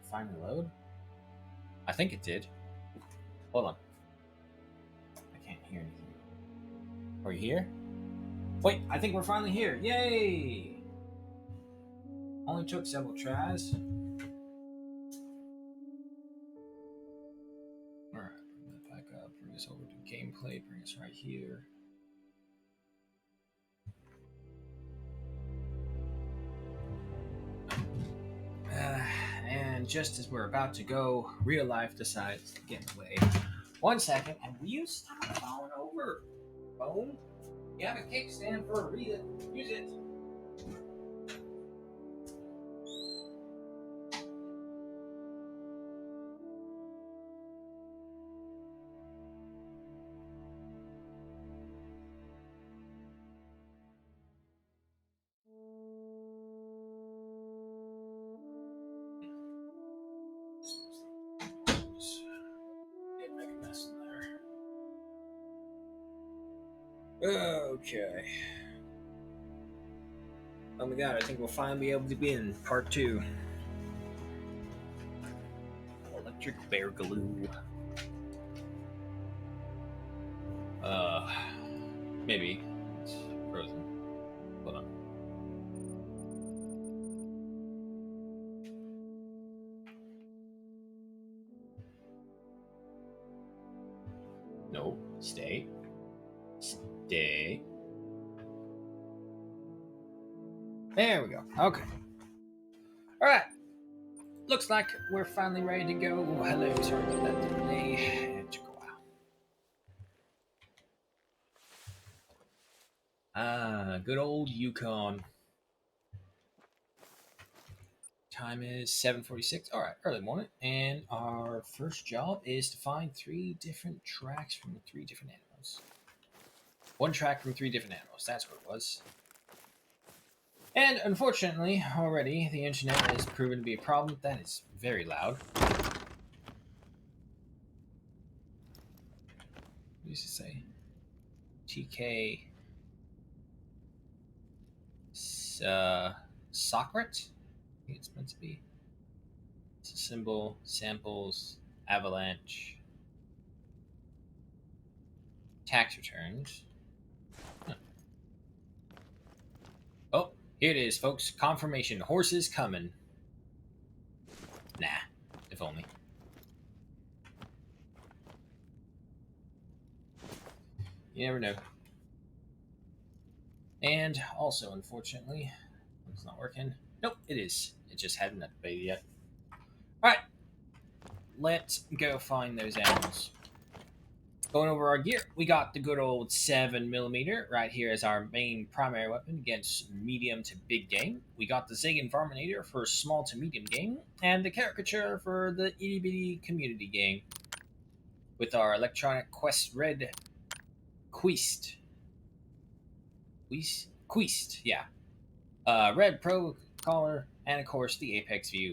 finally load? I think it did. Hold on. I can't hear anything. Are you here? Wait, I think we're finally here. Yay! Only took several tries. Alright, bring that back up. Bring us over to gameplay. Bring us right here. And just as we're about to go, real life decides to get in the way. 1 second, and will you stop falling over? Phone? You have a kickstand for a reason. Use it. Didn't make a mess in there. Okay. Oh my god, I think we'll finally be able to be in part 2. Electric bear glue. Maybe. It's frozen. Hold on. No, stay. Stay. There we go. Okay. Alright. Looks like we're finally ready to go. Oh, hello, sorry about that delay. It took a while. Good old Yukon. Time is 7:46. Alright, early morning. And our first job is to find 3 different tracks from 3 different animals. 1 track from 3 different animals. That's what it was. And unfortunately, already, the internet has proven to be a problem. That is very loud. What does it say? TK... Socrat? I think it's meant to be. It's a symbol, samples, avalanche, tax returns. Huh. Oh, here it is, folks. Confirmation. Horses coming. Nah, if only. You never know. And also, unfortunately, it's not working. Nope, it is. It just hadn't updated yet. Alright, let's go find those animals. Going over our gear, we got the good old 7mm right here as our main primary weapon against medium to big game. We got the Zagan Varminator for small to medium game, and the Caricature for the itty bitty community game. With our electronic quest red Queast. Queast, yeah. Red Pro collar, and of course the Apex View.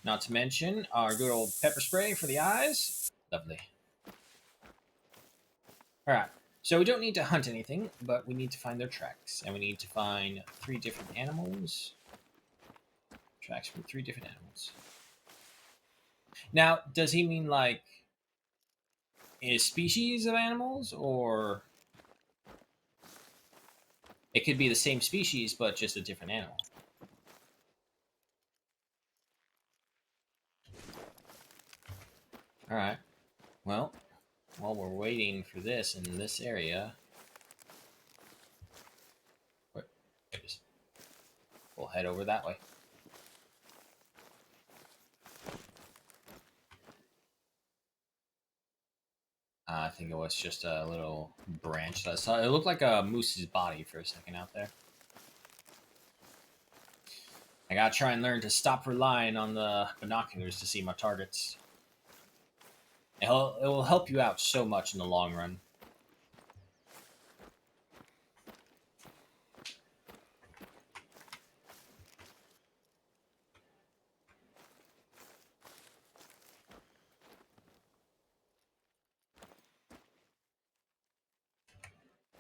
Not to mention our good old pepper spray for the eyes. Lovely. Alright, so we don't need to hunt anything, but we need to find their tracks. And we need to find 3 different animals. Tracks from 3 different animals. Now, does he mean like a species of animals, or it could be the same species but just a different animal? Alright, well, while we're waiting for this in this area, we'll head over that way. I think it was just a little branch that I saw. It looked like a moose's body for a second out there. I gotta try and learn to stop relying on the binoculars to see my targets. It will help you out so much in the long run.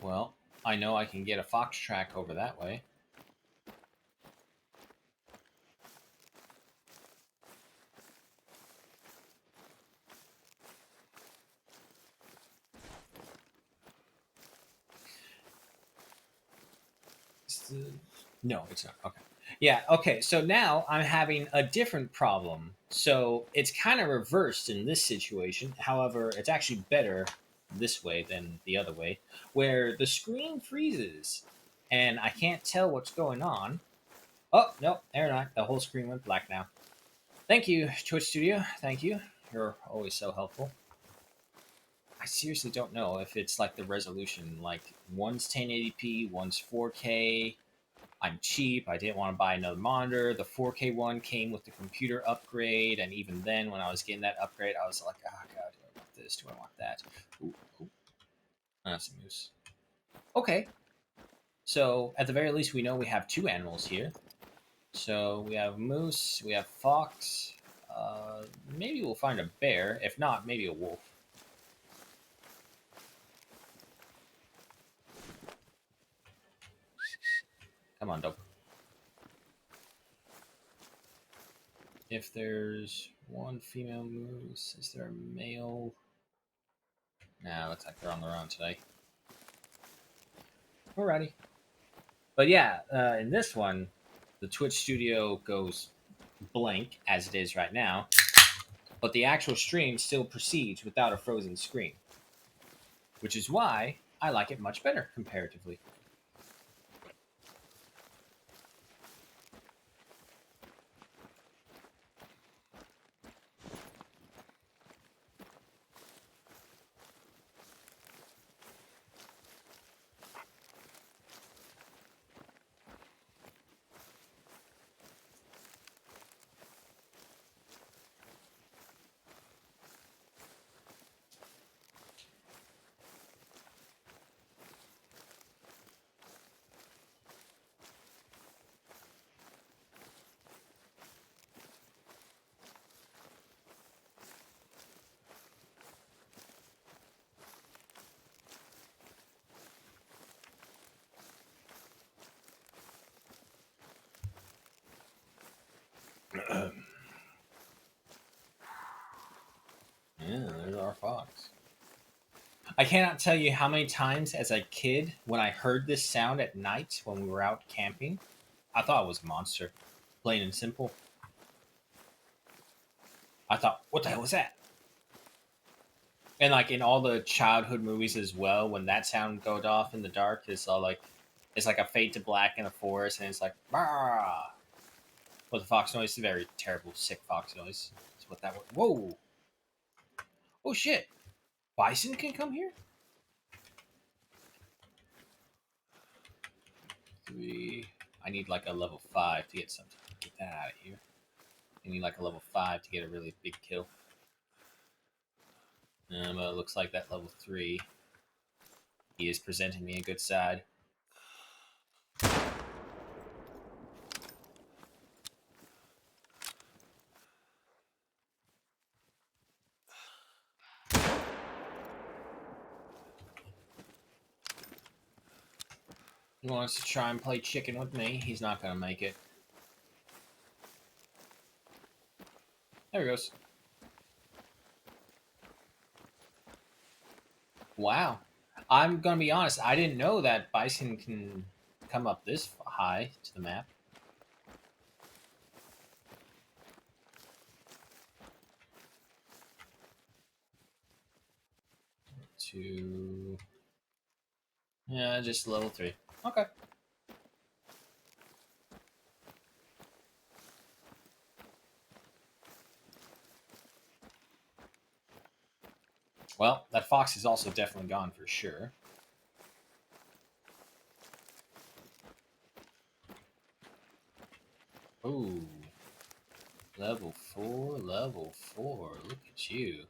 Well, I know I can get a fox track over that way. No, it's not. Okay. Yeah, okay. So now I'm having a different problem. So it's kind of reversed in this situation. However, it's actually better this way than the other way, where the screen freezes and I can't tell what's going on. Oh, no, they're not. The whole screen went black now. Thank you, Twitch Studio. Thank you. You're always so helpful. I seriously don't know if it's like the resolution. Like, one's 1080p, one's 4K. I'm cheap. I didn't want to buy another monitor. The 4K one came with the computer upgrade, and even then, when I was getting that upgrade, I was like, "Oh god, do I want this? Do I want that?" Ooh, ooh. That's a moose. Okay, so at the very least, we know we have two animals here. So we have moose, we have fox. Maybe we'll find a bear. If not, maybe a wolf. Come on, dog. If there's one female moose, is there a male? Nah, looks like they're on their own today. Alrighty. But yeah, in this one, the Twitch studio goes blank as it is right now, but the actual stream still proceeds without a frozen screen, which is why I like it much better comparatively. Yeah, there's our fox. I cannot tell you how many times as a kid when I heard this sound at night when we were out camping, I thought it was a monster. Plain and simple. I thought, what the hell was that? And like in all the childhood movies as well, when that sound goes off in the dark, it's like a fade to black in a forest, and it's like bah. Well, the fox noise is a very terrible, sick fox noise. That's what that was. Whoa! Oh shit! Bison can come here. Three. I need like a level 5 to get something. Get that out of here. I need like a level 5 to get a really big kill. But it looks like that level 3. He is presenting me a good side. He wants to try and play chicken with me. He's not going to make it. There he goes. Wow. I'm going to be honest. I didn't know that bison can come up this high to the map. Two. Yeah, just level 3. Okay. Well, that fox is also definitely gone for sure. Ooh. Level 4, level 4. Look at you.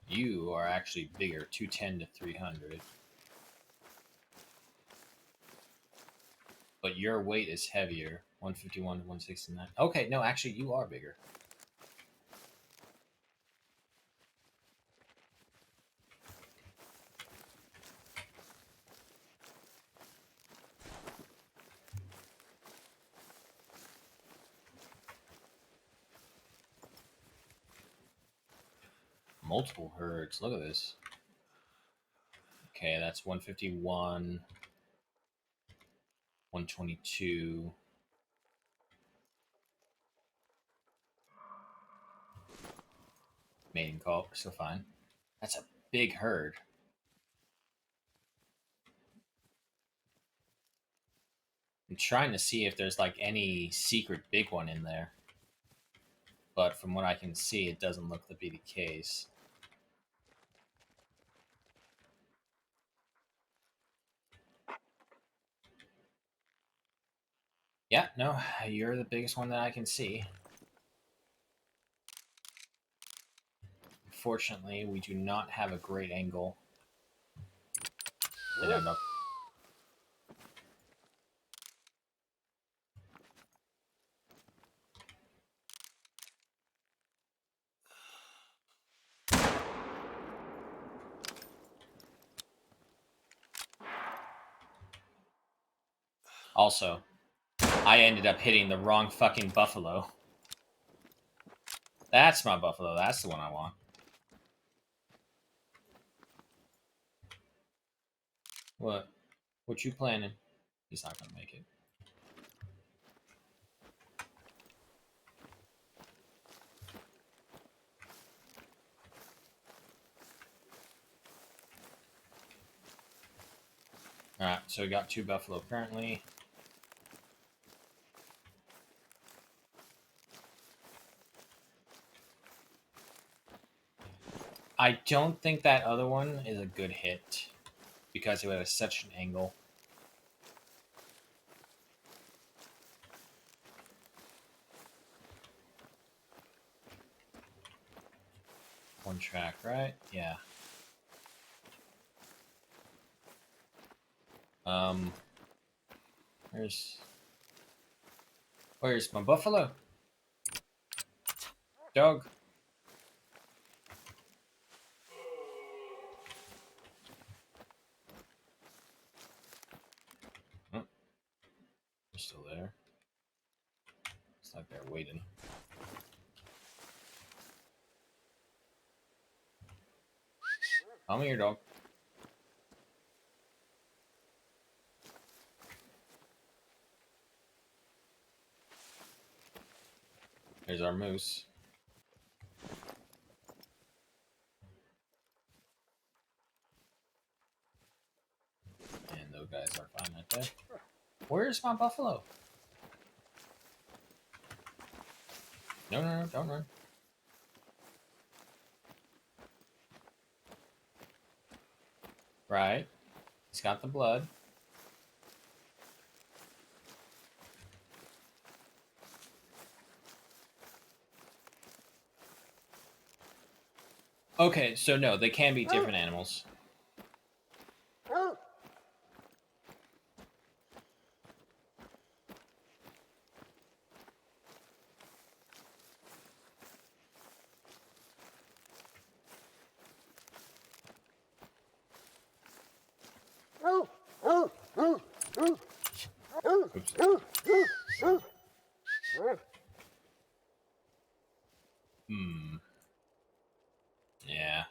You are actually bigger, 210 to 300. But your weight is heavier, 151 to 169. Okay, no, actually, you are bigger. Multiple herds. Look at this. Okay, that's 151. 122. Mating call. We're still fine. That's a big herd. I'm trying to see if there's like any secret big one in there. But from what I can see, it doesn't look to be the case. Yeah, no, you're the biggest one that I can see. Unfortunately, we do not have a great angle. They don't know. Also, I ended up hitting the wrong fucking buffalo. That's my buffalo. That's the one I want. What? What you planning? He's not gonna make it. Alright, so we got 2 buffalo currently. I don't think that other one is a good hit because it was such an angle. One track, right? Yeah. Um, where's my buffalo? Dog. Oh, they're still there. It's like they're waiting. Come here, dog. There's our moose. And those guys are fine right there. Where's my buffalo? No, no, no, don't run. Right. He's got the blood. Okay, so no, they can be different animals. Oops. Hmm. Yeah.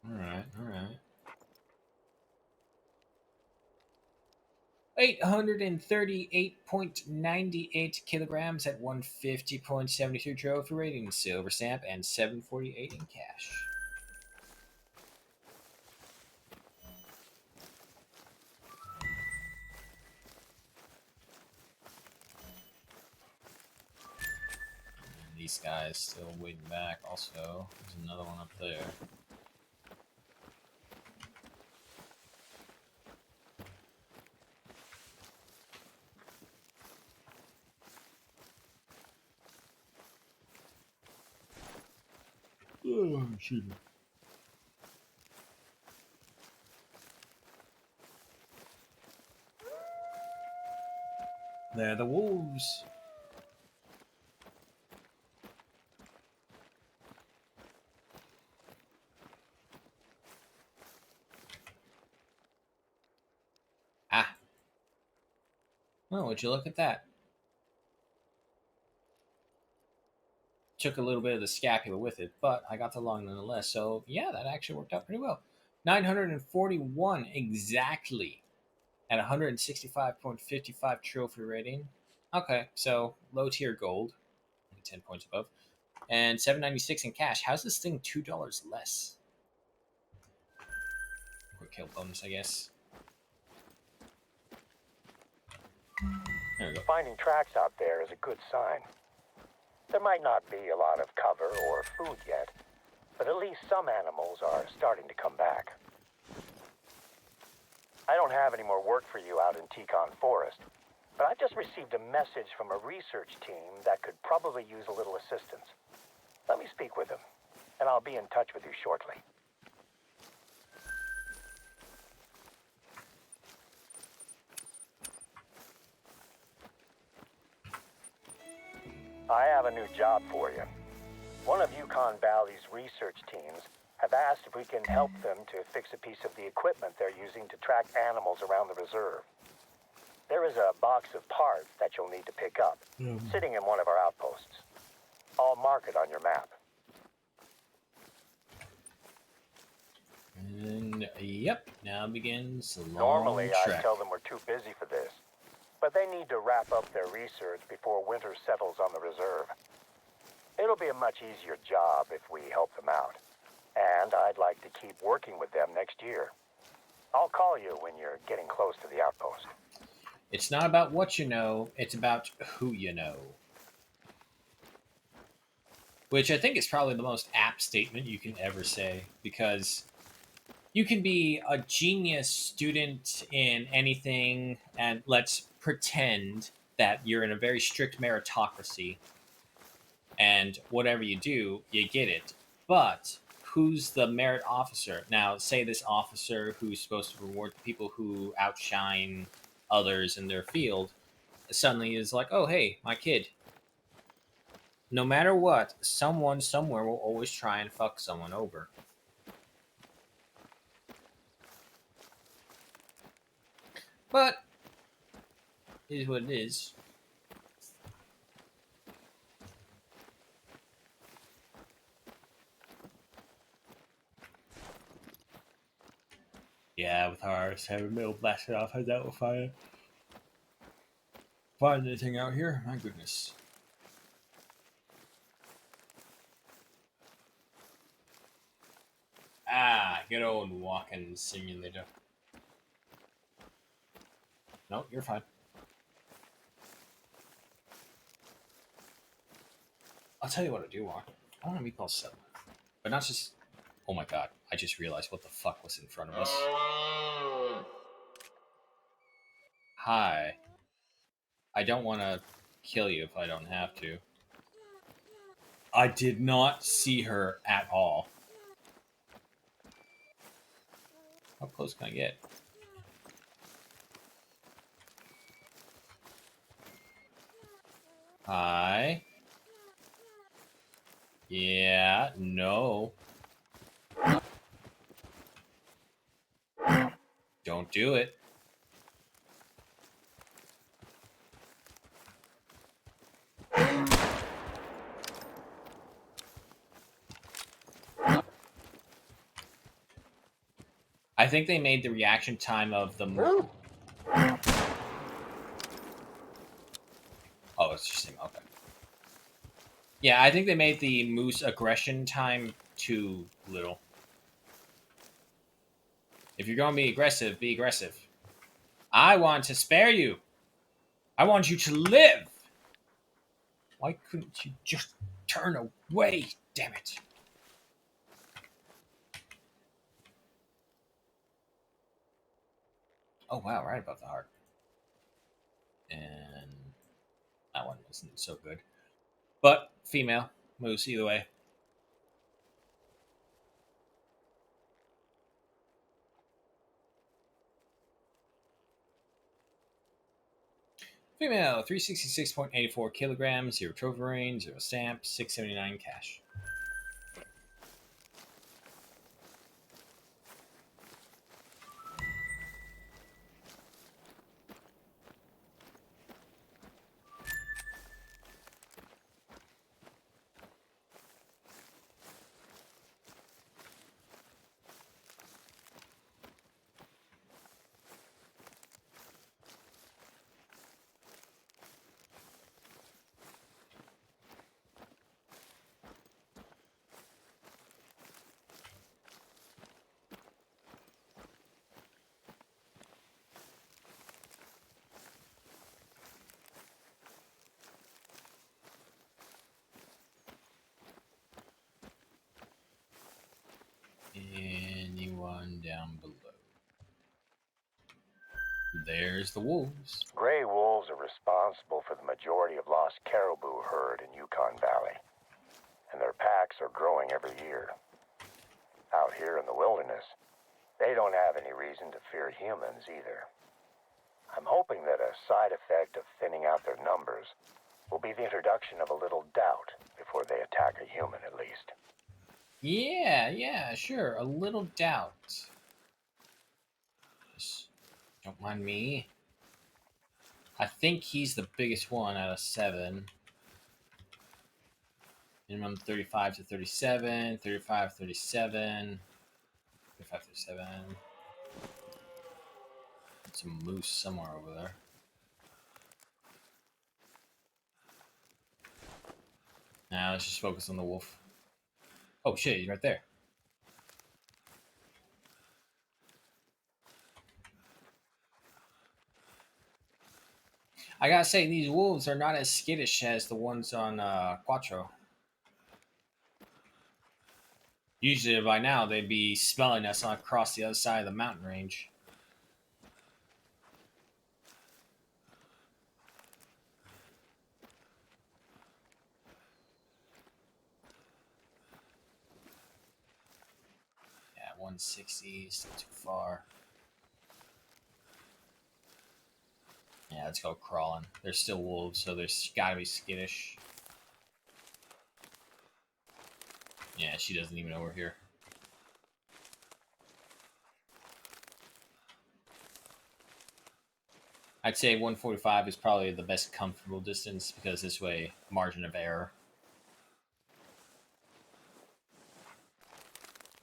Alright, alright. 838.98 kilograms at 150.72 trophy rating, silver stamp, and 748 in cash. And these guys still waiting back. Also, there's another one up there. Oh, shit. They're the wolves. Ah. Well, would you look at that? Took a little bit of the scapula with it, but I got the lung nonetheless. So, yeah, that actually worked out pretty well. 941 exactly at 165.55 trophy rating. Okay, so low tier gold, 10 points above, and 796 in cash. How's this thing $2 less? Quick kill bonus, I guess. There we go. Finding tracks out there is a good sign. There might not be a lot of cover or food yet, but at least some animals are starting to come back. I don't have any more work for you out in Yukon Forest, but I just received a message from a research team that could probably use a little assistance. Let me speak with them, and I'll be in touch with you shortly. I have a new job for you. One of Yukon Valley's research teams have asked if we can help them to fix a piece of the equipment they're using to track animals around the reserve. There is a box of parts that you'll need to pick up, sitting in one of our outposts. I'll mark it on your map. And yep, now begins the long Normally, trek. I tell them we're too busy for this, but they need to wrap up their research before winter settles on the reserve. It'll be a much easier job if we help them out, and I'd like to keep working with them next year. I'll call you when you're getting close to the outpost. It's not about what you know, it's about who you know. Which I think is probably the most apt statement you can ever say, because you can be a genius student in anything, and let's pretend that you're in a very strict meritocracy, and whatever you do, you get it. But who's the merit officer? Now, say this officer who's supposed to reward the people who outshine others in their field suddenly is like, oh, hey, my kid. No matter what, someone somewhere will always try and fuck someone over. But it is what it is. Yeah, with our 7mm blasted off, I doubt we'll find anything out here. My goodness. Ah, good old walking simulator. Nope, you're fine. I'll tell you what I do want. I want a meatball sub. But not just... Oh my god, I just realized what the fuck was in front of us. Hi. I don't want to kill you if I don't have to. I did not see her at all. How close can I get? Hi. Yeah, no. Don't do it. I think they made the reaction time of the... Oh, it's just him. Okay. Yeah, I think they made the moose aggression time too little. If you're going to be aggressive, be aggressive. I want to spare you. I want you to live. Why couldn't you just turn away? Damn it. Oh, wow, right above the heart. And that one wasn't so good. But female, moose, either way. Female, 366.84 kilograms, 0 trophy range, 0 stamp, 679 cash. there's the wolves. Gray wolves are responsible for the majority of lost caribou herd in Yukon Valley, and their packs are growing every year. Out here in the wilderness, they don't have any reason to fear humans either. I'm hoping that a side effect of thinning out their numbers will be the introduction of a little doubt before they attack a human, at least. Yeah, sure. A little doubt. Just don't mind me. I think he's the biggest one out of 7. Minimum 35 to 37, 35, 37, 35, 37. Some moose somewhere over there. Now let's just focus on the wolf. Oh shit, he's right there. I gotta say, these wolves are not as skittish as the ones on Quattro. Usually by now they'd be smelling us across the other side of the mountain range. Yeah, 160, still too far. Yeah, let's go crawling. There's still wolves, so there's gotta be skittish. Yeah, she doesn't even know we're here. I'd say 145 is probably the best comfortable distance because this way, margin of error.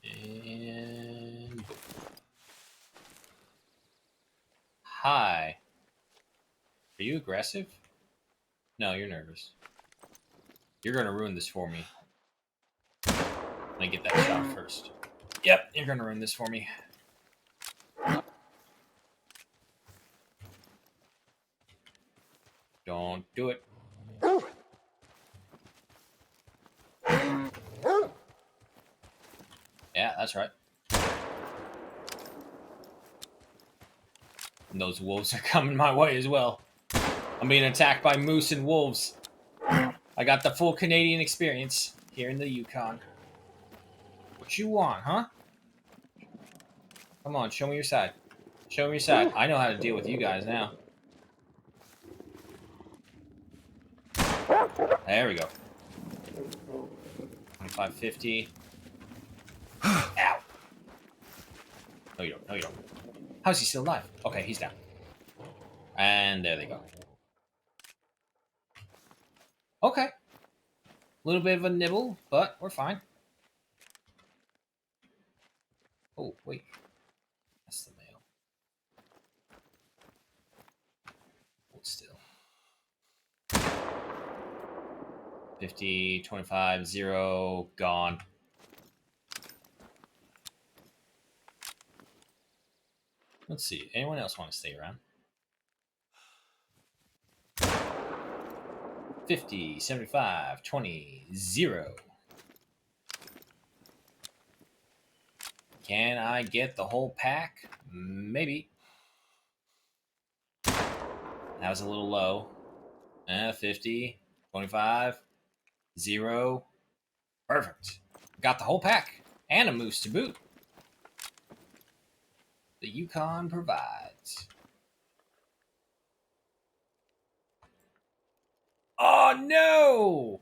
And hi. Are you aggressive? No, you're nervous. You're gonna ruin this for me. Let me get that shot first. Yep, you're gonna ruin this for me. Don't do it. Yeah, that's right. And those wolves are coming my way as well. I'm being attacked by moose and wolves. I got the full Canadian experience here in the Yukon. What you want, huh? Come on, show me your side. Show me your side. I know how to deal with you guys now. There we go. 2550. Ow. No, you don't. No, you don't. How's he still alive? Okay, he's down. And there they go. Okay. A little bit of a nibble, but we're fine. Oh, wait. That's the male. Hold still. 50, 25, 0, gone. Let's see. Anyone else want to stay around? 50, 75, 20, 0. Can I get the whole pack? Maybe. That was a little low. 50, 25, 0. Perfect. Got the whole pack. And a moose to boot. The Yukon provides. Oh, no!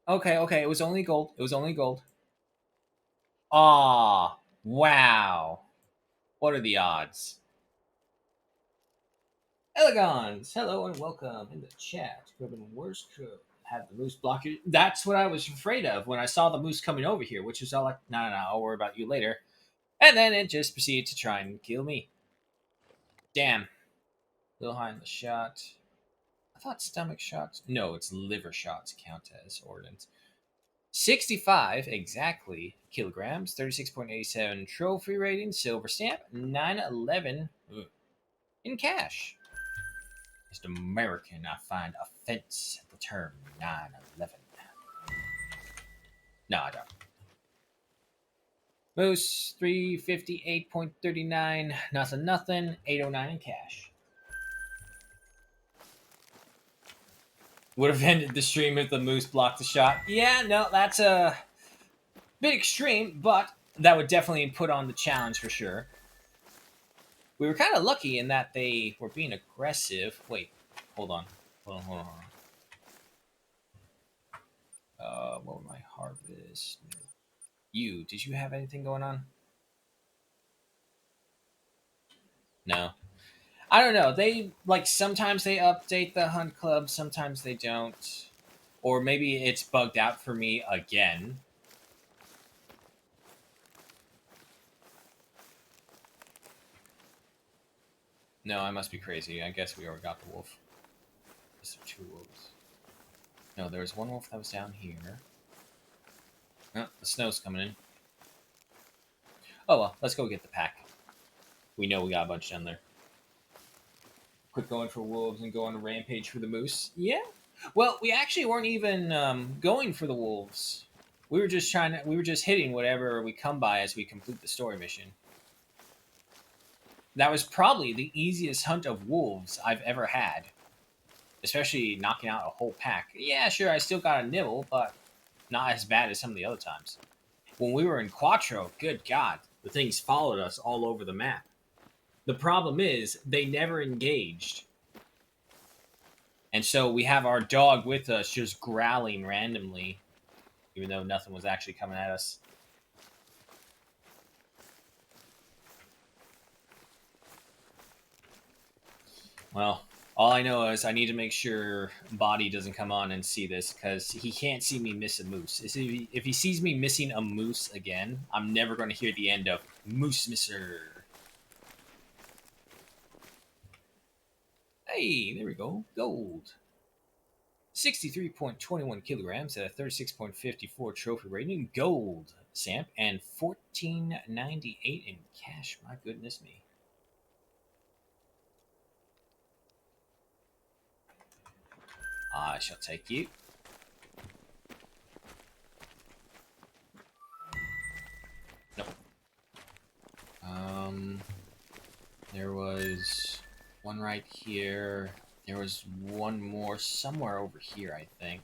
Okay. It was only gold. Ah, wow. What are the odds? Elegons, hello and welcome in the chat. Urban worst could have the moose block you. That's what I was afraid of when I saw the moose coming over here, which was all like, no, I'll worry about you later. And then it just proceeded to try and kill me. Damn. A little high in the shot. I thought stomach shots. No, it's liver shots count as organs. 65 exactly kilograms, 36.87 trophy rating, silver stamp, 911 in cash. Just American, I find offense at the term 911. No, I don't. Moose 358.39. Nothing, nothing. 809 in cash. Would have ended the stream if the moose blocked the shot. Yeah, no, that's a bit extreme, but that would definitely put on the challenge for sure. We were kind of lucky in that they were being aggressive. Wait, hold on. Hold on. What would my harvest? Did you have anything going on? No. I don't know. They like sometimes they update the hunt club, sometimes they don't. Or maybe it's bugged out for me again. No, I must be crazy. I guess we already got the wolf. There's 2 wolves. No, there was 1 wolf that was down here. Oh, the snow's coming in. Oh well, let's go get the pack. We know we got a bunch down there. Quit going for wolves and go on a rampage for the moose. Yeah. Well, we actually weren't even going for the wolves. We were just we were just hitting whatever we come by as we complete the story mission. That was probably the easiest hunt of wolves I've ever had. Especially knocking out a whole pack. Yeah, sure, I still got a nibble, but not as bad as some of the other times. When we were in Quattro, good God, the things followed us all over the map. The problem is, they never engaged. And so we have our dog with us just growling randomly, even though nothing was actually coming at us. Well, all I know is I need to make sure Body doesn't come on and see this, because he can't see me miss a moose. If he sees me missing a moose again, I'm never going to hear the end of Moose Misser. Hey, there we go. Gold. 63.21 kilograms at a 36.54 trophy rating. Gold, Samp, and $14.98 in cash. My goodness me. I shall take you. Nope. There was one right here. There was one more somewhere over here, I think.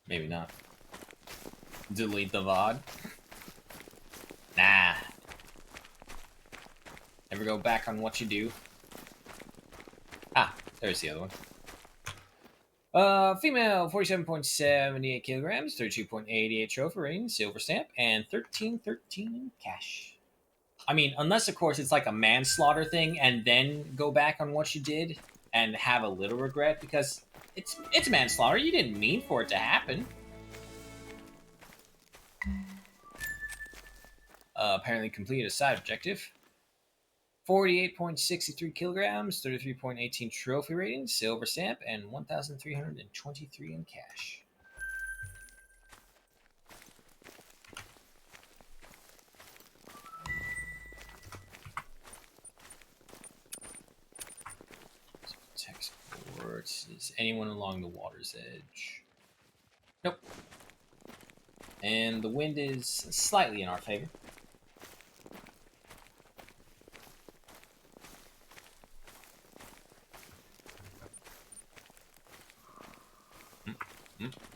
Maybe not. Delete the VOD. Nah. Never go back on what you do. Ah, there's the other one. Female, 47.78 kilograms, 32.88 trophy rating, silver stamp, and 1313 cash. I mean, unless, of course, it's like a manslaughter thing, and then go back on what you did and have a little regret, because it's manslaughter. You didn't mean for it to happen. Apparently completed a side objective. 48.63 kilograms, 33.18 trophy rating, silver stamp, and 1,323 in cash. So text ports. Is anyone along the water's edge? Nope. And the wind is slightly in our favor.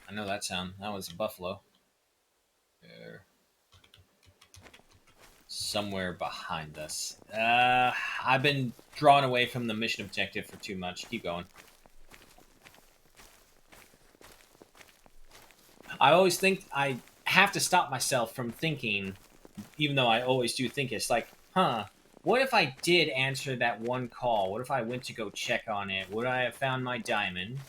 I know that sound. That was a buffalo. There. Somewhere behind us. I've been drawn away from the mission objective for too much. Keep going. I always think I have to stop myself from thinking, even though I always do think it's like, what if I did answer that one call? What if I went to go check on it? Would I have found my diamond?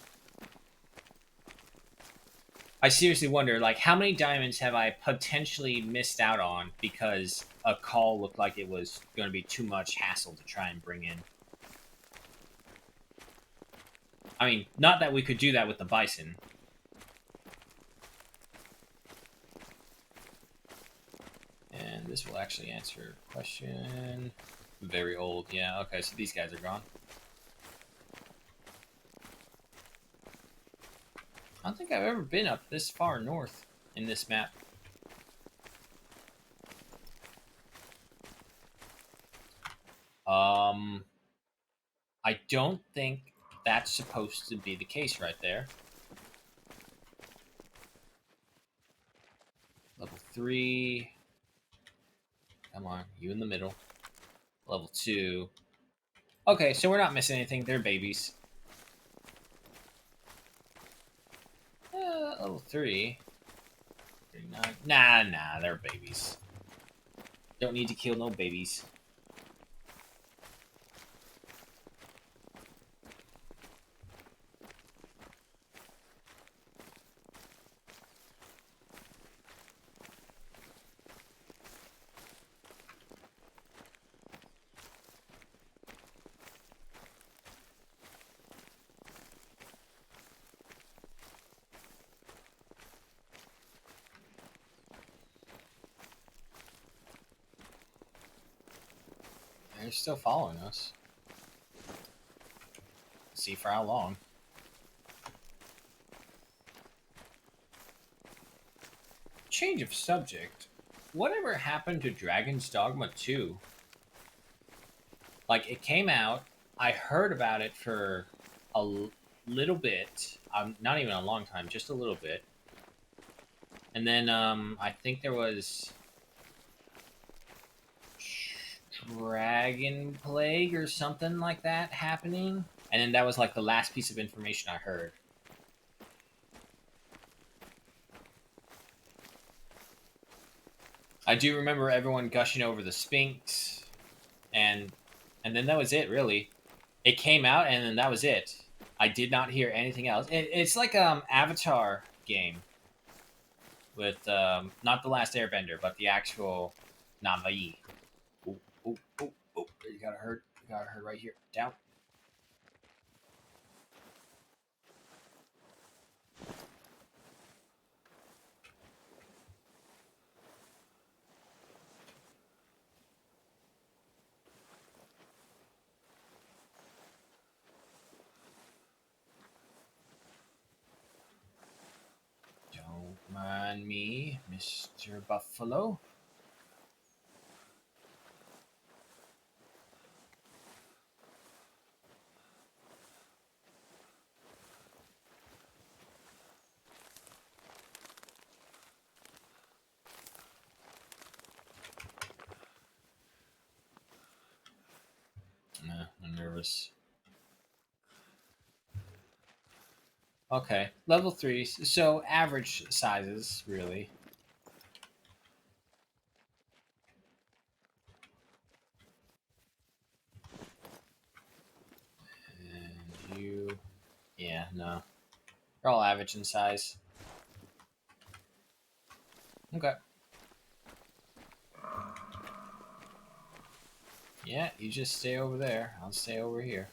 I seriously wonder, like, how many diamonds have I potentially missed out on because a call looked like it was going to be too much hassle to try and bring in? I mean, not that we could do that with the bison. And this will actually answer a question. Very old, yeah. Okay, so these guys are gone. I don't think I've ever been up this far north in this map. I don't think that's supposed to be the case right there. Level 3. Come on, you in the middle. Level 2. Okay, so we're not missing anything. They're babies. Level 3. 39. Nah, they're babies. Don't need to kill no babies. They're still following us. See for how long. Change of subject. Whatever happened to Dragon's Dogma 2? Like, it came out, I heard about it for a little bit. Not even a long time, just a little bit. And then I think there was Dragon Plague or something like that happening. And then that was like the last piece of information I heard. I do remember everyone gushing over the Sphinx, and then that was it, really. It came out, and then that was it. I did not hear anything else. It's like Avatar game with not the Last Airbender, but the actual Na'vi. Oh, oh, oh, oh! You got hurt. You got hurt right here. Down. Don't mind me, Mr. Buffalo. I'm nervous. Okay, level 3. So average sizes, really. And you... Yeah, no. They're all average in size. Okay. Yeah, you just stay over there. I'll stay over here.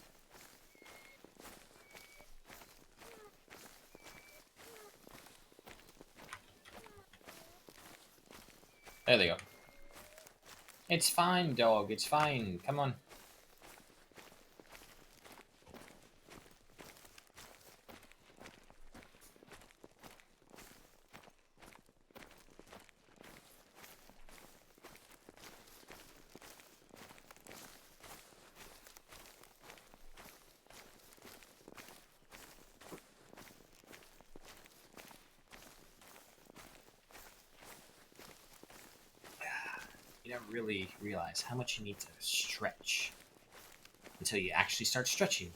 There they go. It's fine, dog. It's fine. Come on. You never really realize how much you need to stretch until you actually start stretching.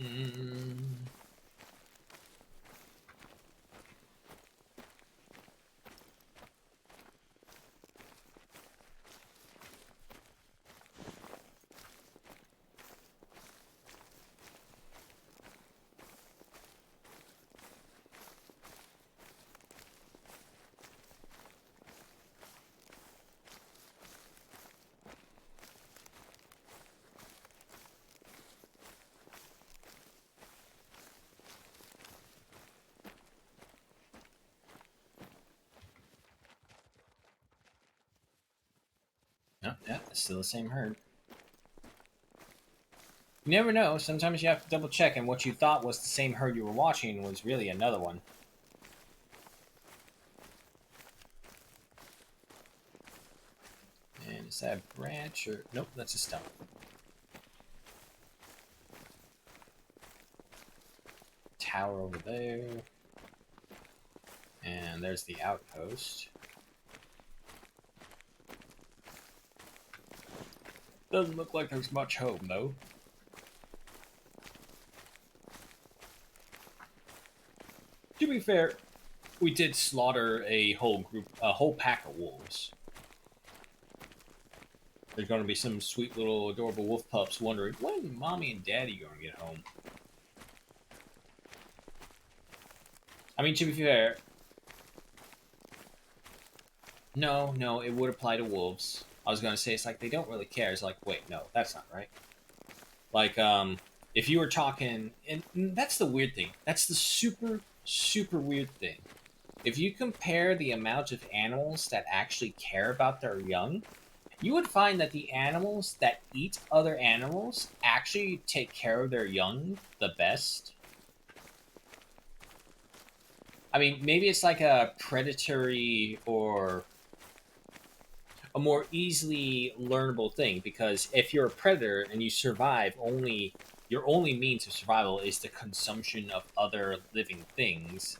Mm. No, yeah, it's still the same herd. You never know. Sometimes you have to double check, and what you thought was the same herd you were watching was really another one. And is that a branch or... Nope, that's a stump. Tower over there. And there's the outpost. Doesn't look like there's much hope, though. To be fair, we did slaughter a whole pack of wolves. There's going to be some sweet little adorable wolf pups wondering, when mommy and daddy going to get home? I mean, to be fair, no, it would apply to wolves. I was going to say, it's like, they don't really care. It's like, wait, no, that's not right. Like, if you were talking, and that's the weird thing. That's the super, super weird thing. If you compare the amount of animals that actually care about their young, you would find that the animals that eat other animals actually take care of their young the best. I mean, maybe it's like a predatory or a more easily learnable thing, because if you're a predator and you survive, only your only means of survival is the consumption of other living things.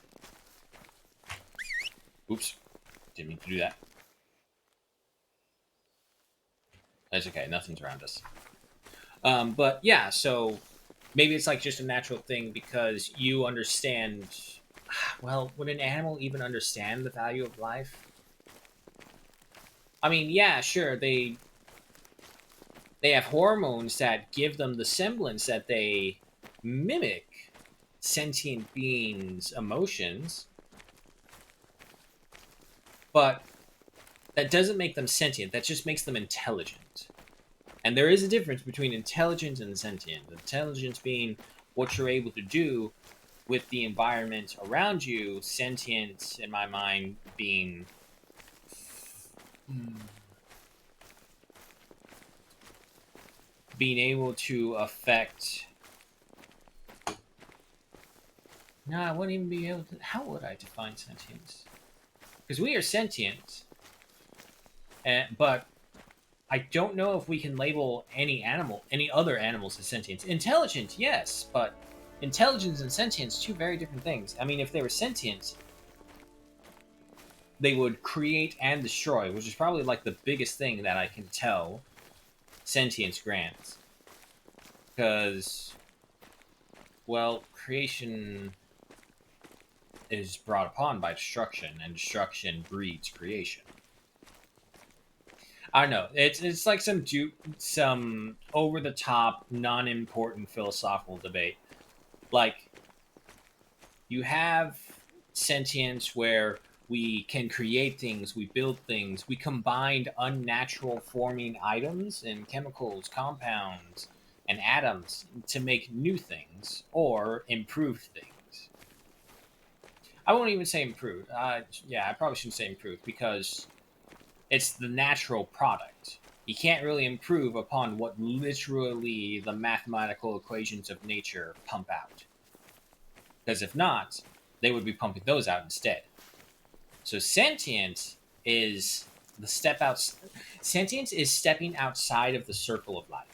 Oops, didn't mean to do that. That's okay, nothing's around us. But yeah, so maybe it's like just a natural thing because you understand. Well, would an animal even understand the value of life? I mean, yeah, sure, they have hormones that give them the semblance that they mimic sentient beings' emotions, but that doesn't make them sentient. That just makes them intelligent. And there is a difference between intelligence and sentient. Intelligence being what you're able to do with the environment around you. Sentient, in my mind, being being able to affect. No, I wouldn't even be able to. How would I define sentience? Because we are sentient, but I don't know if we can label any other animals as sentient. Intelligent, yes, but intelligence and sentience, two very different things. I mean, if they were sentient, they would create and destroy, which is probably like the biggest thing that I can tell sentience grants. Because, well, creation is brought upon by destruction, and destruction breeds creation. I don't know. It's like some over the top, non important philosophical debate. Like, you have sentience where we can create things, we build things, we combine unnatural forming items and chemicals, compounds, and atoms to make new things or improve things. I won't even say improved. Yeah, I probably shouldn't say improved because it's the natural product. You can't really improve upon what literally the mathematical equations of nature pump out. Because if not, they would be pumping those out instead. So sentience is the step out. Sentience is stepping outside of the circle of life.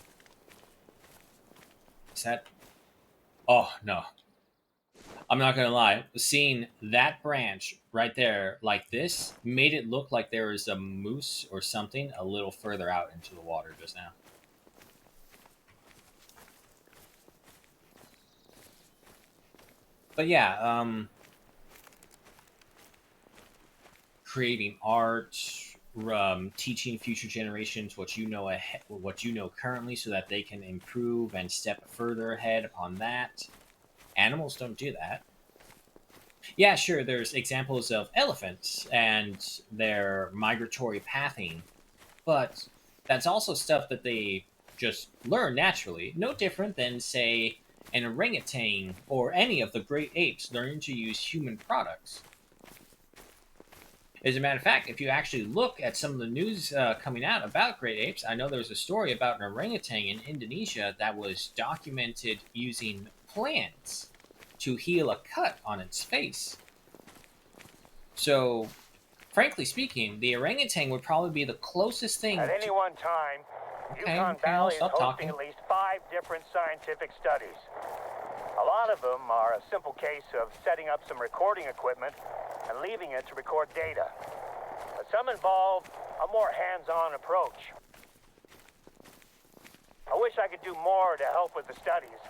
Is that? Oh no, I'm not gonna lie. Seeing that branch right there, like this, made it look like there was a moose or something a little further out into the water just now. But yeah, creating art, teaching future generations what you know currently, so that they can improve and step further ahead upon that. Animals don't do that. Yeah, sure. There's examples of elephants and their migratory pathing, but that's also stuff that they just learn naturally. No different than, say, an orangutan or any of the great apes learning to use human products. As a matter of fact, if you actually look at some of the news coming out about great apes, I know there was a story about an orangutan in Indonesia that was documented using plants to heal a cut on its face. So, frankly speaking, the orangutan would probably be the closest thing At to. any one time, Okay, Yukon okay, I'll Valley is stop hosting talking. at least 5 different scientific studies. A lot of them are a simple case of setting up some recording equipment and leaving it to record data. But some involve a more hands-on approach. I wish I could do more to help with the studies.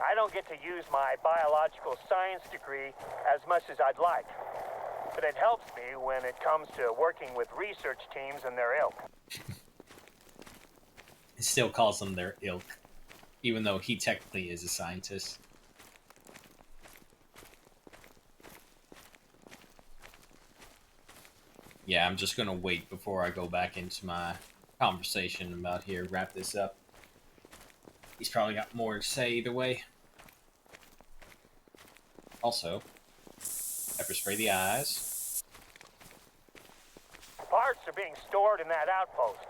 I don't get to use my biological science degree as much as I'd like. But it helps me when it comes to working with research teams and their ilk. It still calls them their ilk, even though he technically is a scientist. Yeah, I'm just gonna wait before I go back into my conversation about here, wrap this up. He's probably got more to say either way. Also, pepper spray the eyes. Parts are being stored in that outpost.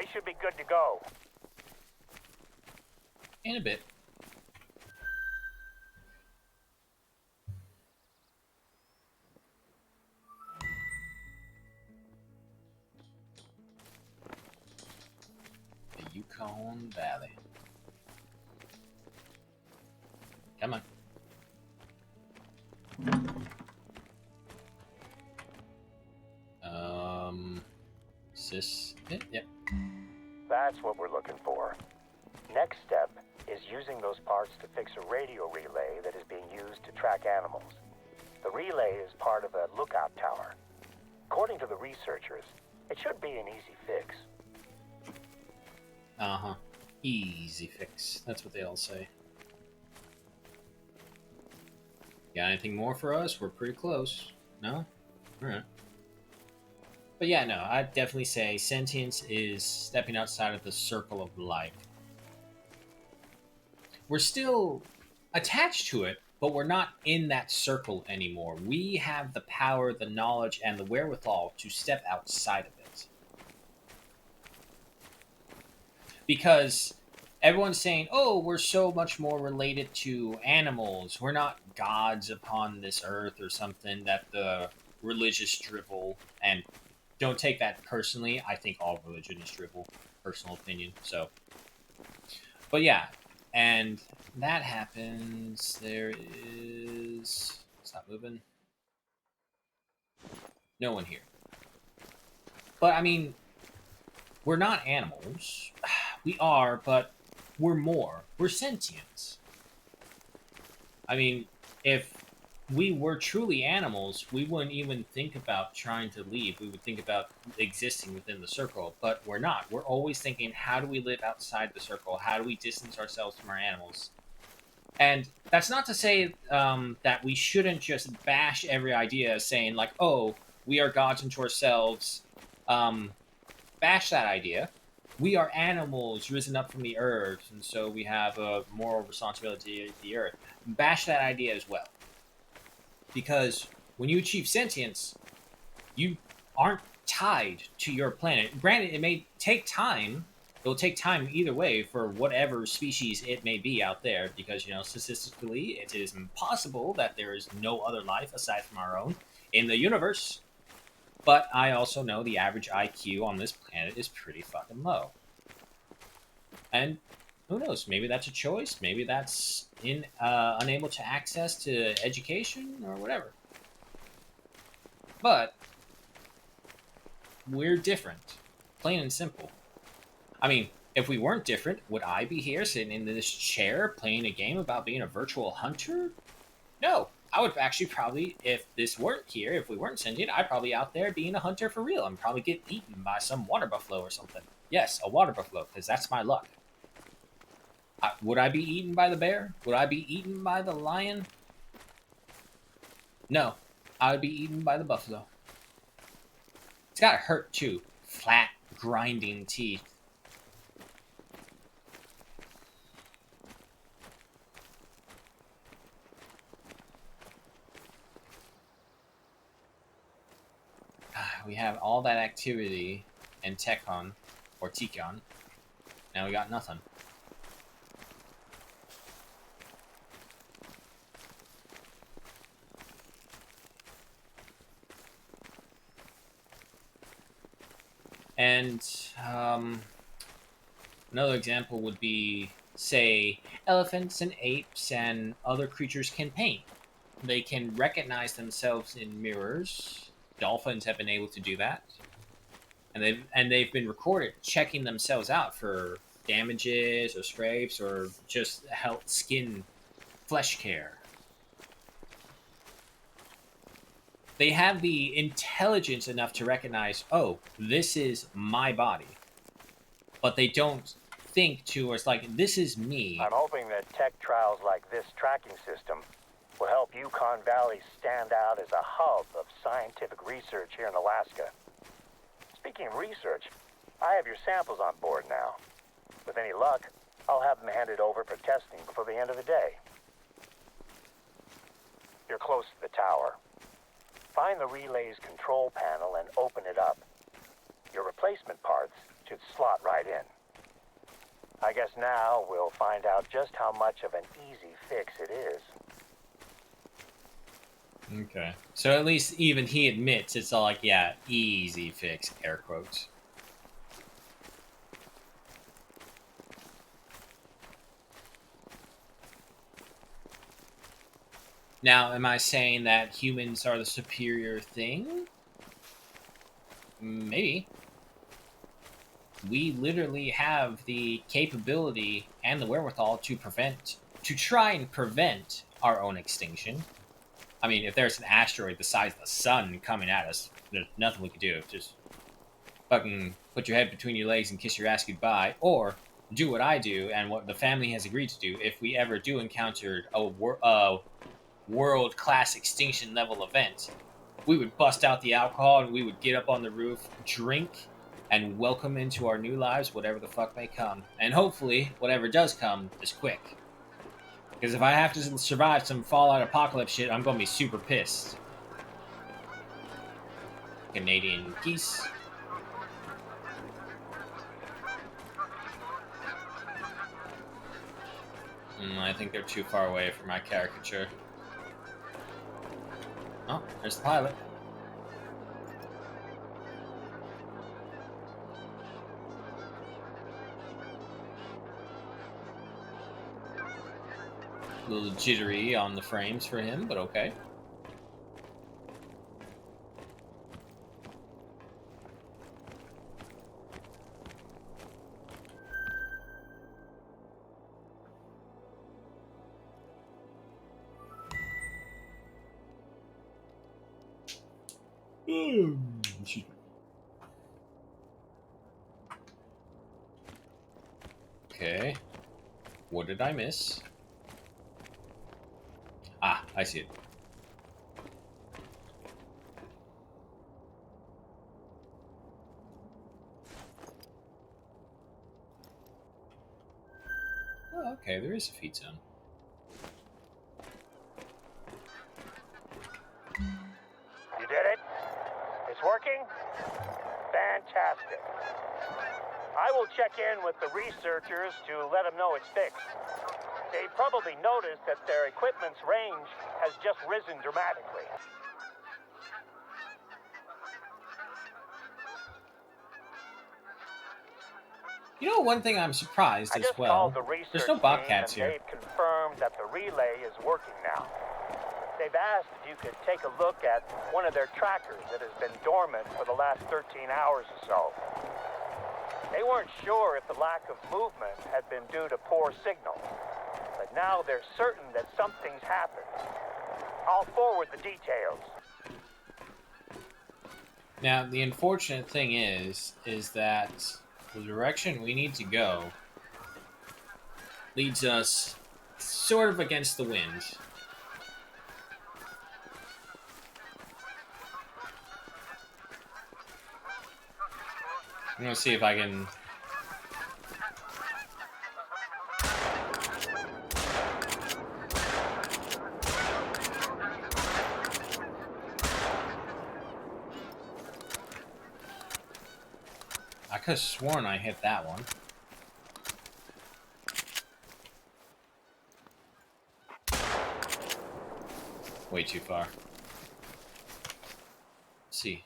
They should be good to go. In a bit. The Yukon Valley. Come on. Is this it? Yep. That's what we're looking for. Next step is using those parts to fix a radio relay that is being used to track animals. The relay is part of a lookout tower. According to the researchers, it should be an easy fix. Uh-huh. Easy fix. That's what they all say. Got anything more for us? We're pretty close. No? Alright. But yeah, no, I'd definitely say sentience is stepping outside of the circle of life. We're still attached to it, but we're not in that circle anymore. We have the power, the knowledge, and the wherewithal to step outside of it. Because everyone's saying, oh, we're so much more related to animals. We're not gods upon this earth or something that the religious drivel. And don't take that personally. I think all religion is drivel. Personal opinion. So, but yeah. And that happens. There is. Stop moving. No one here. But I mean, we're not animals. We are, but we're more. We're sentients. I mean, if we were truly animals, we wouldn't even think about trying to leave. We would think about existing within the circle, but we're not. We're always thinking, how do we live outside the circle? How do we distance ourselves from our animals? And that's not to say that we shouldn't just bash every idea saying, like, oh, we are gods unto ourselves. Bash that idea. We are animals risen up from the earth, and so we have a moral responsibility to the earth. Bash that idea as well. Because when you achieve sentience, you aren't tied to your planet. Granted, it may take time. It'll take time either way for whatever species it may be out there, because, you know, statistically, it is impossible that there is no other life aside from our own in the universe. But I also know the average IQ on this planet is pretty fucking low. And who knows? Maybe that's a choice. Maybe that's unable to access to education or whatever. But we're different, plain and simple. I mean, if we weren't different, would I be here sitting in this chair playing a game about being a virtual hunter? No. I would actually probably, if this weren't here, if we weren't sentient, I'd probably out there being a hunter for real. I'd probably get eaten by some water buffalo or something. Yes, a water buffalo, because that's my luck. Would I be eaten by the bear? Would I be eaten by the lion? No. I would be eaten by the buffalo. It's gotta hurt too. Flat, grinding teeth. we have all that activity in Tekon, or Tikon. Now we got nothing. And another example would be, say, elephants and apes and other creatures can paint. They can recognize themselves in mirrors. Dolphins have been able to do that, and they've been recorded checking themselves out for damages or scrapes or just health, skin, flesh care. They have the intelligence enough to recognize, oh, this is my body, but they don't think to, or it's like, this is me. I'm hoping that tech trials like this tracking system will help Yukon Valley stand out as a hub of scientific research here in Alaska. Speaking of research, I have your samples on board now. With any luck, I'll have them handed over for testing before the end of the day. You're close to the tower. Find the relay's control panel and open it up. Your replacement parts should slot right in. I guess now we'll find out just how much of an easy fix it is. Okay. So at least even he admits it's all like, yeah, easy fix, air quotes. Now, am I saying that humans are the superior thing? Maybe. We literally have the capability and the wherewithal to try and prevent our own extinction. I mean, if there's an asteroid the size of the sun coming at us, there's nothing we can do. Just fucking put your head between your legs and kiss your ass goodbye, or do what I do and what the family has agreed to do if we ever do encounter a world-class extinction level event. We would bust out the alcohol and we would get up on the roof, drink, and welcome into our new lives whatever the fuck may come. And hopefully, whatever does come is quick. Because if I have to survive some Fallout apocalypse shit, I'm gonna be super pissed. Canadian geese. I think they're too far away for my caricature. Oh, there's the pilot. A little jittery on the frames for him, but okay. Okay. What did I miss? Ah, I see it. Oh, okay, there is a feed zone. You did it? It's working? Fantastic. I will check in with the researchers to let them know it's fixed. They probably noticed that their equipment's range has just risen dramatically. You know, one thing I'm surprised as well. There's no bobcats here. They've confirmed that the relay is working now. They've asked if you could take a look at one of their trackers that has been dormant for the last 13 hours or so. They weren't sure if the lack of movement had been due to poor signal, but now they're certain that something's happened. I'll forward the details. Now, the unfortunate thing is that the direction we need to go leads us sort of against the wind. I'm gonna see if I can... I could have sworn I hit that one. Way too far. Let's see.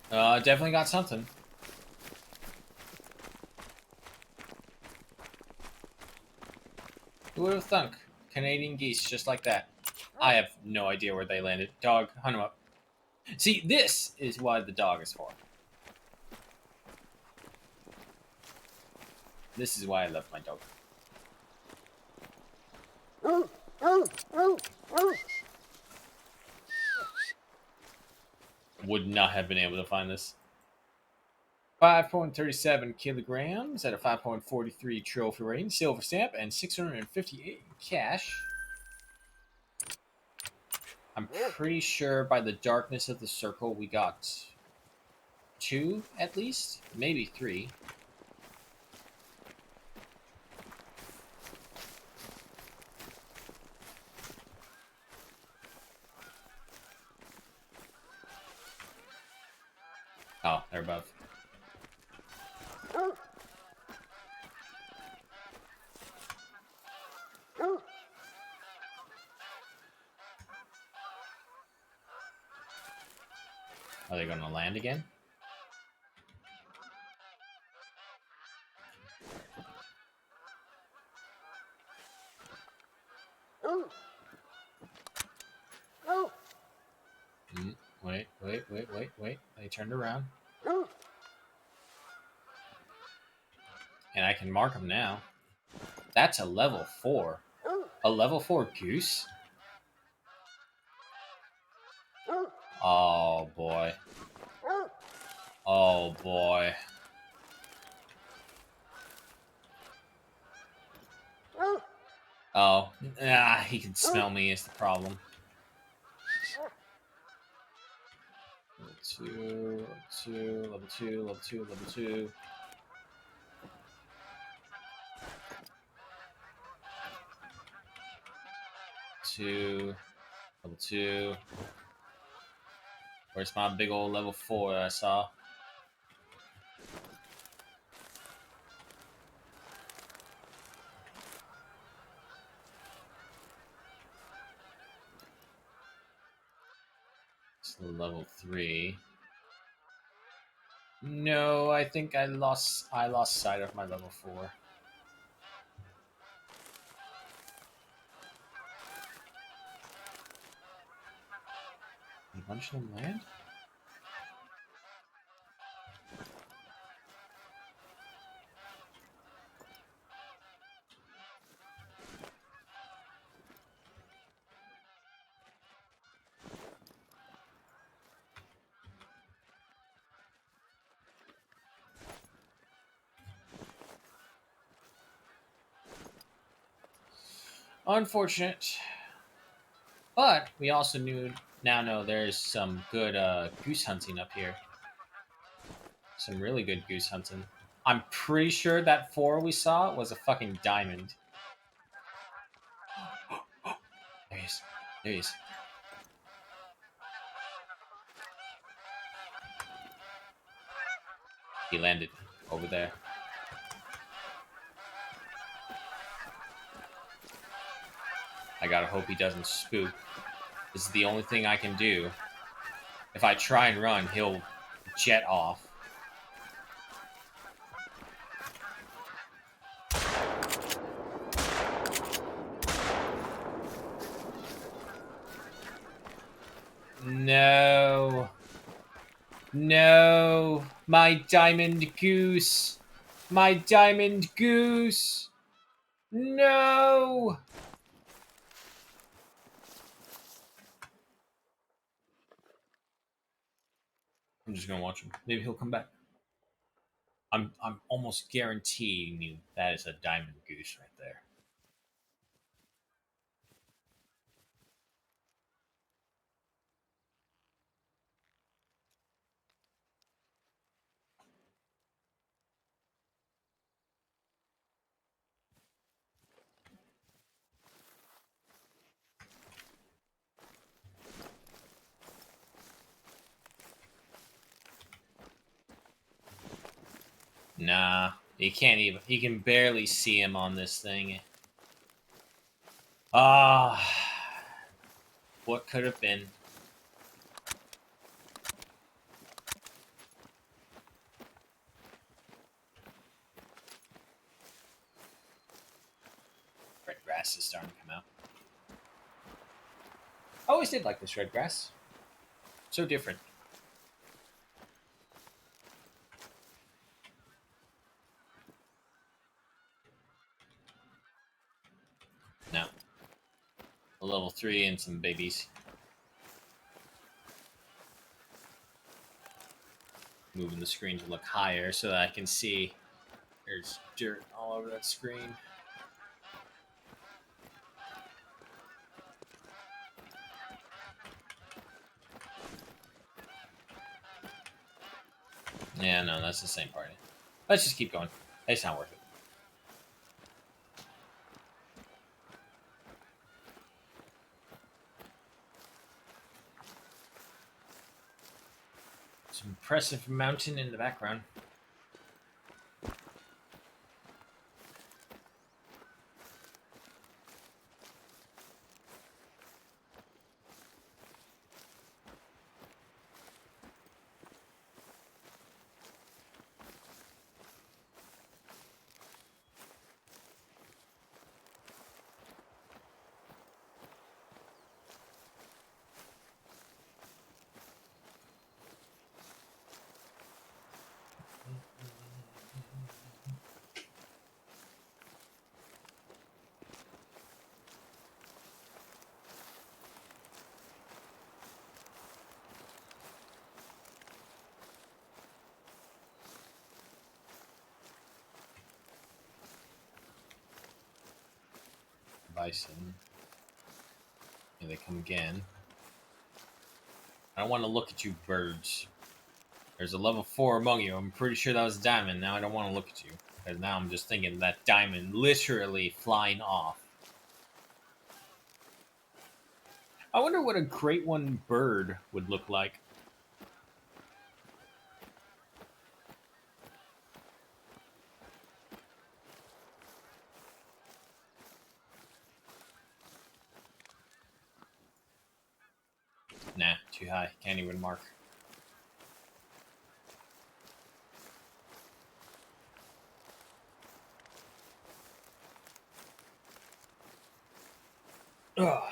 Definitely got something. Who would have thunk? Canadian geese, just like that. I have no idea where they landed. Dog, hunt them up. See, this is what the dog is for. This is why I love my dog. Would not have been able to find this. 5.37 kilograms at a 5.43 trophy rating, silver stamp, and 658 in cash. I'm pretty sure by the darkness of the circle we got 2 at least, maybe 3. Oh, they're above. Are they going to land again? Wait. They turned around. And I can mark them now. That's a level 4. A level 4 goose? Oh, boy. Oh, boy. Oh, he can smell me is the problem. Level 2, level 2, level 2, level 2. Level 2. Where's my big old level 4 that I saw? It's level 3. No, I think I lost sight of my level 4. Did a bunch of them land? Unfortunate. But we also now know there's some good goose hunting up here. Some really good goose hunting. I'm pretty sure that 4 we saw was a fucking diamond. There he is. There he is. He landed over there. I gotta hope he doesn't spook. This is the only thing I can do. If I try and run, he'll jet off. No. No. My diamond goose. My diamond goose. No. I'm just gonna watch him. Maybe he'll come back. I'm almost guaranteeing you that is a diamond goose right there. Nah, you can't even. You can barely see him on this thing. Ah, what could have been? Red grass is starting to come out. I always did like this red grass. So different. Now, a level 3 and some babies. Moving the screen to look higher so that I can see there's dirt all over that screen. Yeah, no, that's the same party. Let's just keep going. It's not worth it. Some impressive mountain in the background. Bison. Here they come again. I don't want to look at you, birds. There's a level 4 among you. I'm pretty sure that was a diamond. Now I don't want to look at you. Because now I'm just thinking that diamond literally flying off. I wonder what a great one bird would look like. Nah, too high. Can't even mark. Ugh.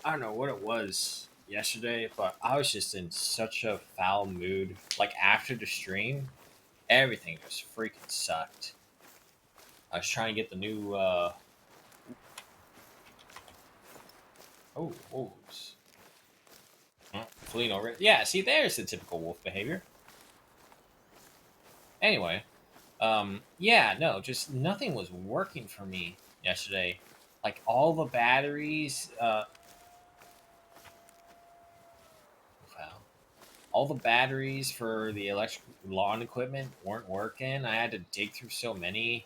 I don't know what it was yesterday, but I was just in such a foul mood. Like after the stream, everything just freaking sucked. I was trying to get the new wolves. Fleeing over it. Yeah, see there's the typical wolf behavior. Anyway, yeah, no, just nothing was working for me yesterday. Like all the batteries, wow, all the batteries for the electric lawn equipment weren't working. I had to dig through so many.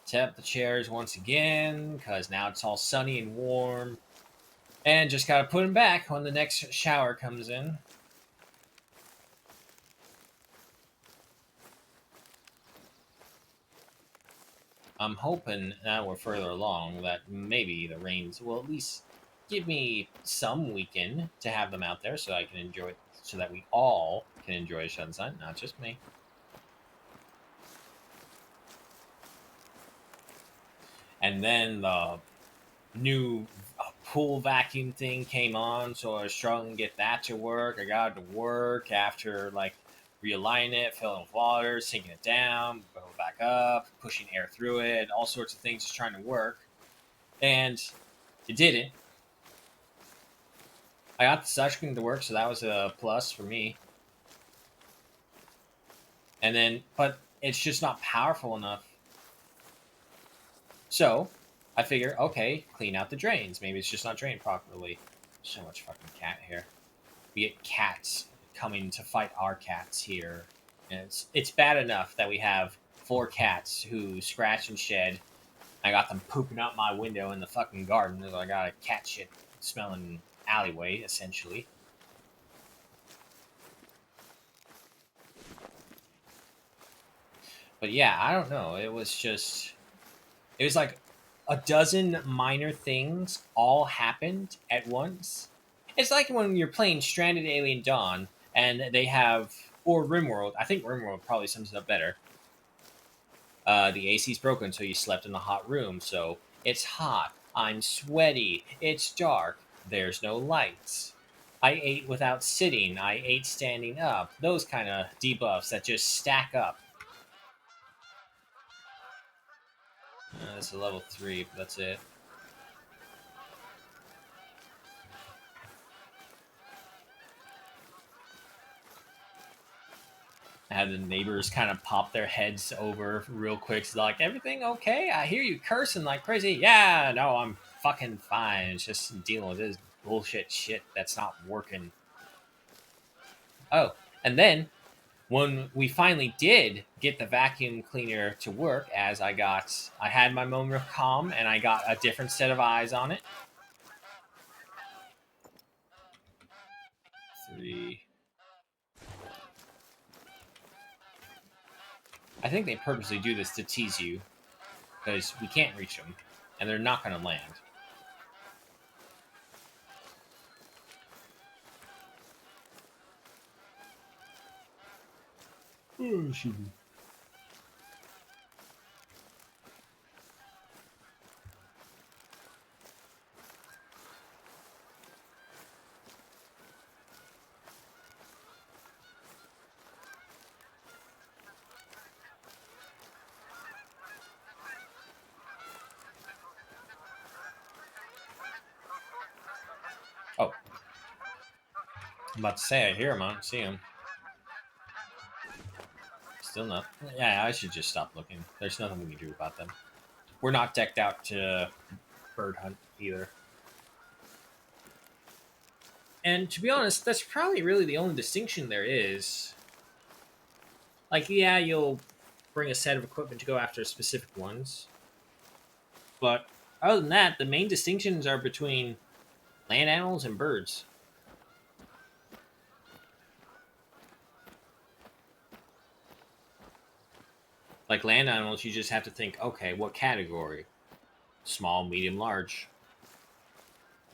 Set up the chairs once again because now it's all sunny and warm, and just gotta put them back when the next shower comes in. I'm hoping now we're further along that maybe the rains will at least give me some weekend to have them out there so I can enjoy it, so that we all can enjoy sunshine, not just me. And then the new pool vacuum thing came on, so I was struggling to get that to work. I got it to work after like realigning it, filling with water, sinking it down, going back up, pushing air through it, all sorts of things just trying to work. And it didn't. I got the touchscreen to work, so that was a plus for me. And then, but it's just not powerful enough. So I figure, okay, clean out the drains. Maybe it's just not drained properly. So much fucking cat here. We get cats coming to fight our cats here, and it's bad enough that we have 4 cats who scratch and shed. I got them pooping out my window in the fucking garden. So I got a cat shit smelling alleyway essentially. But yeah, I don't know. It was like a dozen minor things all happened at once. It's like when you're playing Stranded Alien Dawn and they have, or RimWorld. I think RimWorld probably sums it up better. The AC's broken, so you slept in a hot room. So it's hot. I'm sweaty. It's dark. There's no lights. I ate without sitting. I ate standing up. Those kind of debuffs that just stack up. That's a level 3, but that's it. I had the neighbors kind of pop their heads over real quick. So like, everything okay? I hear you cursing like crazy. Yeah, no, I'm fucking fine. It's just dealing with this bullshit shit that's not working. Oh, and then when we finally did get the vacuum cleaner to work, as I had my moment of calm and I got a different set of eyes on it. 3. I think they purposely do this to tease you because we can't reach them and they're not going to land. Oh, shoot. Oh, I'm about to say I hear him. I don't see him. Still not. Yeah, I should just stop looking. There's nothing we can do about them. We're not decked out to bird hunt either. And to be honest, that's probably really the only distinction there is. Like, yeah, you'll bring a set of equipment to go after specific ones. But other than that, the main distinctions are between land animals and birds. Like land animals, you just have to think, okay, what category? Small, medium, large.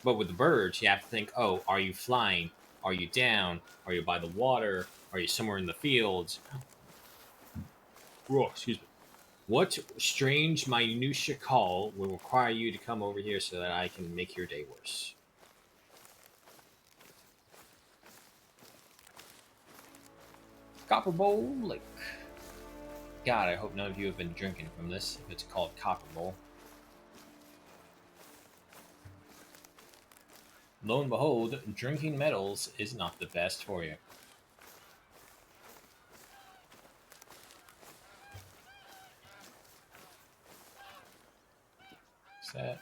But with the birds, you have to think, oh, are you flying? Are you down? Are you by the water? Are you somewhere in the fields? Oh, excuse me. What strange minutia call will require you to come over here so that I can make your day worse? Copper Bowl Lake. God, I hope none of you have been drinking from this, if it's called Copper Bowl. Lo and behold, drinking metals is not the best for you. Is that?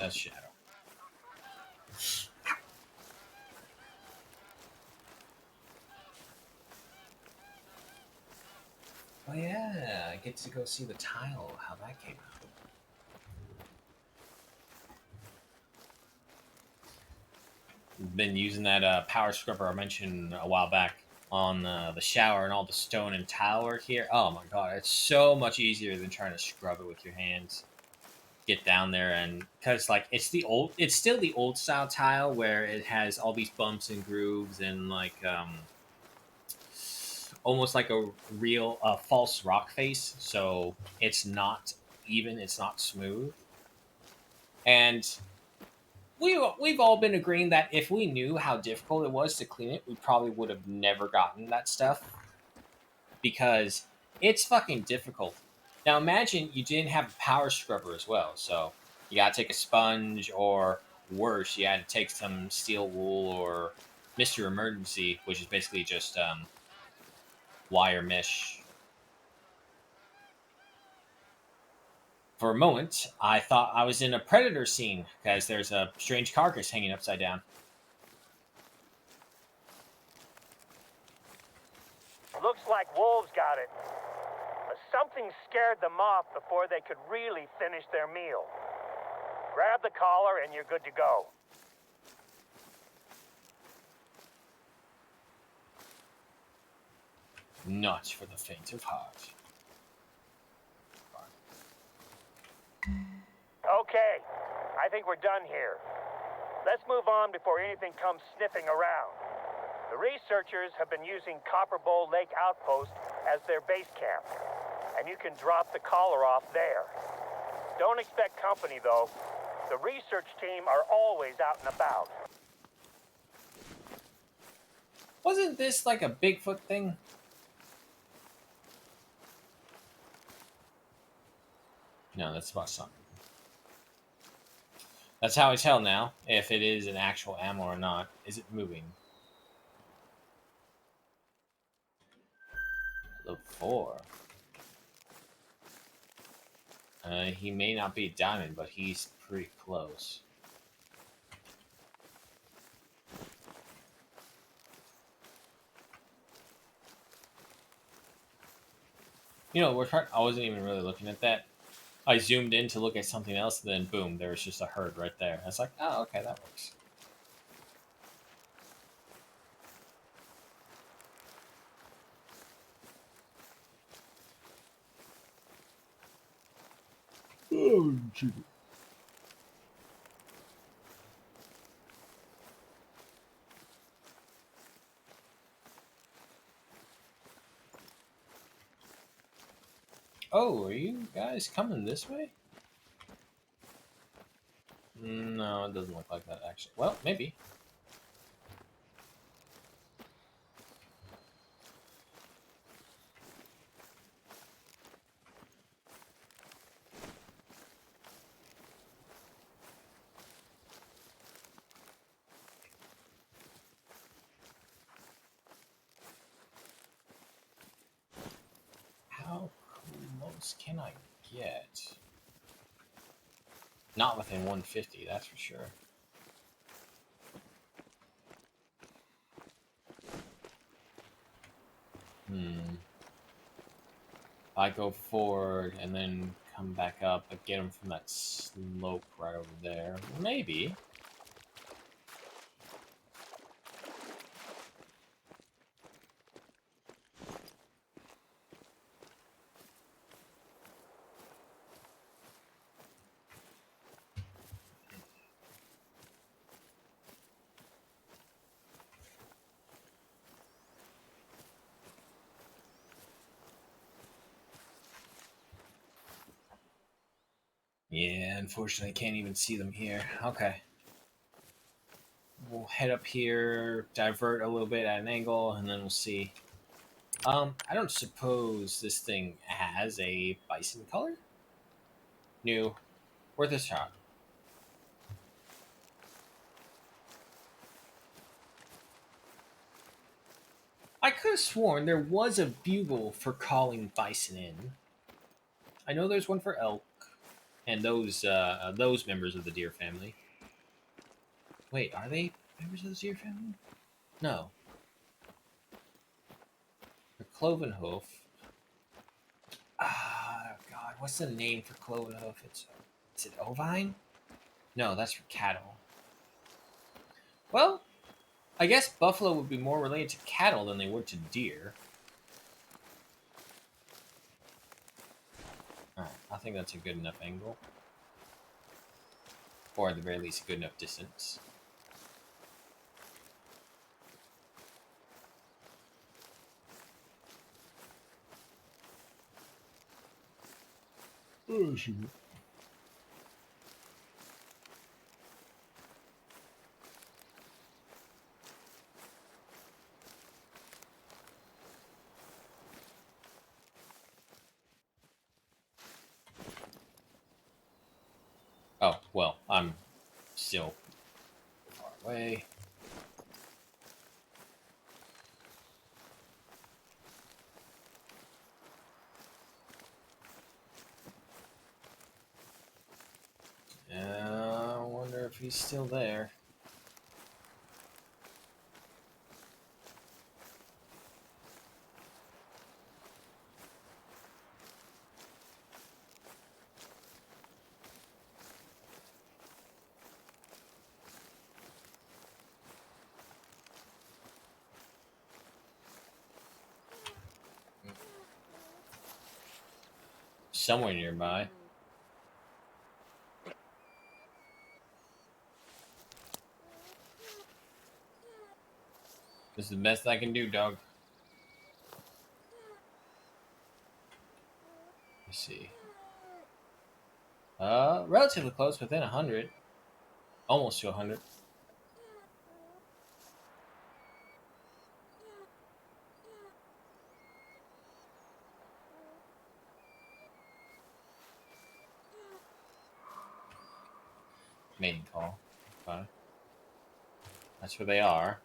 That's Shadow. Oh yeah, I get to go see the tile, how that came out. Been using that power scrubber I mentioned a while back on the shower and all the stone and tile work here. Oh my god, it's so much easier than trying to scrub it with your hands. Get down there and because like it's still the old style tile where it has all these bumps and grooves and like almost like a real false rock face. So it's not even, it's not smooth, and we've all been agreeing that if we knew how difficult it was to clean it, we probably would have never gotten that stuff because it's fucking difficult. Now imagine you didn't have a power scrubber as well, so you gotta take a sponge, or worse, you had to take some steel wool or Mr. Emergency, which is basically just wire mesh. For a moment, I thought I was in a predator scene because there's a strange carcass hanging upside down. Looks like wolves got it. Something scared them off before they could really finish their meal. Grab the collar and you're good to go. Not for the faint of heart. I think we're done here. Let's move on before anything comes sniffing around. The researchers have been using Copper Bowl Lake Outpost as their base camp, and you can drop the collar off there. Don't expect company, though. The research team are always out and about. Wasn't this like a Bigfoot thing? No, that's about something. That's how I tell now if it is an actual ammo or not. Is it moving? Level 4. He may not be diamond, but he's pretty close. You know, I wasn't even really looking at that. I zoomed in to look at something else, and then boom, there was just a herd right there. I was like, oh, okay, that works. Oh, gee. Oh, are you guys coming this way? No, it doesn't look like that, actually. Well, maybe. How close can I get? Not within 150, that's for sure. If I go forward and then come back up, but get him from that slope right over there, maybe. Yeah, unfortunately, I can't even see them here. Okay. We'll head up here, divert a little bit at an angle, and then we'll see. I don't suppose this thing has a bison color? New. Worth a shot. I could have sworn there was a bugle for calling bison in. I know there's one for elk, and those members of the deer family. Wait, are they members of the deer family? No. The cloven hoof. Ah, God, what's the name for cloven hoof? Is it ovine? No, that's for cattle. Well, I guess buffalo would be more related to cattle than they would to deer. Alright, I think that's a good enough angle. Or at the very least, a good enough distance. Oh, shoot. Oh, well, I'm still far away. I wonder if he's still there. Somewhere nearby. This is the best I can do, dog. Let's see. Relatively close, within 100. Almost to 100. Mating call. Okay. That's where they are.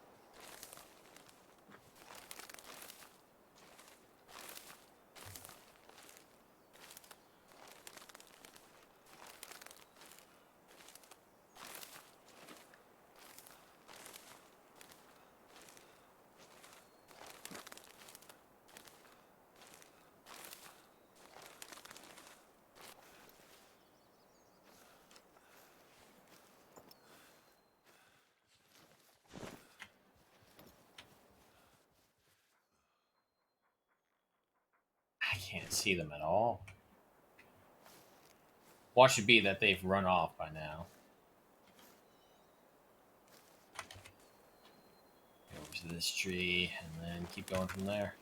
I can't see them at all. Watch it be that they've run off by now. Go over to this tree and then keep going from there.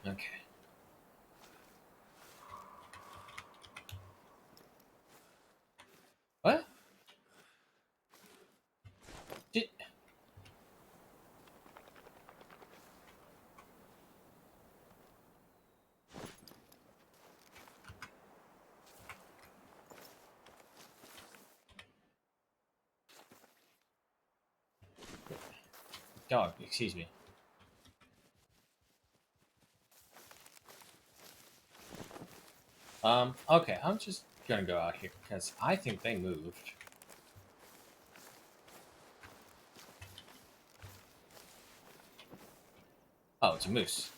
Okay. What? Did... Dog, excuse me. Okay, I'm just gonna go out here because I think they moved. Oh, it's a moose.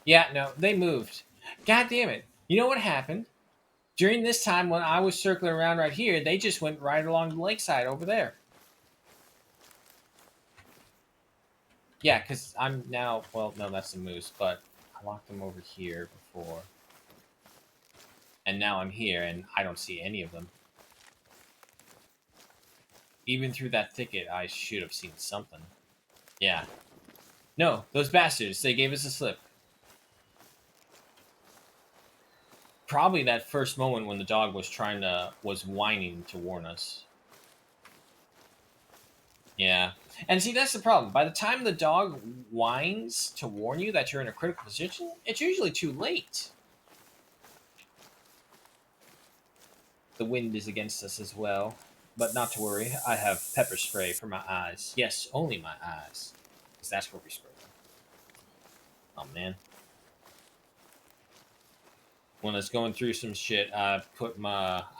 Yeah, no, they moved. God damn it. You know what happened? During this time when I was circling around right here, they just went right along the lakeside over there. Yeah, because I'm now... Well, no, that's the moose, but I locked them over here before. And now I'm here, and I don't see any of them. Even through that thicket, I should have seen something. Yeah. No, those bastards, they gave us a slip. Probably that first moment when the dog was whining to warn us. Yeah. And see, that's the problem. By the time the dog whines to warn you that you're in a critical position, it's usually too late. The wind is against us as well. But not to worry, I have pepper spray for my eyes. Yes, only my eyes. Because that's where we spray them. Oh, man. When I was going through some shit, I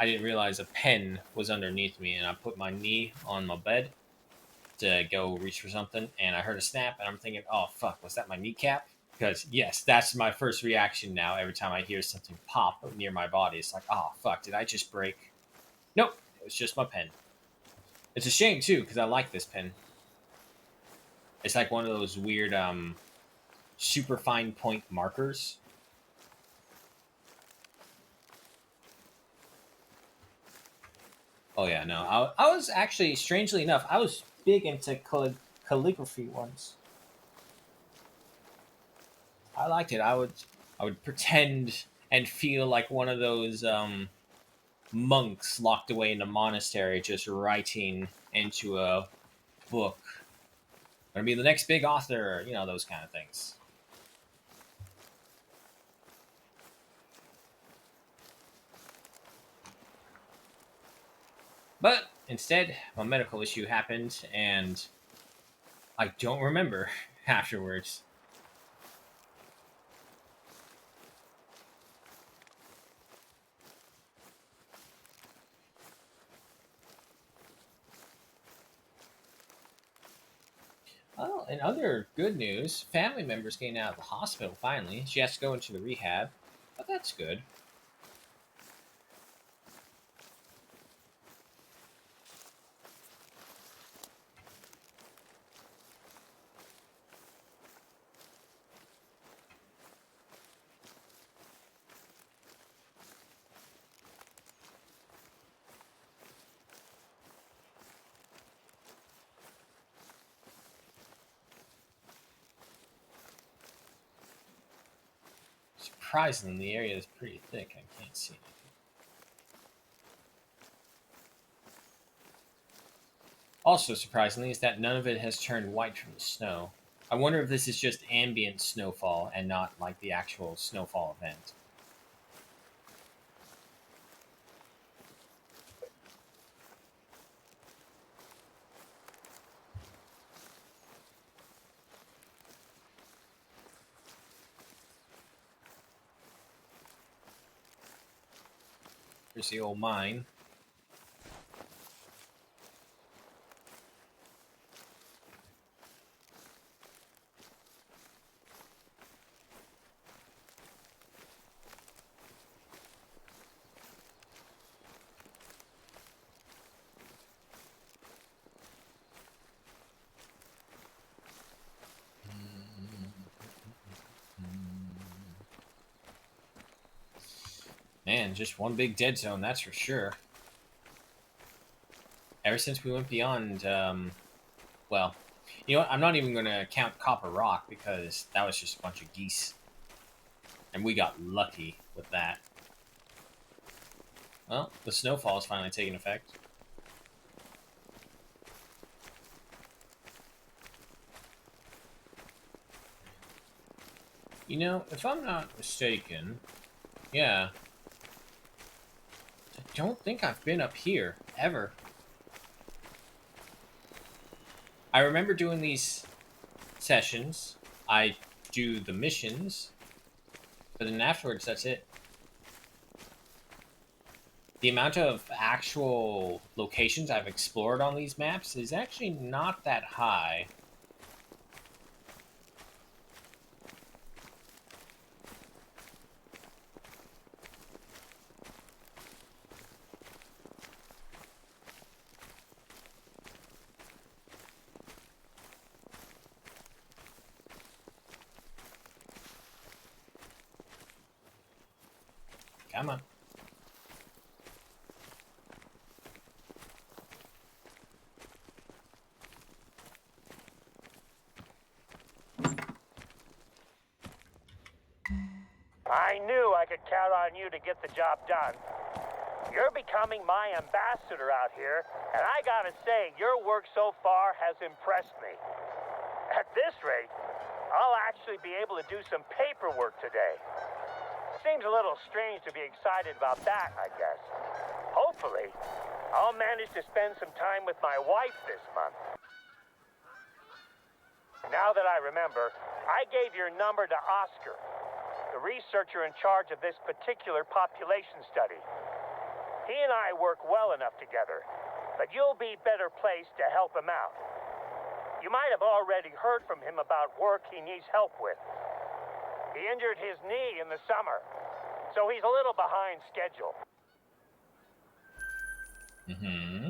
didn't realize a pen was underneath me, and I put my knee on my bed to go reach for something, and I heard a snap, and I'm thinking, oh, fuck, was that my kneecap? Because, yes, that's my first reaction now every time I hear something pop near my body. It's like, oh, fuck, did I just break? Nope, it was just my pen. It's a shame, too, because I like this pen. It's like one of those weird, super fine point markers. Oh, yeah, no. I was actually, strangely enough, I was big into calligraphy once. I liked it. I would pretend and feel like one of those monks locked away in a monastery, just writing into a book. Gonna be the next big author, you know, those kind of things. But instead, a medical issue happened, and I don't remember afterwards. Well, in other good news, family members getting out of the hospital finally. She has to go into the rehab, but that's good. Surprisingly, the area is pretty thick. I can't see anything. Also, surprisingly, is that none of it has turned white from the snow. I wonder if this is just ambient snowfall and not like the actual snowfall event. Here's the old mine. Man, just one big dead zone, that's for sure. Ever since we went beyond, well, you know what? I'm not even going to count Copper Rock because that was just a bunch of geese. And we got lucky with that. Well, the snowfall is finally taking effect. You know, if I'm not mistaken, yeah, I don't think I've been up here, ever. I remember doing these sessions. I do the missions, but then afterwards, that's it. The amount of actual locations I've explored on these maps is actually not that high. Come on. I knew I could count on you to get the job done. You're becoming my ambassador out here, and I gotta say, your work so far has impressed me. At this rate, I'll actually be able to do some paperwork today. Seems a little strange to be excited about that, I guess. Hopefully, I'll manage to spend some time with my wife this month. Now that I remember, I gave your number to Oscar, the researcher in charge of this particular population study. He and I work well enough together, but you'll be better placed to help him out. You might have already heard from him about work he needs help with. He injured his knee in the summer, so he's a little behind schedule. Mm-hmm.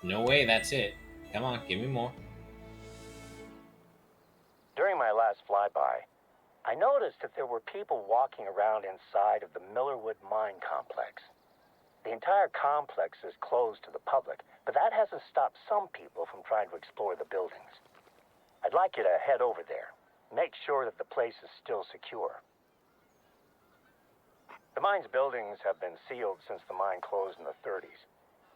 No way, that's it. Come on, give me more. During my last flyby, I noticed that there were people walking around inside of the Millerwood Mine Complex. The entire complex is closed to the public, but that hasn't stopped some people from trying to explore the buildings. I'd like you to head over there. Make sure that the place is still secure. The mine's buildings have been sealed since the mine closed in the 30s.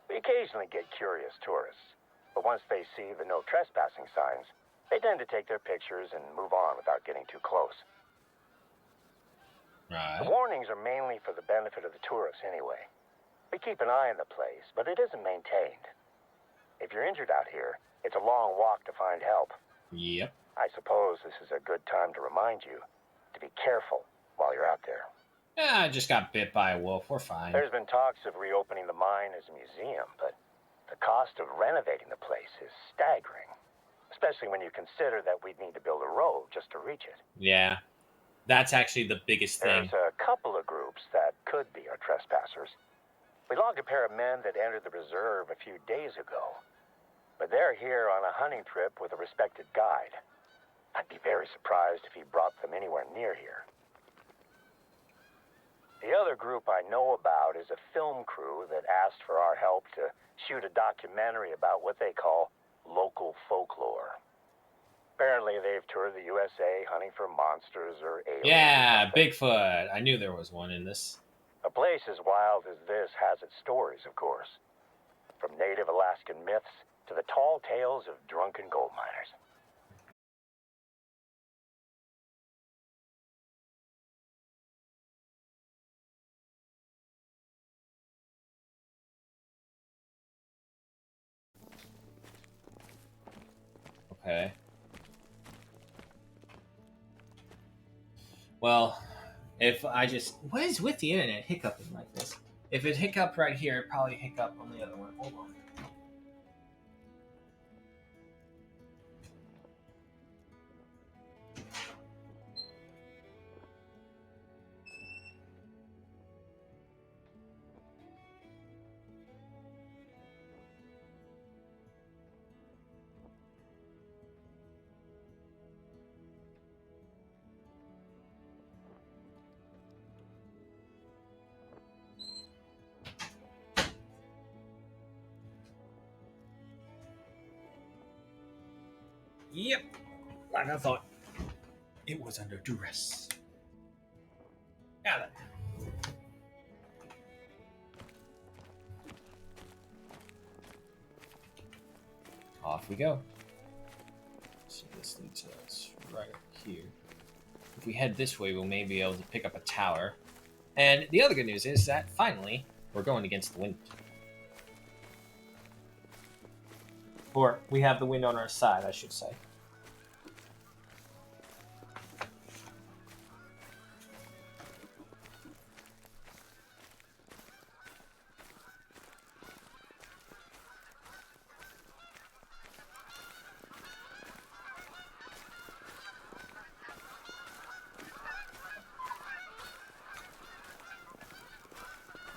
We occasionally get curious tourists, but once they see the no trespassing signs, they tend to take their pictures and move on without getting too close. Right. The warnings are mainly for the benefit of the tourists anyway. We keep an eye on the place, but it isn't maintained. If you're injured out here, it's a long walk to find help. Yep. I suppose this is a good time to remind you to be careful while you're out there. Yeah, I just got bit by a wolf. We're fine. There's been talks of reopening the mine as a museum, but The cost of renovating the place is staggering, especially when you consider that we'd need to build a road just to reach it. Yeah, that's actually the biggest thing. There's a couple of groups that could be our trespassers. We logged a pair of men that entered the reserve a few days ago, but they're here on a hunting trip with a respected guide. I'd be very surprised if he brought them anywhere near here. The other group I know about is a film crew that asked for our help to shoot a documentary about what they call local folklore. Apparently they've toured the USA hunting for monsters or aliens. Yeah, Bigfoot. I knew there was one in this. A place as wild as this has its stories, of course. From native Alaskan myths to the tall tales of drunken gold miners. Okay. Well, if I just... What is with the internet hiccuping like this? If it hiccuped right here, it'd probably hiccup on the other one. Hold on. Yep. Like I thought. It was under duress. Now then. Off we go. So this leads us right up here. If we head this way, we'll maybe be able to pick up a tower. And the other good news is that finally we're going against the wind. Or we have the wind on our side, I should say.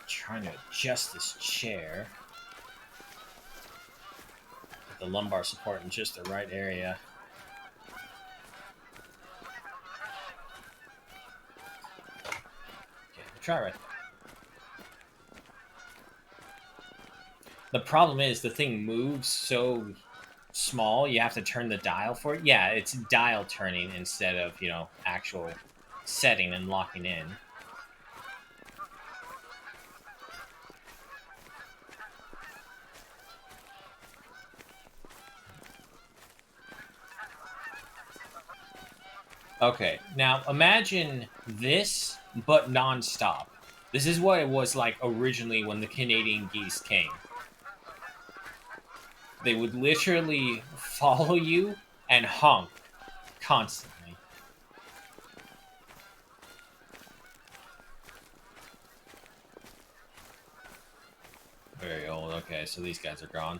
Trying to adjust this chair. Get the lumbar support in just the right area. Okay, try right there. The problem is the thing moves so small, you have to turn the dial for it. Yeah, it's dial turning instead of, actual setting and locking in. Okay, now imagine this, but non-stop. This is what it was like originally when the Canadian geese came. They would literally follow you and honk constantly. Very old. Okay, so these guys are gone.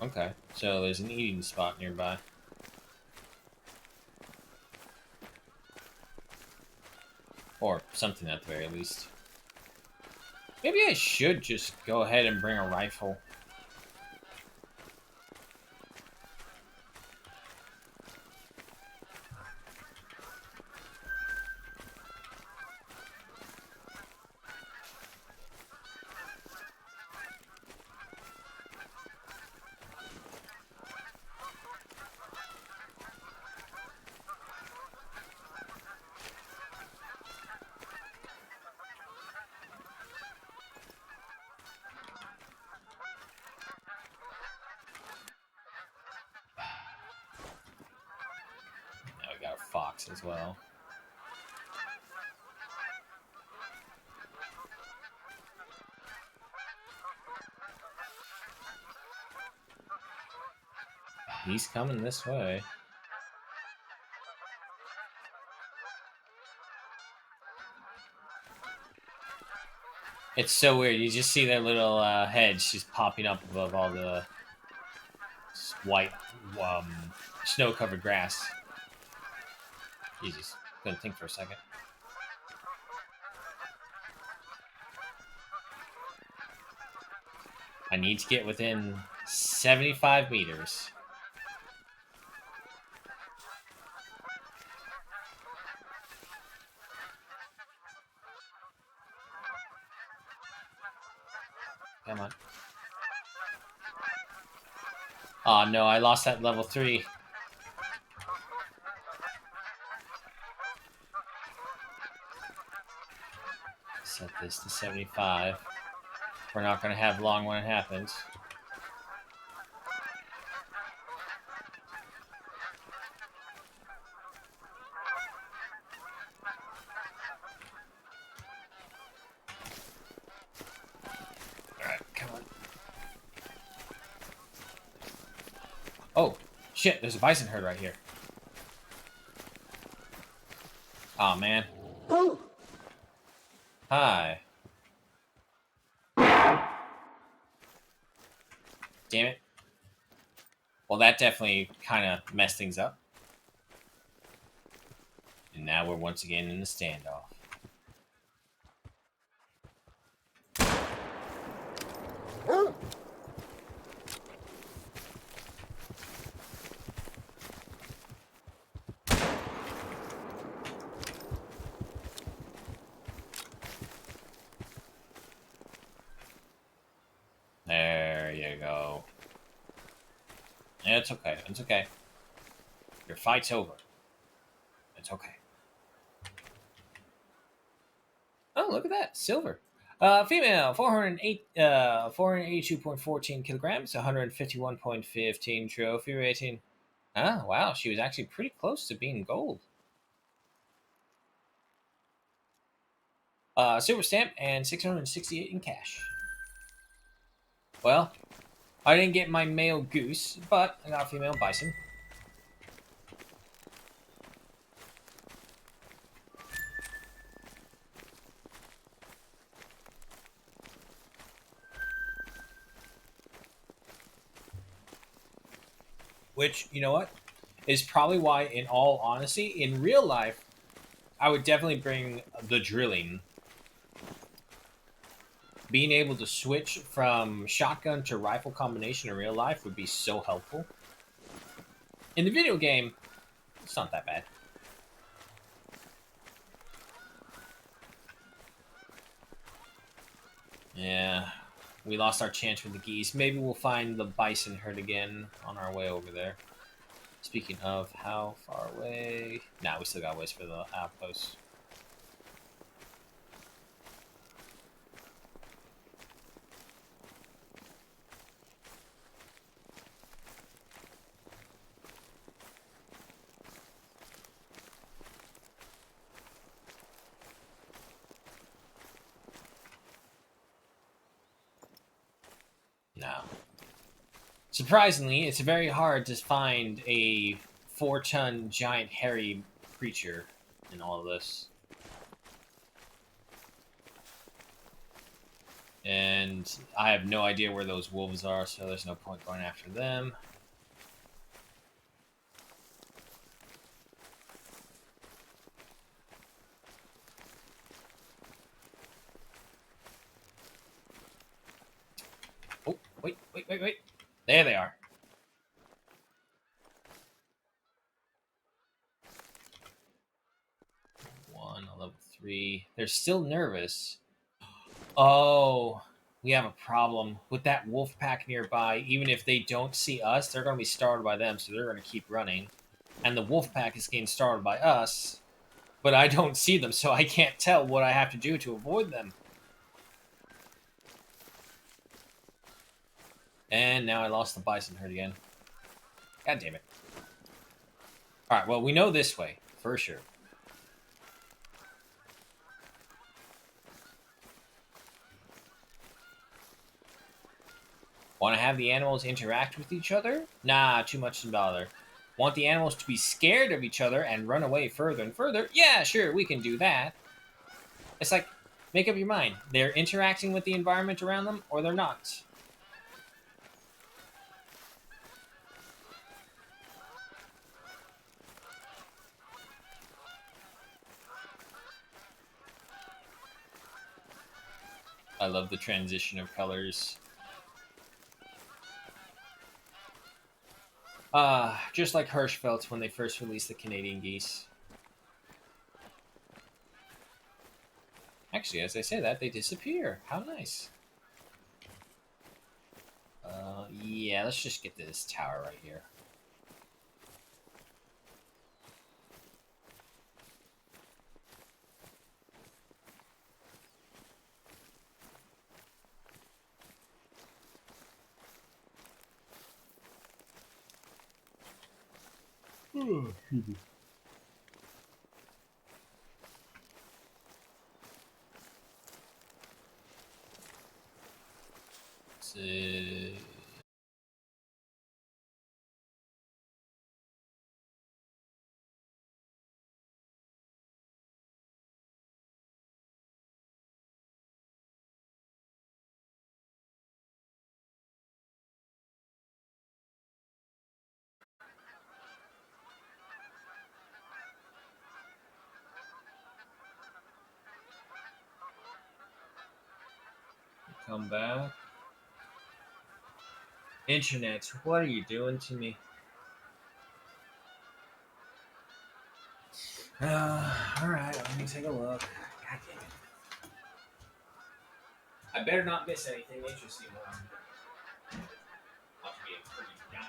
Okay, so there's an eating spot nearby. Or something at the very least. Maybe I should just go ahead and bring a rifle. Now we got a fox as well. He's coming this way. It's so weird. You just see their little heads just popping up above all the white, snow-covered grass. Jesus, couldn't think for a second. I need to get within 75 meters. Come on. Oh no, I lost that level 3. Set this to 75. We're not going to have long when it happens. Alright, come on. Oh, shit, there's a bison herd right here. Oh man. Hi. Damn it. Well, that definitely kind of messed things up. And now we're once again in the standoff. There you go. It's okay. It's okay. Your fight's over. It's okay. Oh, look at that. Silver. Female, 482.14 kilograms, 151.15 trophy rating. Ah, wow. She was actually pretty close to being gold. Silver stamp and 668 in cash. Well, I didn't get my male goose, but I got a female bison. Which, you know what, is probably why, in all honesty, in real life, I would definitely bring the drilling. Being able to switch from shotgun to rifle combination in real life would be so helpful. In the video game, it's not that bad. Yeah, we lost our chance with the geese. Maybe we'll find the bison herd again on our way over there. Speaking of, how far away? Nah, we still got ways for the outpost. No. Surprisingly, it's very hard to find a 4-ton giant hairy creature in all of this. And I have no idea where those wolves are, so there's no point going after them. Oh, wait. There they are. One, a level 3. They're still nervous. Oh, we have a problem with that wolf pack nearby. Even if they don't see us, they're going to be startled by them, so they're going to keep running. And the wolf pack is getting startled by us, but I don't see them, so I can't tell what I have to do to avoid them. And now I lost the bison herd again. God damn it. Alright, well, we know this way, for sure. Want to have the animals interact with each other? Nah, too much to bother. Want the animals to be scared of each other and run away further and further? Yeah, sure, we can do that. It's like, make up your mind. They're interacting with the environment around them, or they're not. I love the transition of colors. Just like Hirschfeld when they first released the Canadian geese. Actually, as I say that, they disappear. How nice. Yeah, let's just get to this tower right here. So, come back. Internet, what are you doing to me? Alright, let me take a look. God damn it. I better not miss anything interesting while I'm here. I'll be a pretty damn.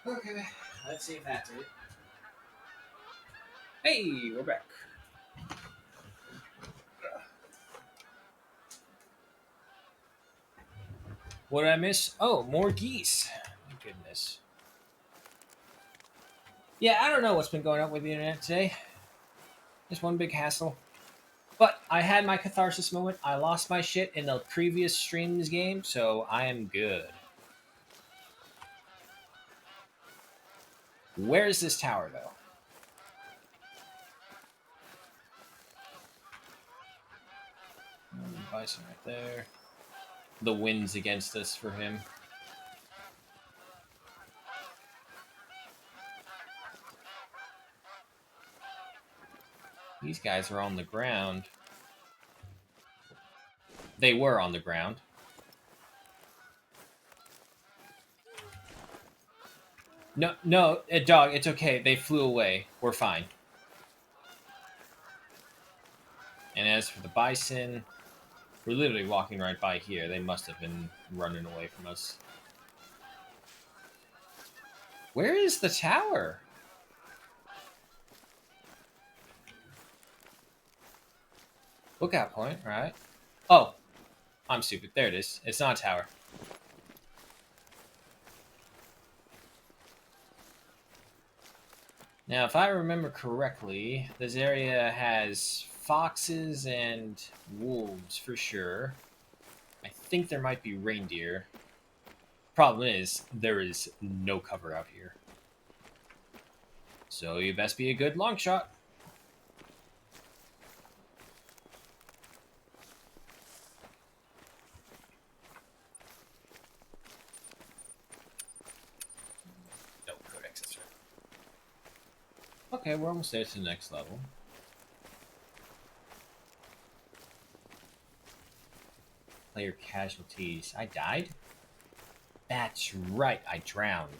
Okay, let's see if that's it. Hey, we're back. What did I miss? Oh, more geese. My goodness. Yeah, I don't know what's been going on with the internet today. Just one big hassle. But I had my catharsis moment. I lost my shit in the previous streams game, so I am good. Where is this tower, though? Bison right there. The wind's against us for him. These guys are on the ground. They were on the ground. No, dog, it's okay. They flew away. We're fine. And as for the bison, we're literally walking right by here. They must have been running away from us. Where is the tower? Lookout point, right? Oh, I'm stupid. There it is. It's not a tower. Now, if I remember correctly, this area has foxes and wolves for sure. I think there might be reindeer. Problem is, there is no cover out here. So you best be a good long shot. No, codex, that's right. Okay, we're almost there to the next level. Player casualties. I died? That's right, I drowned.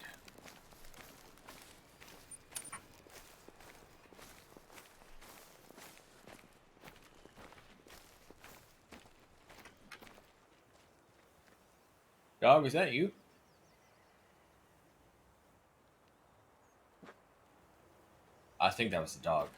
Dog, is that you? I think that was the dog.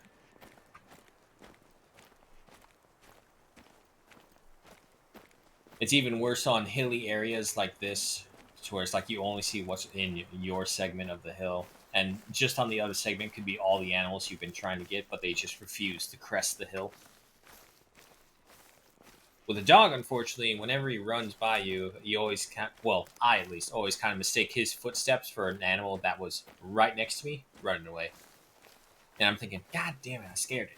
It's even worse on hilly areas like this. to where it's like you only see what's in your segment of the hill, and just on the other segment could be all the animals you've been trying to get, but they just refuse to crest the hill. With a dog, unfortunately, whenever he runs by you, you always well, I at least always kind of mistake his footsteps for an animal that was right next to me running away. And I'm thinking, God damn it, I scared it.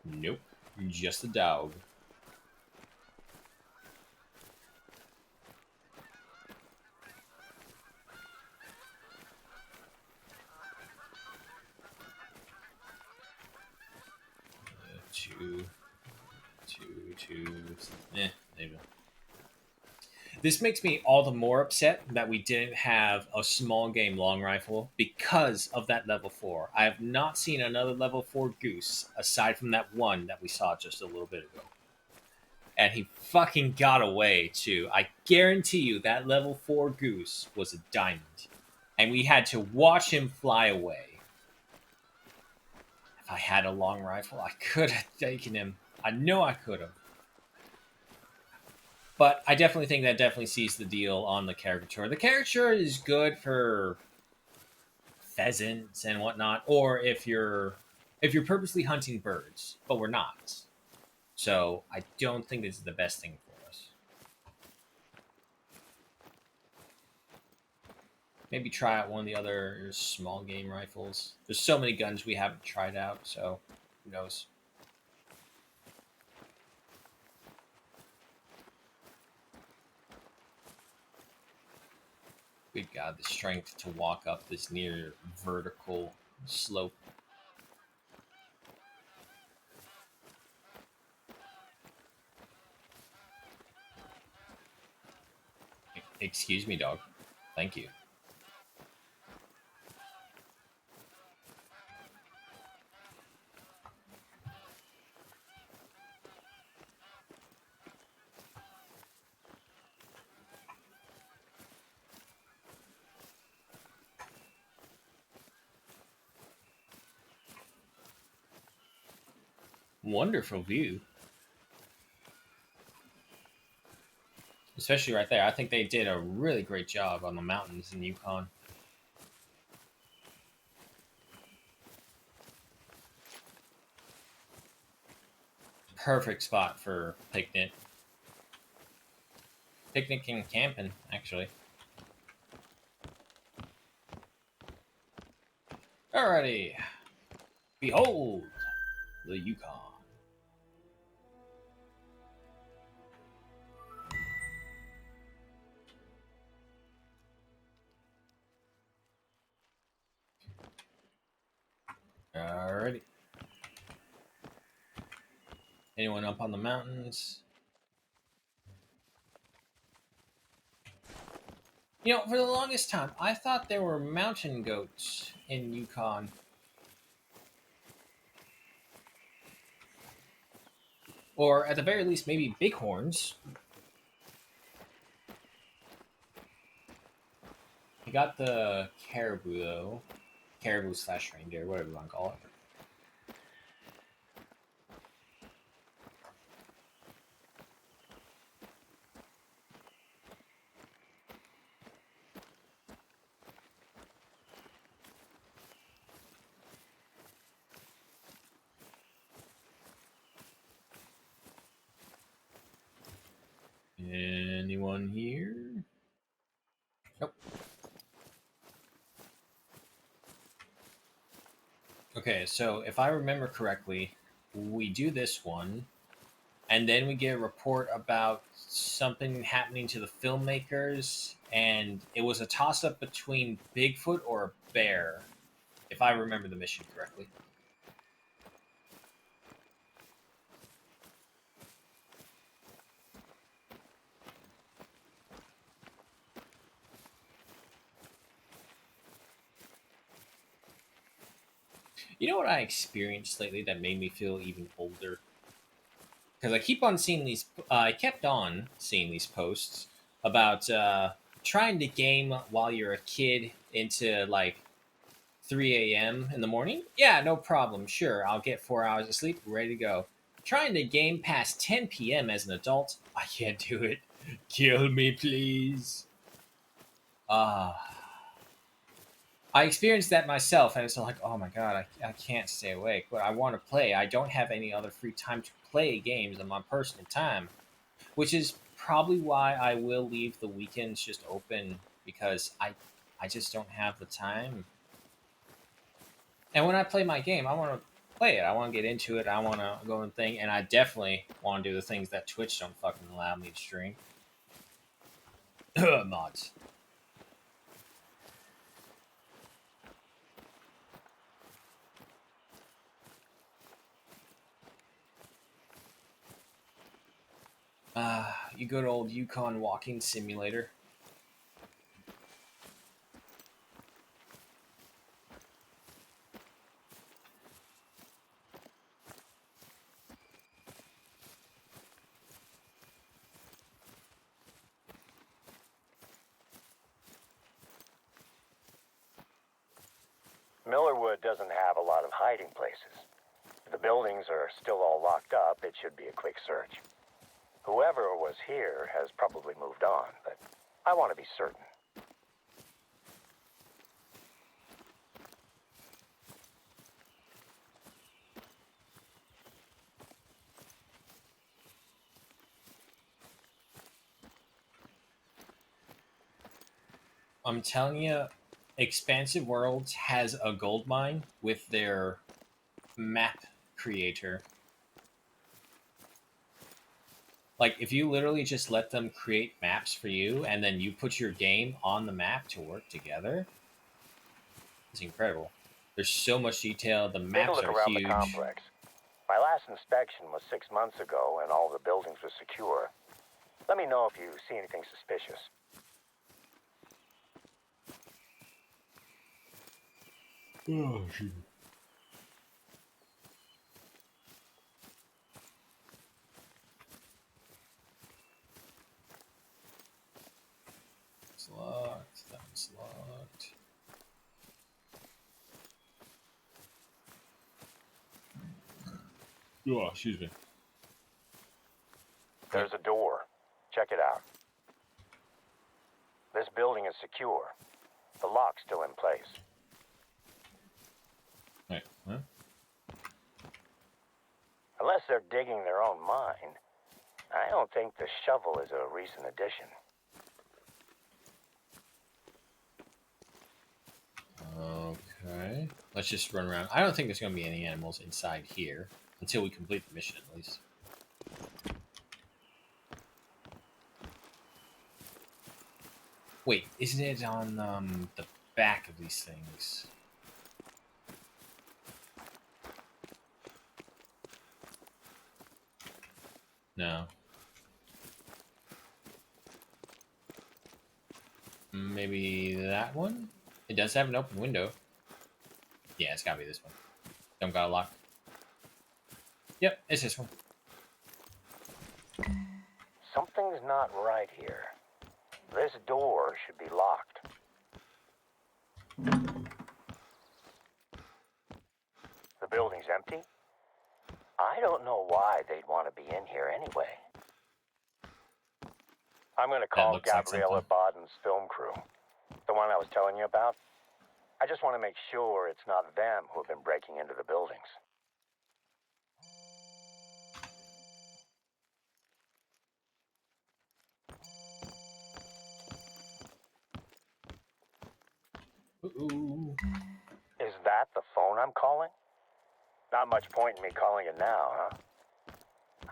Nope, just a dog. Two, there you go. This makes me all the more upset that we didn't have a small game long rifle because of that level 4. I have not seen another level 4 goose aside from that one that we saw just a little bit ago. And he fucking got away too. I guarantee you that level 4 goose was a diamond. And we had to watch him fly away. If I had a long rifle, I could have taken him. I know I could have. But I definitely think that definitely sees the deal on the caricature. The caricature is good for pheasants and whatnot, or if you're purposely hunting birds, but we're not. So I don't think this is the best thing for us. Maybe try out one of the other small game rifles. There's so many guns we haven't tried out, so who knows? Good God, the strength to walk up this near vertical slope. Excuse me, dog. Thank you. Wonderful view. Especially right there. I think they did a really great job on the mountains in Yukon. Perfect spot for picnic. Picnicking and camping, actually. Alrighty. Behold the Yukon. Alrighty. Anyone up on the mountains? You know, for the longest time, I thought there were mountain goats in Yukon. Or at the very least, maybe bighorns. You got the caribou, though. Caribou slash reindeer, whatever you want to call it. Anyone here? Nope. Okay, so if I remember correctly, we do this one, and then we get a report about something happening to the filmmakers, and it was a toss up between Bigfoot or a bear, if I remember the mission correctly. You know what I experienced lately that made me feel even older? Because I keep on seeing these. I kept on seeing these posts about trying to game while you're a kid into like 3 a.m. in the morning. Yeah, no problem. Sure, I'll get 4 hours of sleep, ready to go. Trying to game past 10 p.m. as an adult, I can't do it. Kill me, please. Ah. I experienced that myself, and it's like, oh my god, I can't stay awake, but I want to play. I don't have any other free time to play games on my personal time, which is probably why I will leave the weekends just open because I just don't have the time. And when I play my game, I want to play it. I want to get into it. I want to go and thing, and I definitely want to do the things that Twitch don't fucking allow me to stream. Mods. You good old Yukon walking simulator. Millerwood doesn't have a lot of hiding places. If the buildings are still all locked up, it should be a quick search. Whoever was here has probably moved on, but I want to be certain. I'm telling you, Expansive Worlds has a gold mine with their map creator. Like, if you literally just let them create maps for you and then you put your game on the map to work together, it's incredible. There's so much detail. The Take a maps look are around the huge. complex. My last inspection was 6 months ago, and all the buildings were secure. Let me know if you see anything suspicious. Oh, shit. It's locked. That one's locked. Oh, excuse me. There's a door. Check it out. This building is secure. The lock's still in place. Wait, huh? Unless they're digging their own mine, I don't think the shovel is a recent addition. Okay. Let's just run around. I don't think there's going to be any animals inside here until we complete the mission, at least. Wait, isn't it on the back of these things? No. Maybe that one? It does have an open window. Yeah, it's gotta be this one. Don't got a lock. Yep, it's this one. Something's not right here. This door should be locked. The building's empty? I don't know why they'd want to be in here anyway. I'm going to That call looks like Gabriella something. Boden's film crew. The one I was telling you about. I just want to make sure it's not them who have been breaking into the buildings. Ooh. Is that the phone I'm calling? Not much point in me calling it now, huh?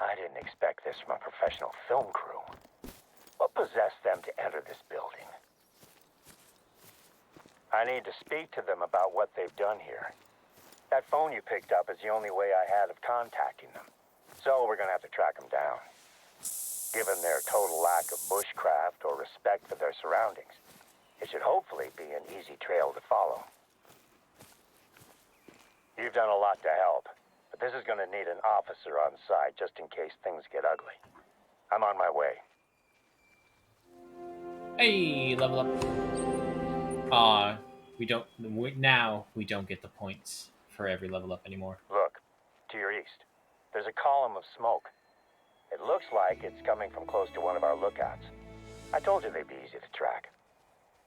I didn't expect this from a professional film crew. What possessed them to enter this building? I need to speak to them about what they've done here. That phone you picked up is the only way I had of contacting them. So we're gonna have to track them down. Given their total lack of bushcraft or respect for their surroundings, it should hopefully be an easy trail to follow. You've done a lot to help, but this is gonna need an officer on site just in case things get ugly. I'm on my way. Hey, level up. Now we don't get the points for every level up anymore. Look, to your east, there's a column of smoke. It Looks like it's coming from close to one of our lookouts. I told you they'd be easy to track.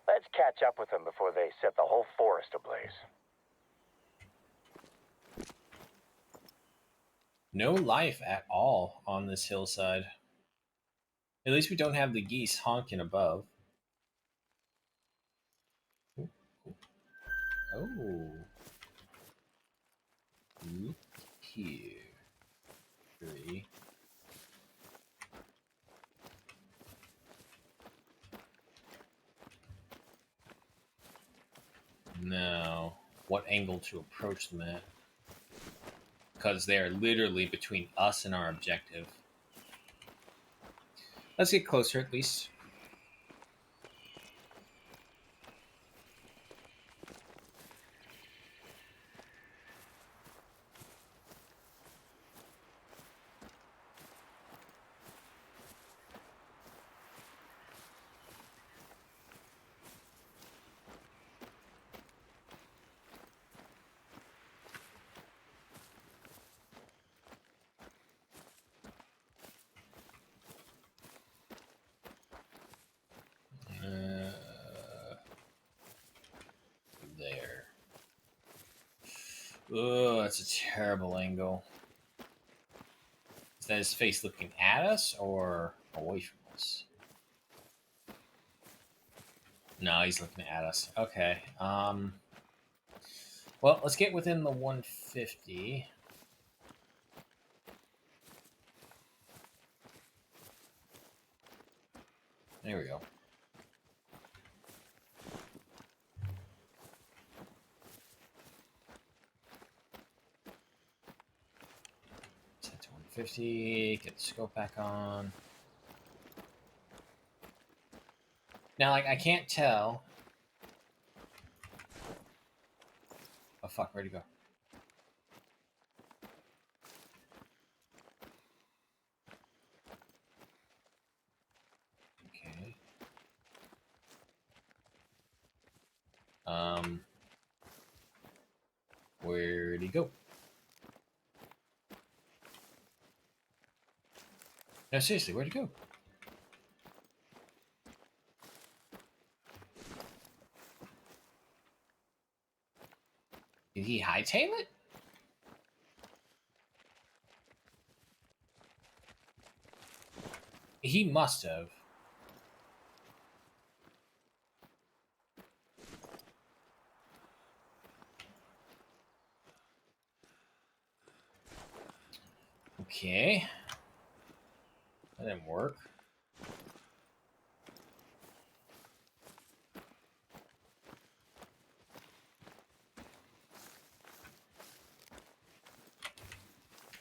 Let's catch up with them before they set the whole forest ablaze. No life at all on this hillside. At least we don't have the geese honking above. Oh. Look here. 3. Now, what angle to approach them at? Because they are literally between us and our objective. Let's get closer at least. There. Oh, that's a terrible angle. Is that his face looking at us or away from us? No, he's looking at us. Okay. Well, let's get within the 150. There we go. Set to 150. Get the scope back on. Now, like, I can't tell. Oh, fuck. Where'd he go? Okay. Where'd he go? No, seriously, where'd he go? Did he hightail it? He must have. Okay. That didn't work.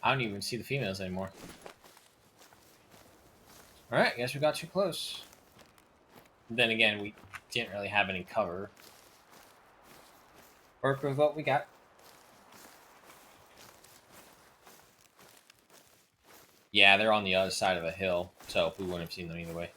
I don't even see the females anymore. Alright, guess we got too close. Then again, we didn't really have any cover. Work with what we got. Yeah, they're on the other side of a hill, so we wouldn't have seen them either way.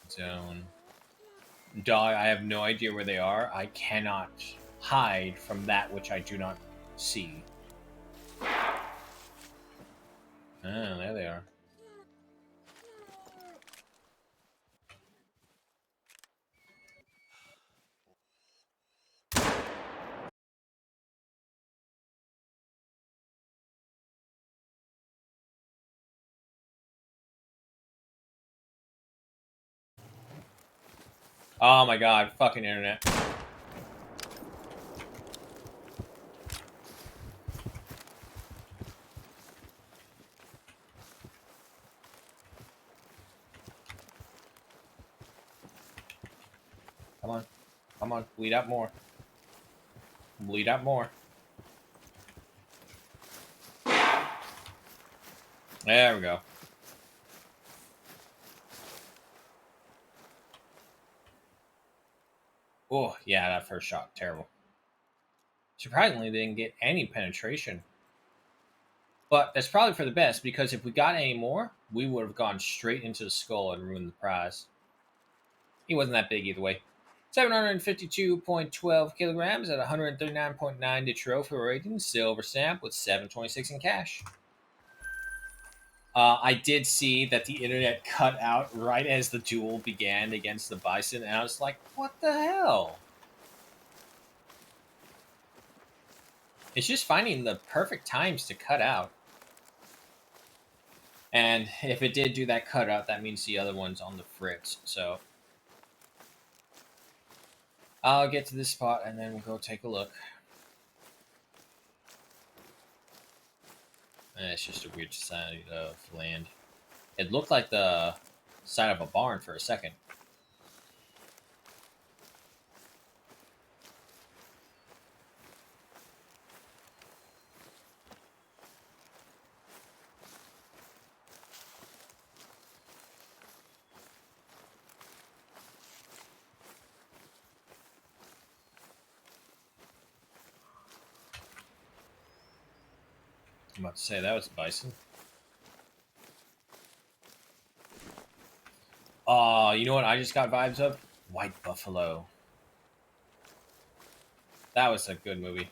Zone. Dog, I have no idea where they are. I cannot hide from that which I do not see. Ah, there they are. Oh my god, fucking internet. Come on. Come on, lead up more. Bleed out more. There we go. Oh, yeah, that first shot, terrible. Surprisingly, they didn't get any penetration. But that's probably for the best, because if we got any more, we would have gone straight into the skull and ruined the prize. He wasn't that big either way. 752.12 kilograms at 139.9 to trophy rating, silver stamp with 726 in cash. I did see that the internet cut out right as the duel began against the bison, and I was like, what the hell? It's just finding the perfect times to cut out. And if it did do that cutout, that means the other one's on the fritz. So I'll get to this spot and then we'll go take a look. And it's just a weird side of land. It looked like the side of a barn for a second. I'm about to say that was a bison. You know what I just got vibes of? White Buffalo. That was a good movie.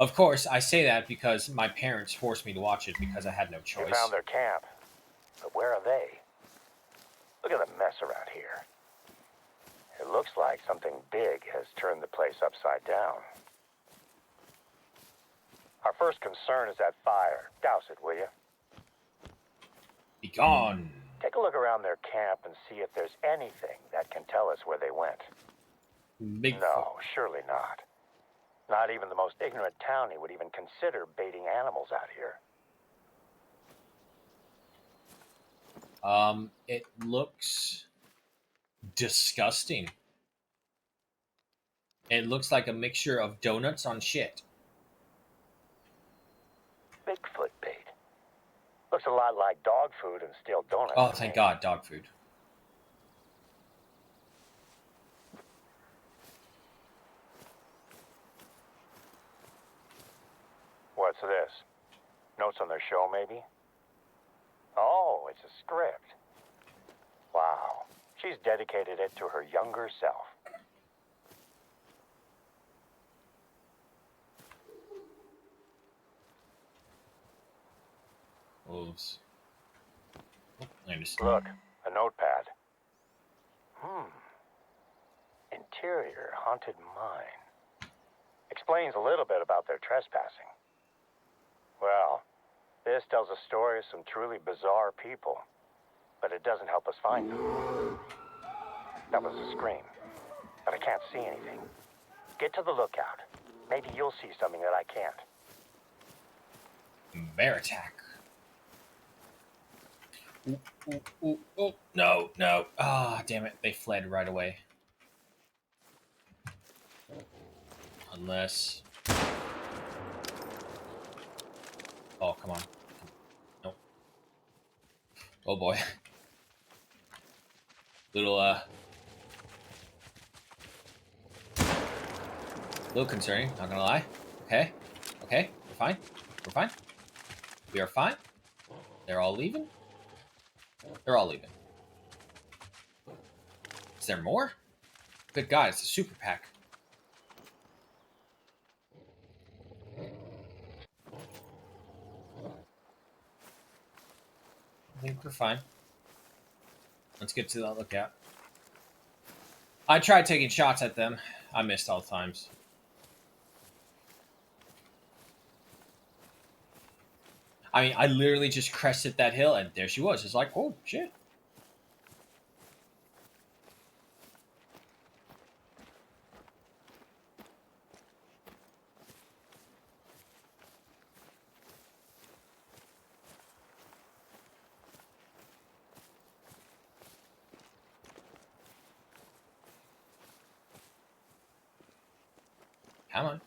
Of course, I say that because my parents forced me to watch it because I had no You choice. found their camp. But where are they? Look at the mess around here. It looks like something big has turned the place upside down. Our first concern is that fire. Douse it, will you? Be gone. Take a look around their camp and see if there's anything that can tell us where they went. Big No, surely not. Not even the most ignorant townie would even consider baiting animals out here. It looks disgusting. It looks like a mixture of donuts on shit. Bigfoot bait. Looks a lot like dog food and stale donuts. Oh, to thank me. God, dog food. What's this? Notes on their show, maybe? Oh, it's a script. Wow. She's dedicated it to her younger self. Wolves. Oh, I understand. Look, a notepad. Interior haunted mine. Explains a little bit about their trespassing. Well, this tells a story of some truly bizarre people, but it doesn't help us find them. That was a scream, but I can't see anything. Get to the lookout. Maybe you'll see something that I can't. Bear attack. Ooh, ooh, ooh, ooh. No, no. Ah, damn it. They fled right away. Unless... Oh, come on. Nope. Oh, boy. Little concerning, not gonna lie. Okay. Okay. We're fine. We're fine. We are fine. They're all leaving. They're all leaving. Is there more? Good God, it's a super pack. I think we're fine. Let's get to that lookout. I tried taking shots at them. I missed all the times. I mean, I literally just crested that hill, and there she was. It's like, oh, shit. Come on.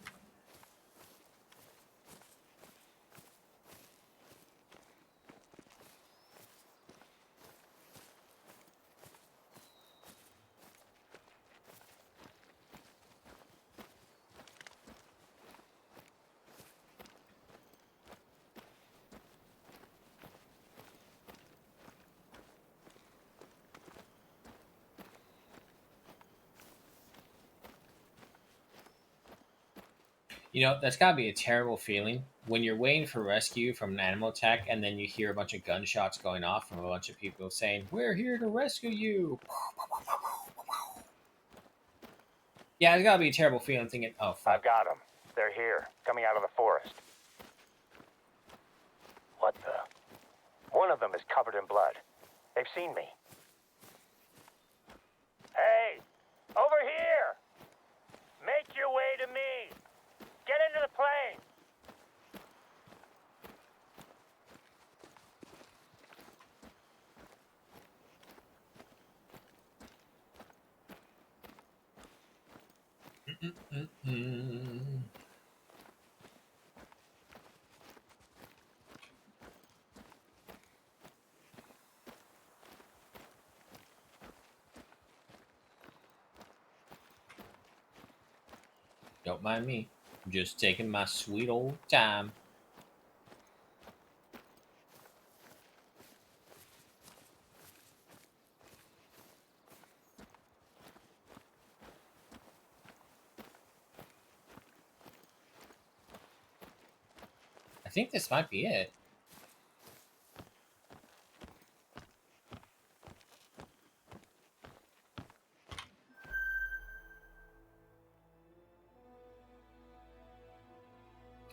You know, that's gotta be a terrible feeling when you're waiting for rescue from an animal attack and then you hear a bunch of gunshots going off from a bunch of people saying, "We're here to rescue you." Yeah, it's gotta be a terrible feeling thinking, "Oh, I've fuck." got them. They're here, coming out of the forest. What the? One of them is covered in blood. They've seen me. Hey! Over here! Make your way to me! Get into the plane! Mm-mm. Don't mind me. I'm just taking my sweet old time. I think this might be it.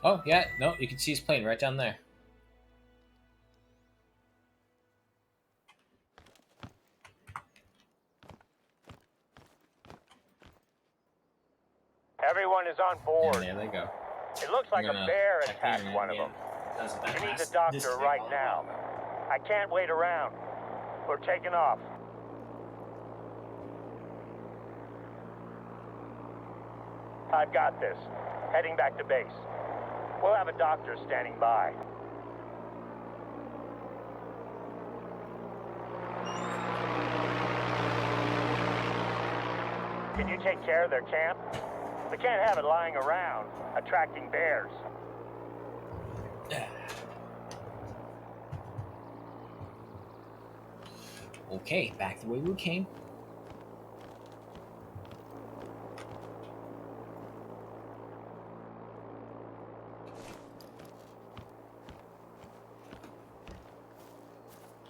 Oh, yeah. No, you can see his plane right down there. Everyone is on And board. there they go. It looks like I'm a gonna bear check the attacked internet one of again them. because of that He needs last a doctor disappear right call. now. I can't wait around. We're taking off. I've got this. Heading back to base. We'll have a doctor standing by. Can you take care of their camp? We can't have it lying around, attracting bears. Okay, back the way we came.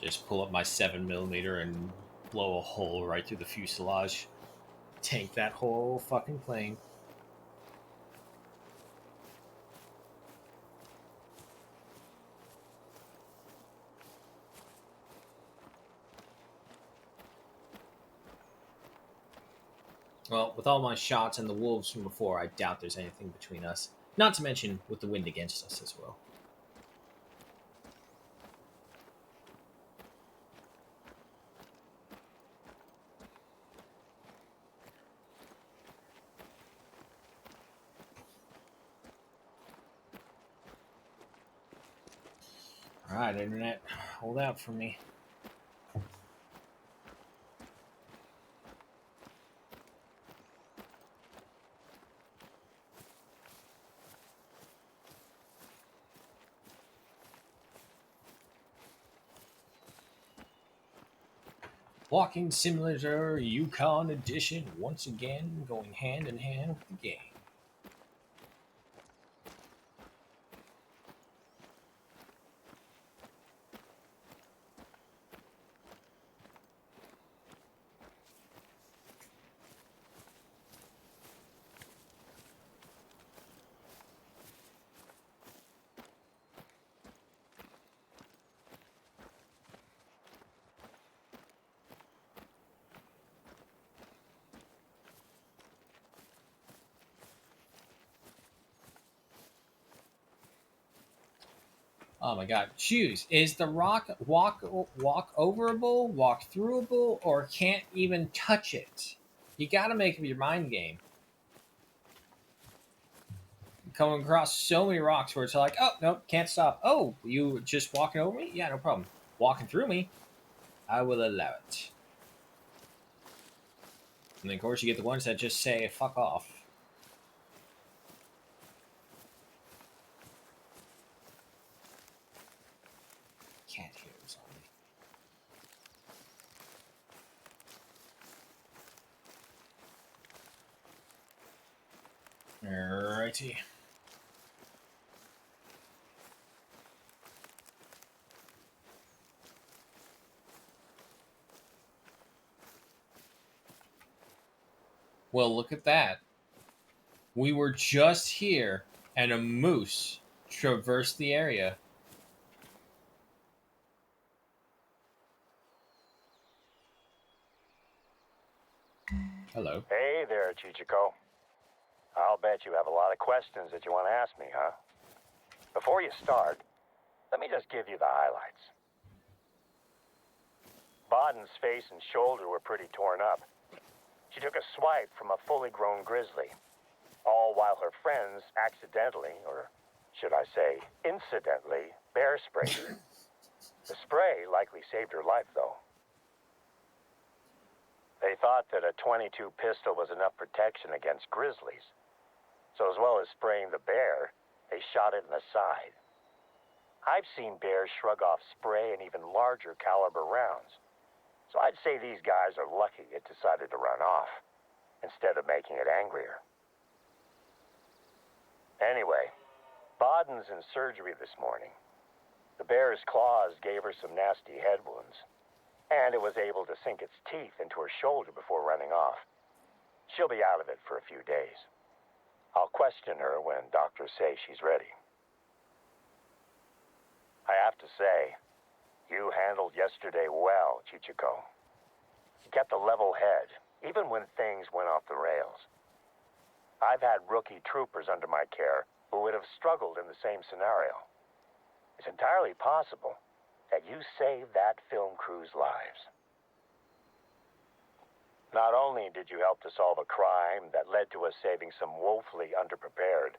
Just pull up my 7mm and blow a hole right through the fuselage. Tank that whole fucking plane. Well, with all my shots and the wolves from before, I doubt there's anything between us. Not to mention with the wind against us as well. Alright, internet, hold out for me. Walking Simulator Yukon Edition, once again going hand in hand with the game. Oh my god. Shoes. Is the rock walk overable, walk throughable, or can't even touch it? You gotta make up your mind game. coming across so many rocks where it's like, oh, no, can't stop. Oh, you just walking over me? Yeah, no problem. Walking through me? I will allow it. And then, of course, you get the ones that just say, fuck off. Can't hear this on me. Alrighty. Well, look at that. We were just here, and a moose traversed the area. Hello. Hey there, Chichiko. I'll bet you have a lot of questions that you want to ask me, huh? Before you start, let me just give you the highlights. Baden's face and shoulder were pretty torn up. She took a swipe from a fully grown grizzly, all while her friends accidentally, or should I say incidentally, bear sprayed her. The spray likely saved her life, though. They thought that a .22 pistol was enough protection against grizzlies. So as well as spraying the bear, they shot it in the side. I've seen bears shrug off spray and even larger caliber rounds. So I'd say these guys are lucky it decided to run off, instead of making it angrier. Anyway, Baden's in surgery this morning. The bear's claws gave her some nasty head wounds, and it was able to sink its teeth into her shoulder before running off. She'll be out of it for a few days. I'll question her when doctors say she's ready. I have to say, you handled yesterday well, Chichiko. You kept a level head, even when things went off the rails. I've had rookie troopers under my care who would have struggled in the same scenario. It's entirely possible that you saved that film crew's lives. Not only did you help to solve a crime that led to us saving some woefully underprepared,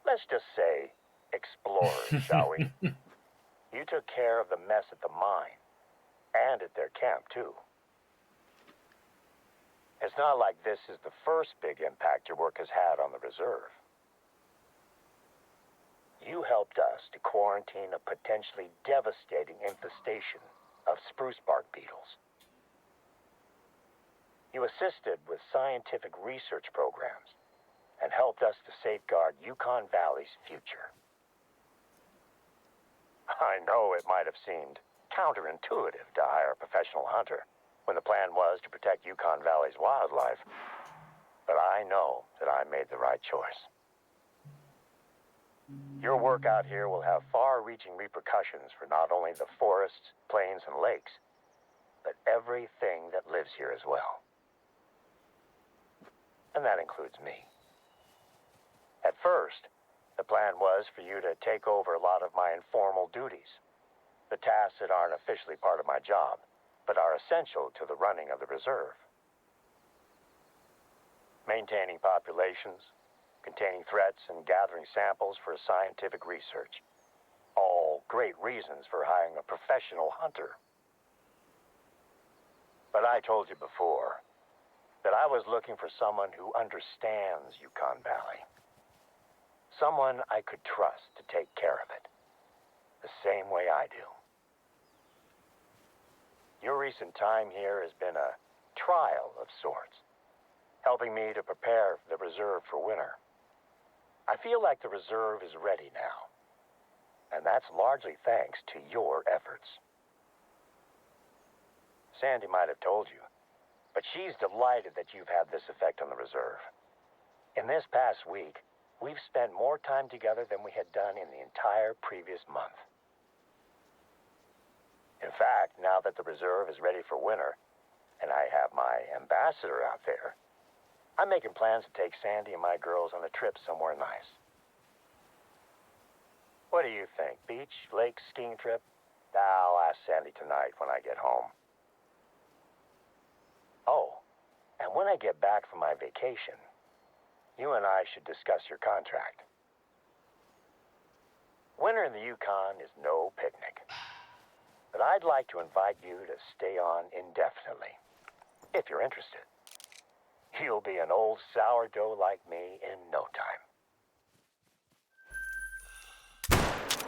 let's just say, explorers, shall we? You took care of the mess at the mine, and at their camp, too. It's not like this is the first big impact your work has had on the reserve. You helped us to quarantine a potentially devastating infestation of spruce bark beetles. You assisted with scientific research programs and helped us to safeguard Yukon Valley's future. I know it might have seemed counterintuitive to hire a professional hunter when the plan was to protect Yukon Valley's wildlife, but I know that I made the right choice. Your work out here will have far-reaching repercussions for not only the forests, plains, and lakes, but everything that lives here as well. And that includes me. At first, the plan was for you to take over a lot of my informal duties, the tasks that aren't officially part of my job, but are essential to the running of the reserve. Maintaining populations, containing threats, and gathering samples for scientific research. All great reasons for hiring a professional hunter. But I told you before that I was looking for someone who understands Yukon Valley. Someone I could trust to take care of it, the same way I do. Your recent time here has been a trial of sorts, helping me to prepare the reserve for winter. I feel like the reserve is ready now, and that's largely thanks to your efforts. Sandy might have told you, but she's delighted that you've had this effect on the reserve. In this past week, we've spent more time together than we had done in the entire previous month. In fact, now that the reserve is ready for winter, and I have my ambassador out there, I'm making plans to take Sandy and my girls on a trip somewhere nice. What do you think? Beach, lake, skiing trip? I'll ask Sandy tonight when I get home. Oh, and when I get back from my vacation, you and I should discuss your contract. Winter in the Yukon is no picnic. But I'd like to invite you to stay on indefinitely, if you're interested. You'll be an old sourdough like me in no time.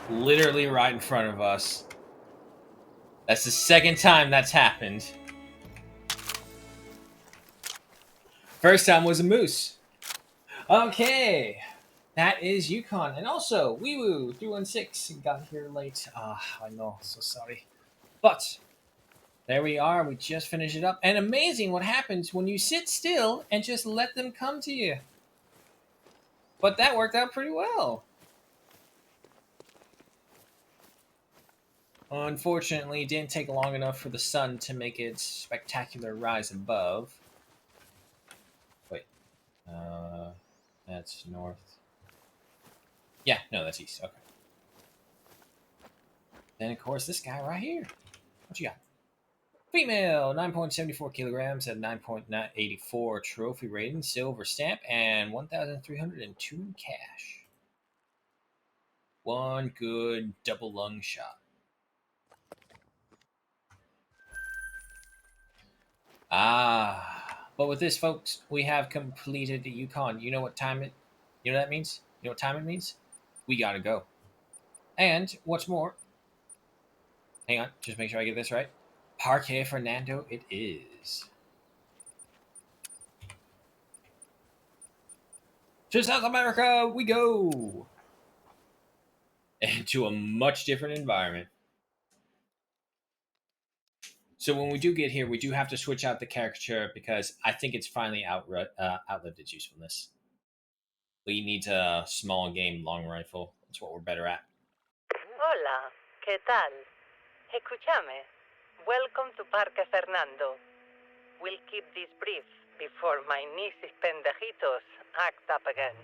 Literally right in front of us. That's the second time that's happened. First time was a moose. Okay. That is Yukon. And also, Weewoo 316 got here late. I know, so sorry. But there we are. We just finished it up. And amazing what happens when you sit still and just let them come to you. But that worked out pretty well. Unfortunately, it didn't take long enough for the sun to make its spectacular rise above. Wait. That's north. Yeah, no, that's east. Okay. Then, of course, this guy right here. What you got? Female, 9.74 kilograms at 9.84 trophy rating, silver stamp, and 1,302 in cash. One good double lung shot. But with this, folks, we have completed the Yukon. You know what time it? You know what that means? You know what time it means? We gotta go. And what's more, hang on, just make sure I get this right. Parque Fernando, it is. To South America, we go. And to a much different environment. So when we do get here, we do have to switch out the caricature because I think it's finally outlived its usefulness. We need a small game long rifle. That's what we're better at. Hola, ¿qué tal? Escúchame. Welcome to Parque Fernando. We'll keep this brief before my nieces pendejitos act up again.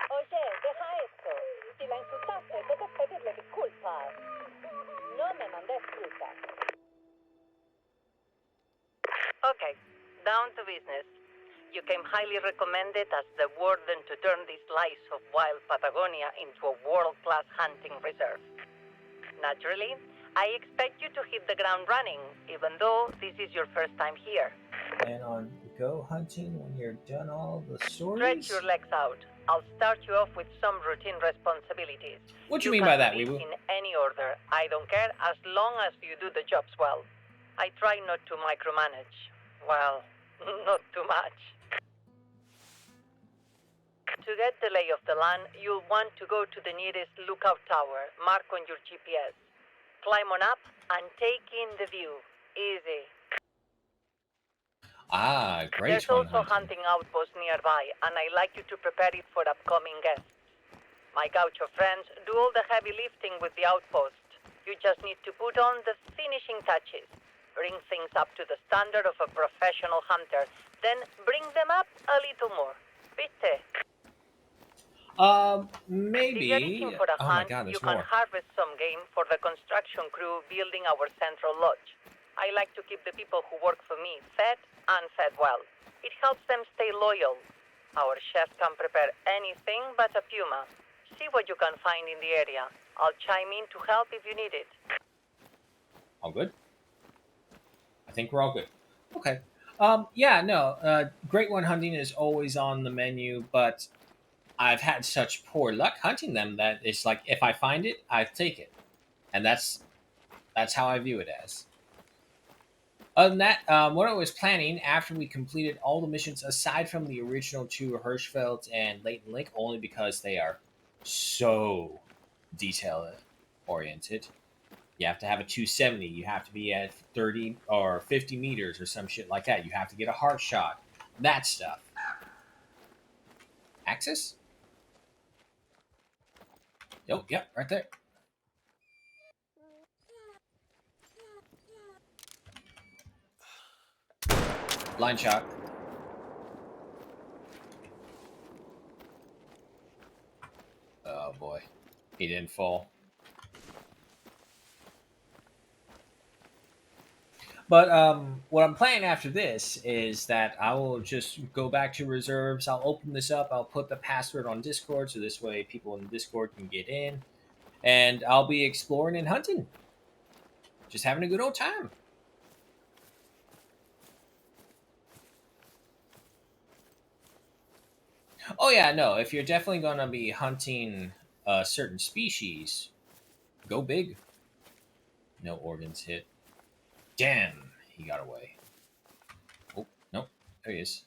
Oye, deja esto. Si la insultaste, debes pedirle disculpas. No me mandes frutas. Okay, down to business. You came highly recommended as the warden to turn this slice of wild Patagonia into a world-class hunting reserve. Naturally, I expect you to hit the ground running, even though this is your first time here. Plan on go hunting when you're done all the stories? Stretch your legs out. I'll start you off with some routine responsibilities. What do you mean by that, You Weewoo? can do this in any order. I don't care, as long as you do the jobs well. I try not to micromanage. Well, not too much. To get the lay of the land, you'll want to go to the nearest lookout tower, marked on your GPS. Climb on up and take in the view. Easy. Great There's one also a hunting. hunting outpost nearby, and I'd like you to prepare it for upcoming guests. My gaucho friends do all the heavy lifting with the outpost. You just need to put on the finishing touches. Bring things up to the standard of a professional hunter, then bring them up a little more. Viste? Maybe. If you're looking for a Oh my hunt, god, you there's can more. harvest some game for the construction crew building our central lodge. I like to keep the people who work for me fed and fed well. It helps them stay loyal. Our chef can prepare anything but a puma. See what you can find in the area. I'll chime in to help if you need it. All good? I think we're all good. Okay. Yeah, no. Great one hunting is always on the menu, but I've had such poor luck hunting them that it's like if I find it, I take it, and that's how I view it as. Other than that, what I was planning after we completed all the missions, aside from the original two Hirschfeld and Leighton Lake, only because they are so detail oriented. You have to have a 270. You have to be at 30 or 50 meters or some shit like that. You have to get a heart shot. That stuff. Axis? Yep, right there. Line shot. Oh boy. He didn't fall. But what I'm planning after this is that I will just go back to reserves. I'll open this up. I'll put the password on Discord so this way people in Discord can get in, and I'll be exploring and hunting, just having a good old time. Oh yeah, no. If you're definitely gonna be hunting a certain species, go big. No organs hit. Damn, he got away. Oh nope, there he is.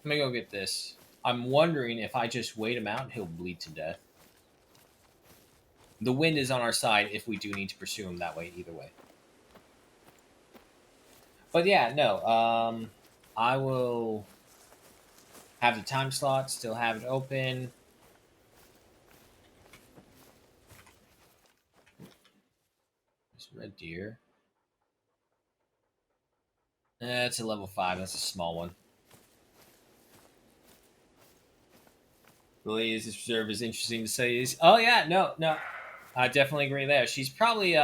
Let me go get this. I'm wondering if I just wait him out, he'll bleed to death. The wind is on our side if we do need to pursue him that way, either way. But yeah, no. I will have the time slot, still have it open. This red deer. That's a level 5. That's a small one. The lady's reserve is interesting to say. Oh yeah, no. I definitely agree there. She's probably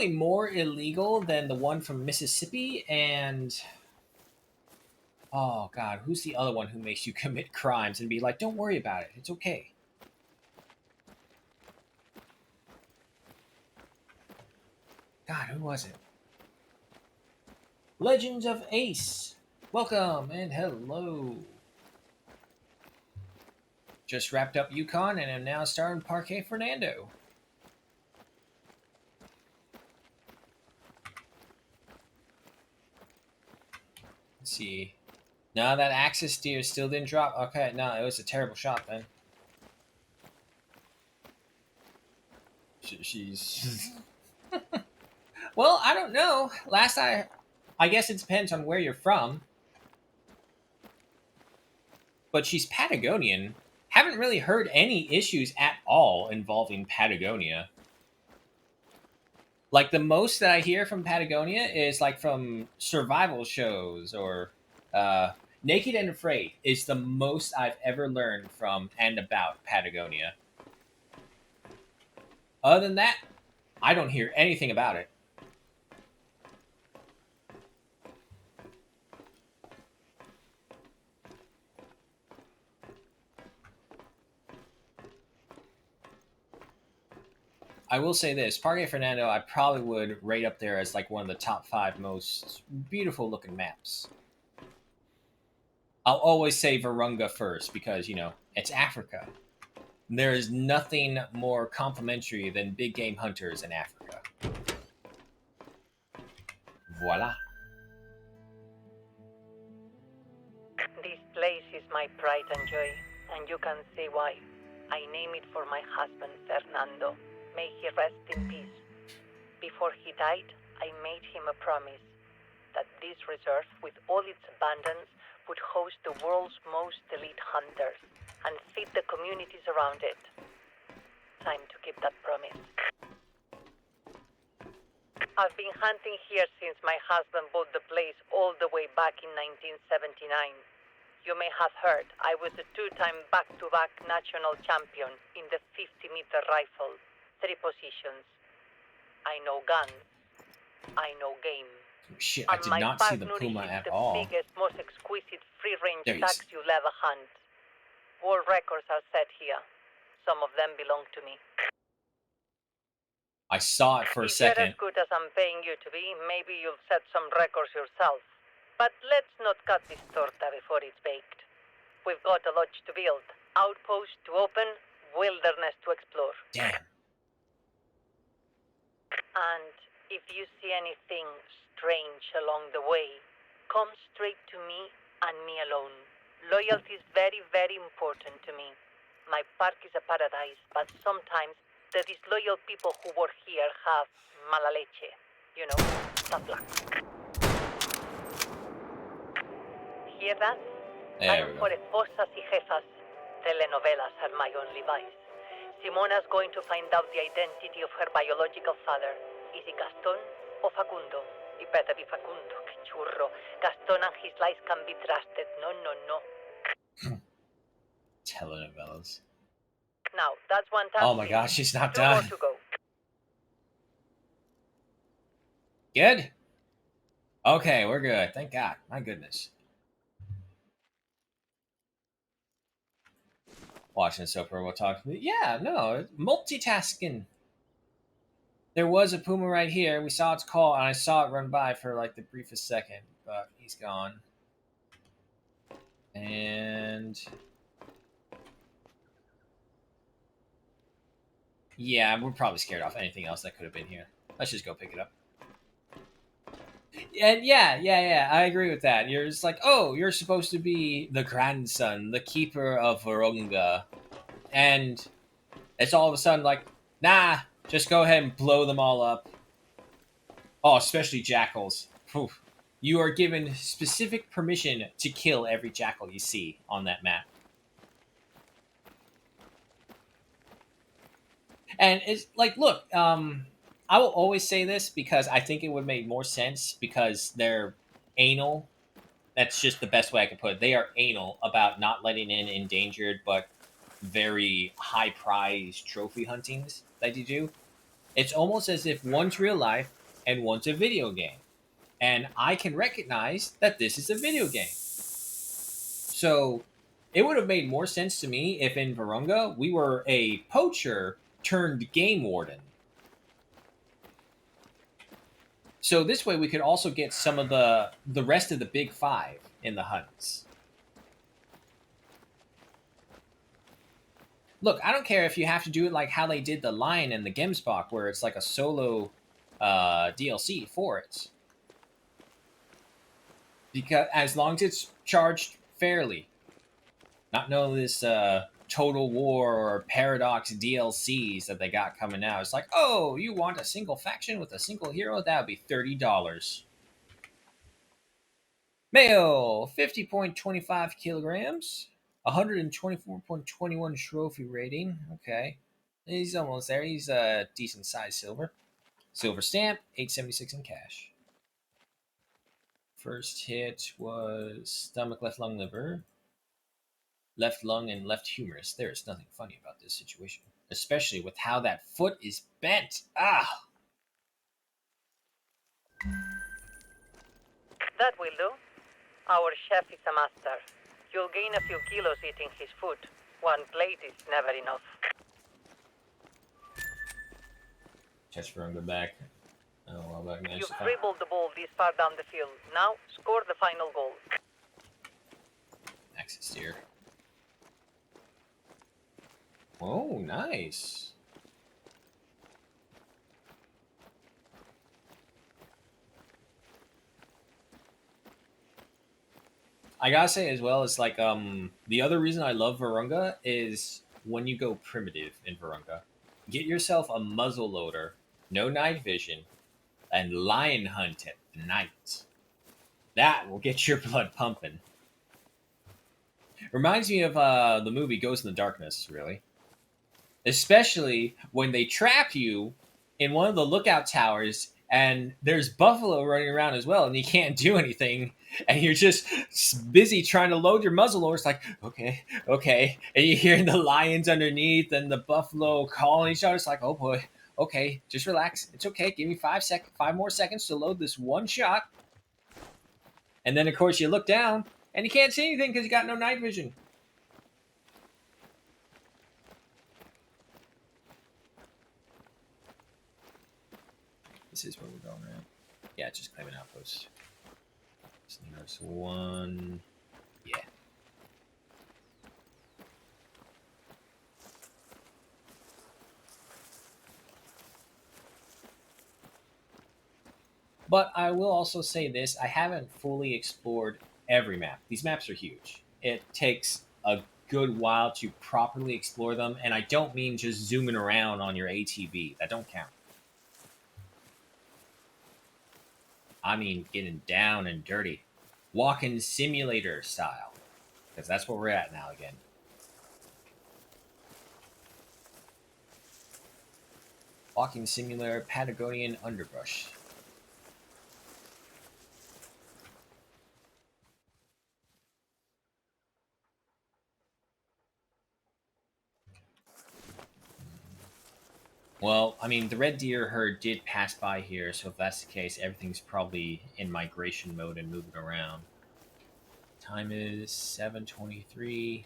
more illegal than the one from Mississippi and oh god, who's the other one who makes you commit crimes and be like, don't worry about it, it's okay. God, who was it? Legends of Ace. Welcome and hello. Just wrapped up Yukon and am now starting Parque Fernando. Let's see. No, that Axis deer still didn't drop. Okay, no, it was a terrible shot then. She's. Well, I don't know. I guess it depends on where you're from. But she's Patagonian. Haven't really heard any issues at all involving Patagonia. Like the most that I hear from Patagonia is like from survival shows or Naked and Afraid is the most I've ever learned from and about Patagonia. Other than that, I don't hear anything about it. I will say this: Parque Fernando, I probably would rate up there as like one of the top 5 most beautiful looking maps. I'll always say Virunga first because it's Africa. There is nothing more complimentary than big game hunters in Africa. Voila. This place is my pride and joy, and you can see why. I named it for my husband, Fernando. May he rest in peace. Before he died, I made him a promise that this reserve, with all its abundance, would host the world's most elite hunters and feed the communities around it. Time to keep that promise. I've been hunting here since my husband bought the place all the way back in 1979. You may have heard I was a 2-time back-to-back national champion in the 50-meter rifle. 3 positions. I know guns. I know game. Shit, I did not see the puma at all. The biggest, most exquisite free-range There he stacks is. you'll ever hunt. World records are set here. Some of them belong to me. I saw it for a If you're second. as good as I'm paying you to be, maybe you'll set some records yourself. But let's not cut this torta before it's baked. We've got a lodge to build, outpost to open, wilderness to explore. Damn. And if you see anything strange along the way, come straight to me and me alone. Loyalty is very, very important to me. My park is a paradise, but sometimes the disloyal people who work here have mala leche. You know, tough luck. Hear that? There we Time go. for esposas y jefas. Telenovelas are my only vice. Simona's going to find out the identity of her biological father. Is it Gaston or Facundo? It better be Facundo, que churro. Gaston and his lies can be trusted. No, no, no. Telenovelas. Now, that's one task Oh my finished. gosh, she's not 2 more done. to go. Good? Okay, we're good. Thank God. My goodness. Watching this over, we'll talk. Yeah, no, multitasking. There was a puma right here. We saw its call, and I saw it run by for like the briefest second, but he's gone. And yeah, we're probably scared off anything else that could have been here. Let's just go pick it up. And yeah, I agree with that. You're just like, oh, you're supposed to be the grandson, the keeper of Virunga, and it's all of a sudden like, nah, just go ahead and blow them all up. Oh, especially jackals. Oof. You are given specific permission to kill every jackal you see on that map. And it's like, look, I will always say this because I think it would make more sense because they're anal. That's just the best way I can put it. They are anal about not letting in endangered but very high prize trophy huntings that you do. It's almost as if one's real life and one's a video game. And I can recognize that this is a video game. So it would have made more sense to me if in Virunga we were a poacher turned game warden. So this way we could also get some of the rest of the big five in the hunts. Look, I don't care if you have to do it like how they did the Lion and the Gemsbach, where it's like a solo DLC for it. Because as long as it's charged fairly, not none of this Total War or Paradox DLCs that they got coming out. It's like, oh, you want a single faction with a single hero? That would be $30. Male, 50.25 kilograms, 124.21 trophy rating. Okay, he's almost there. He's a decent size silver. Silver stamp, 876 in cash. First hit was stomach, left lung, liver. Left lung and left humerus. There is nothing funny about this situation, especially with how that foot is bent. Ah! That will do. Our chef is a master. You'll gain a few kilos eating his food. One plate is never enough. Catch for him back. Oh, well, back You've dribbled the ball this far down the field. Now, score the final goal. Axis steer. Oh, nice. I gotta say as well, it's like the other reason I love Virunga is when you go primitive in Virunga, get yourself a muzzle loader, no night vision, and lion hunt at night. That will get your blood pumping. Reminds me of the movie Ghost in the Darkness, really. Especially when they trap you in one of the lookout towers and there's buffalo running around as well and you can't do anything and you're just busy trying to load your muzzle loader. It's like, okay. And you hear the lions underneath and the buffalo calling each other. It's like, oh boy, okay, just relax. It's okay. Give me 5 more seconds to load this one shot. And then, of course, you look down and you can't see anything because you got no night vision. This is where we're going, right? Yeah, just claim an outpost. So there's one. Yeah. But I will also say this, I haven't fully explored every map. These maps are huge. It takes a good while to properly explore them, and I don't mean just zooming around on your ATV. That don't count. I mean getting down and dirty. Walking simulator style. Because that's where we're at now again. Walking simulator, Patagonian underbrush. Well, I mean, the red deer herd did pass by here, so if that's the case, everything's probably in migration mode and moving around. Time is 7:23.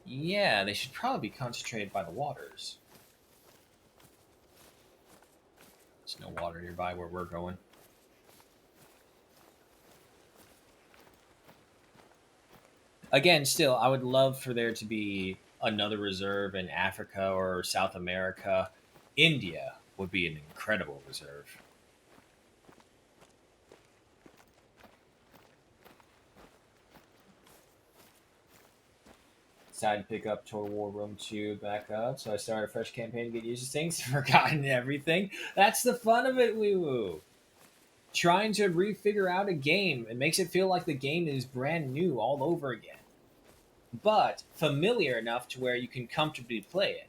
Yeah, they should probably be concentrated by the waters. There's no water nearby where we're going. Again, still, I would love for there to be another reserve in Africa or South America. India would be an incredible reserve. Decided to pick up Total War Rome 2 back up, so I started a fresh campaign to get used to things. Forgotten everything. That's the fun of it, wee woo. Trying to refigure out a game. It makes it feel like the game is brand new all over again, but familiar enough to where you can comfortably play it.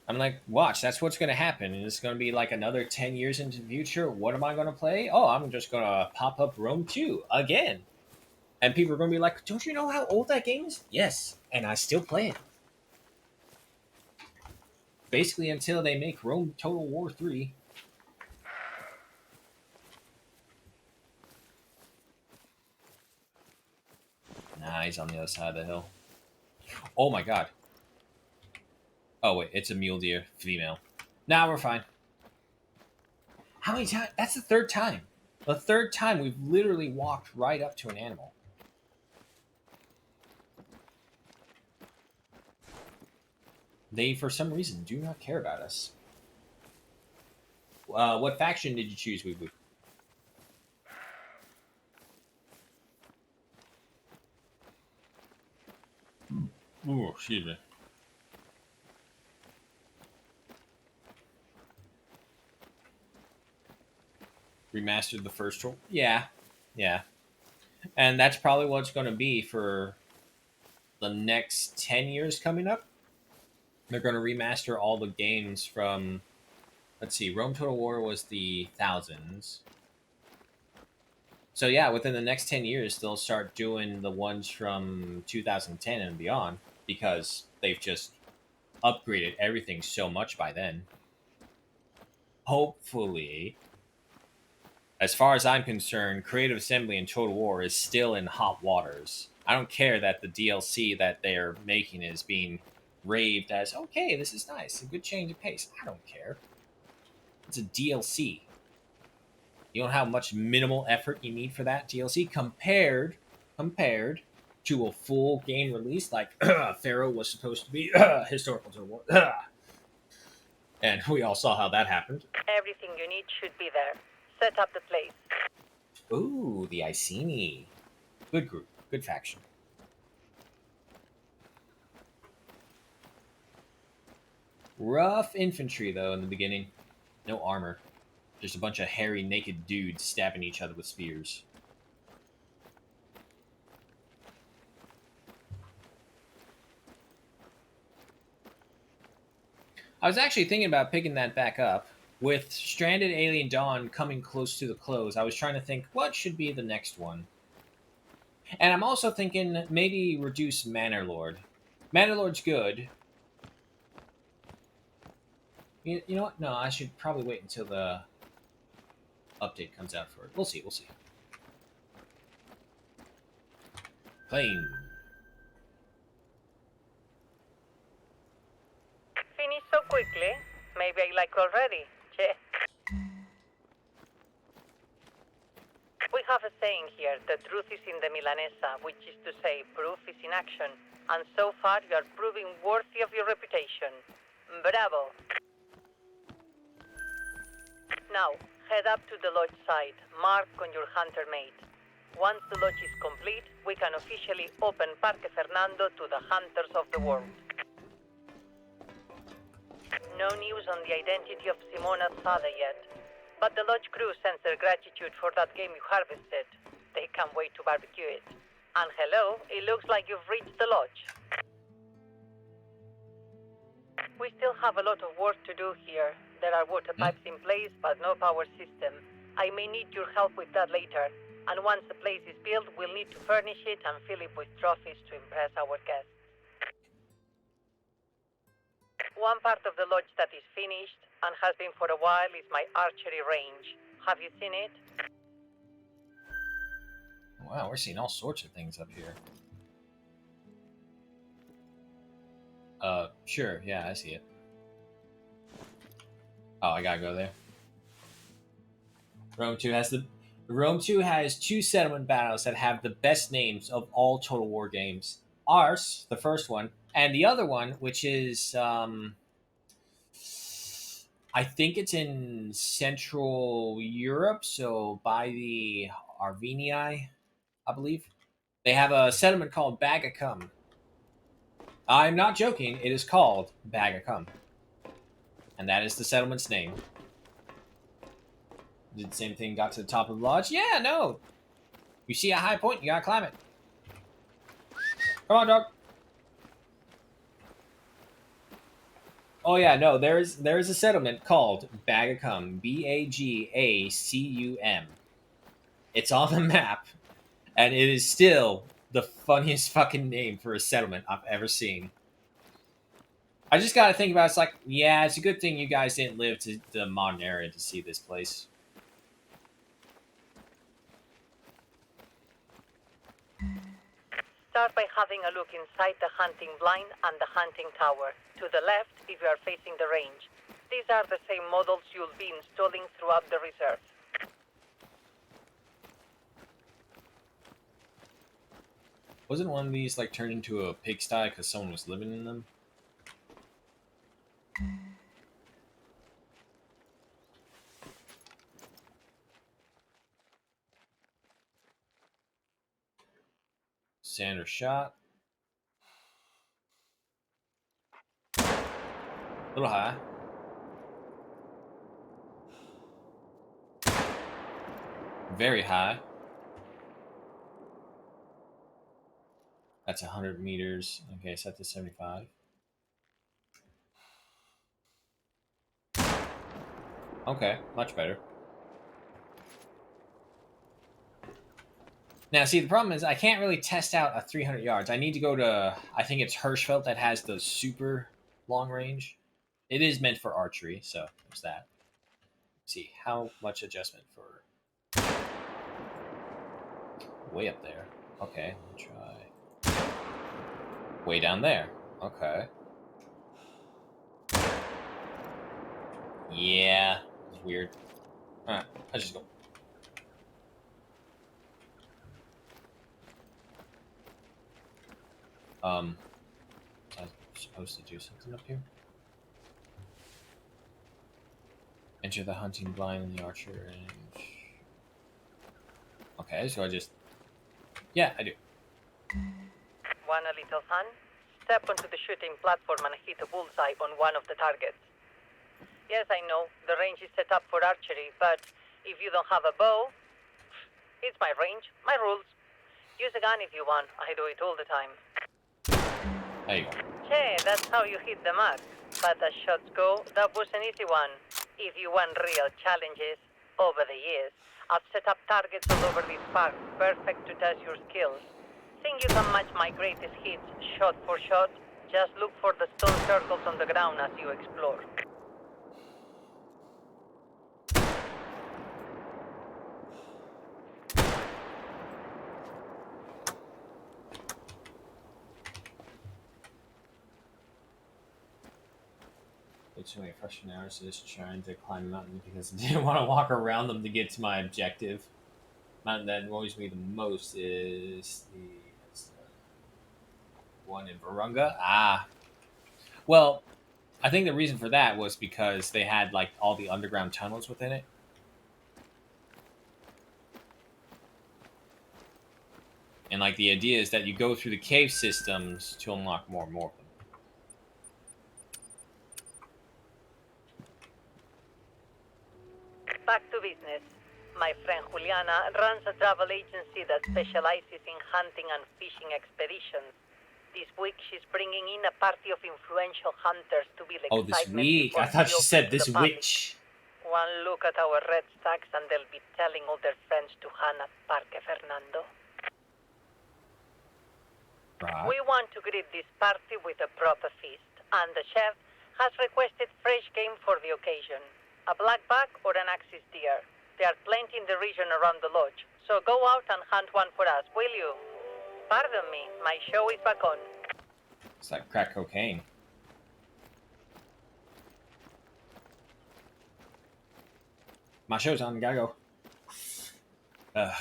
I'm like, watch, that's what's going to happen. And it's going to be like another 10 years into the future. What am I going to play? Oh, I'm just going to pop up Rome 2 again. And people are going to be like, don't you know how old that game is? Yes. And I still play it. Basically, until they make Rome Total War 3. Nah, he's on the other side of the hill. Oh my god. Oh, wait, it's a mule deer female. Nah, we're fine. How many times? That's the third time. The third time we've literally walked right up to an animal. They, for some reason, do not care about us. What faction did you choose, Weeboo? Ooh, excuse me. Remastered the first one? Yeah. Yeah. And that's probably what it's going to be for the next 10 years coming up. They're going to remaster all the games from, let's see, Rome Total War was the thousands. So yeah, within the next 10 years, they'll start doing the ones from 2010 and beyond because they've just upgraded everything so much by then. Hopefully, as far as I'm concerned, Creative Assembly and Total War is still in hot waters. I don't care that the DLC that they're making is being raved as, okay, this is nice, a good change of pace. I don't care. It's a DLC. You know how much minimal effort you need for that DLC compared to a full game release like Pharaoh was supposed to be historical Total War. And we all saw how that happened. Everything you need should be there. Set up the place. Ooh, the Iceni. Good group. Good faction. Rough infantry, though, in the beginning. No armor. Just a bunch of hairy, naked dudes stabbing each other with spears. I was actually thinking about picking that back up. With Stranded Alien Dawn coming close to the close, I was trying to think what should be the next one. And I'm also thinking maybe reduce Manor Lord. Manor Lord's good. You know what? No, I should probably wait until the update comes out for it. We'll see, we'll see. Plane. Finished so quickly? Maybe I like already. Check. We have a saying here, the truth is in the Milanesa, which is to say, proof is in action. And so far, you are proving worthy of your reputation. Bravo! Now, head up to the lodge site, mark on your hunter mate. Once the lodge is complete, we can officially open Parque Fernando to the hunters of the world. No news on the identity of Simona's father yet, but the lodge crew sends their gratitude for that game you harvested. They can't wait to barbecue it. And hello, it looks like you've reached the lodge. We still have a lot of work to do here. There are water pipes in place, but no power system. I may need your help with that later. And once the place is built, we'll need to furnish it and fill it with trophies to impress our guests. One part of the lodge that is finished, and has been for a while, is my archery range. Have you seen it? Wow, we're seeing all sorts of things up here. Sure, yeah, I see it. Oh, I gotta go there. Rome 2 has 2 settlement battles that have the best names of all Total War games. Ours, the first one, and the other one, which is I think it's in Central Europe, so by the Arvenii, I believe. They have a settlement called Bag of Cum. I'm not joking, it is called Bag of Cum. And that is the settlement's name. Did the same thing, got to the top of the lodge? Yeah, no. You see a high point, you gotta climb it. Come on, dog. Oh yeah, no, there is a settlement called Bag of Cum. Bagacum. It's on the map, and it is still the funniest fucking name for a settlement I've ever seen. I just gotta think about it, it's like, yeah, it's a good thing you guys didn't live to the modern era to see this place. Start by having a look inside the hunting blind and the hunting tower. To the left, if you are facing the range. These are the same models you'll be installing throughout the reserve. Wasn't one of these like turned into a pigsty because someone was living in them? Sander shot. A little high. Very high. That's 100 meters. Okay, set to 75. Okay, much better. Now, see, the problem is I can't really test out a 300 yards. I need to go to, I think it's Hirschfeld that has the super long range. It is meant for archery, so there's that. Let's see, how much adjustment for... Way up there. Okay, let me try. Way down there. Okay. Yeah, it's weird. Alright, let's just go. I'm supposed to do something up here? Enter the hunting blind in the archer range. Okay, so I just... Yeah, I do. Want a little fun? Step onto the shooting platform and hit a bullseye on one of the targets. Yes, I know, the range is set up for archery, but if you don't have a bow, it's my range, my rules. Use a gun if you want, I do it all the time. There you go. Hey, that's how you hit the mark. But as shots go, that was an easy one. If you want real challenges, over the years, I've set up targets all over this park, perfect to test your skills. Think you can match my greatest hits, shot for shot? Just look for the stone circles on the ground as you explore. Too many frustrating hours just trying to climb a mountain because I didn't want to walk around them to get to my objective. Mountain that annoys me the most is the one in Virunga. Well, I think the reason for that was because they had like all the underground tunnels within it. And like the idea is that you go through the cave systems to unlock more and more of them. Back to business. My friend Juliana runs a travel agency that specializes in hunting and fishing expeditions. This week, she's bringing in a party of influential hunters to build Oh, this excitement week. I before thought we she open said to the this public. witch. One look at our red stacks and they'll be telling all their friends to hunt at Parque Fernando. Right. We want to greet this party with a proper feast, and the chef has requested fresh game for the occasion. A blackback or an axis deer. There are plenty in the region around the lodge, so go out and hunt one for us, will you? Pardon me, my show is back on. It's like crack cocaine. My show's on. Gotta go.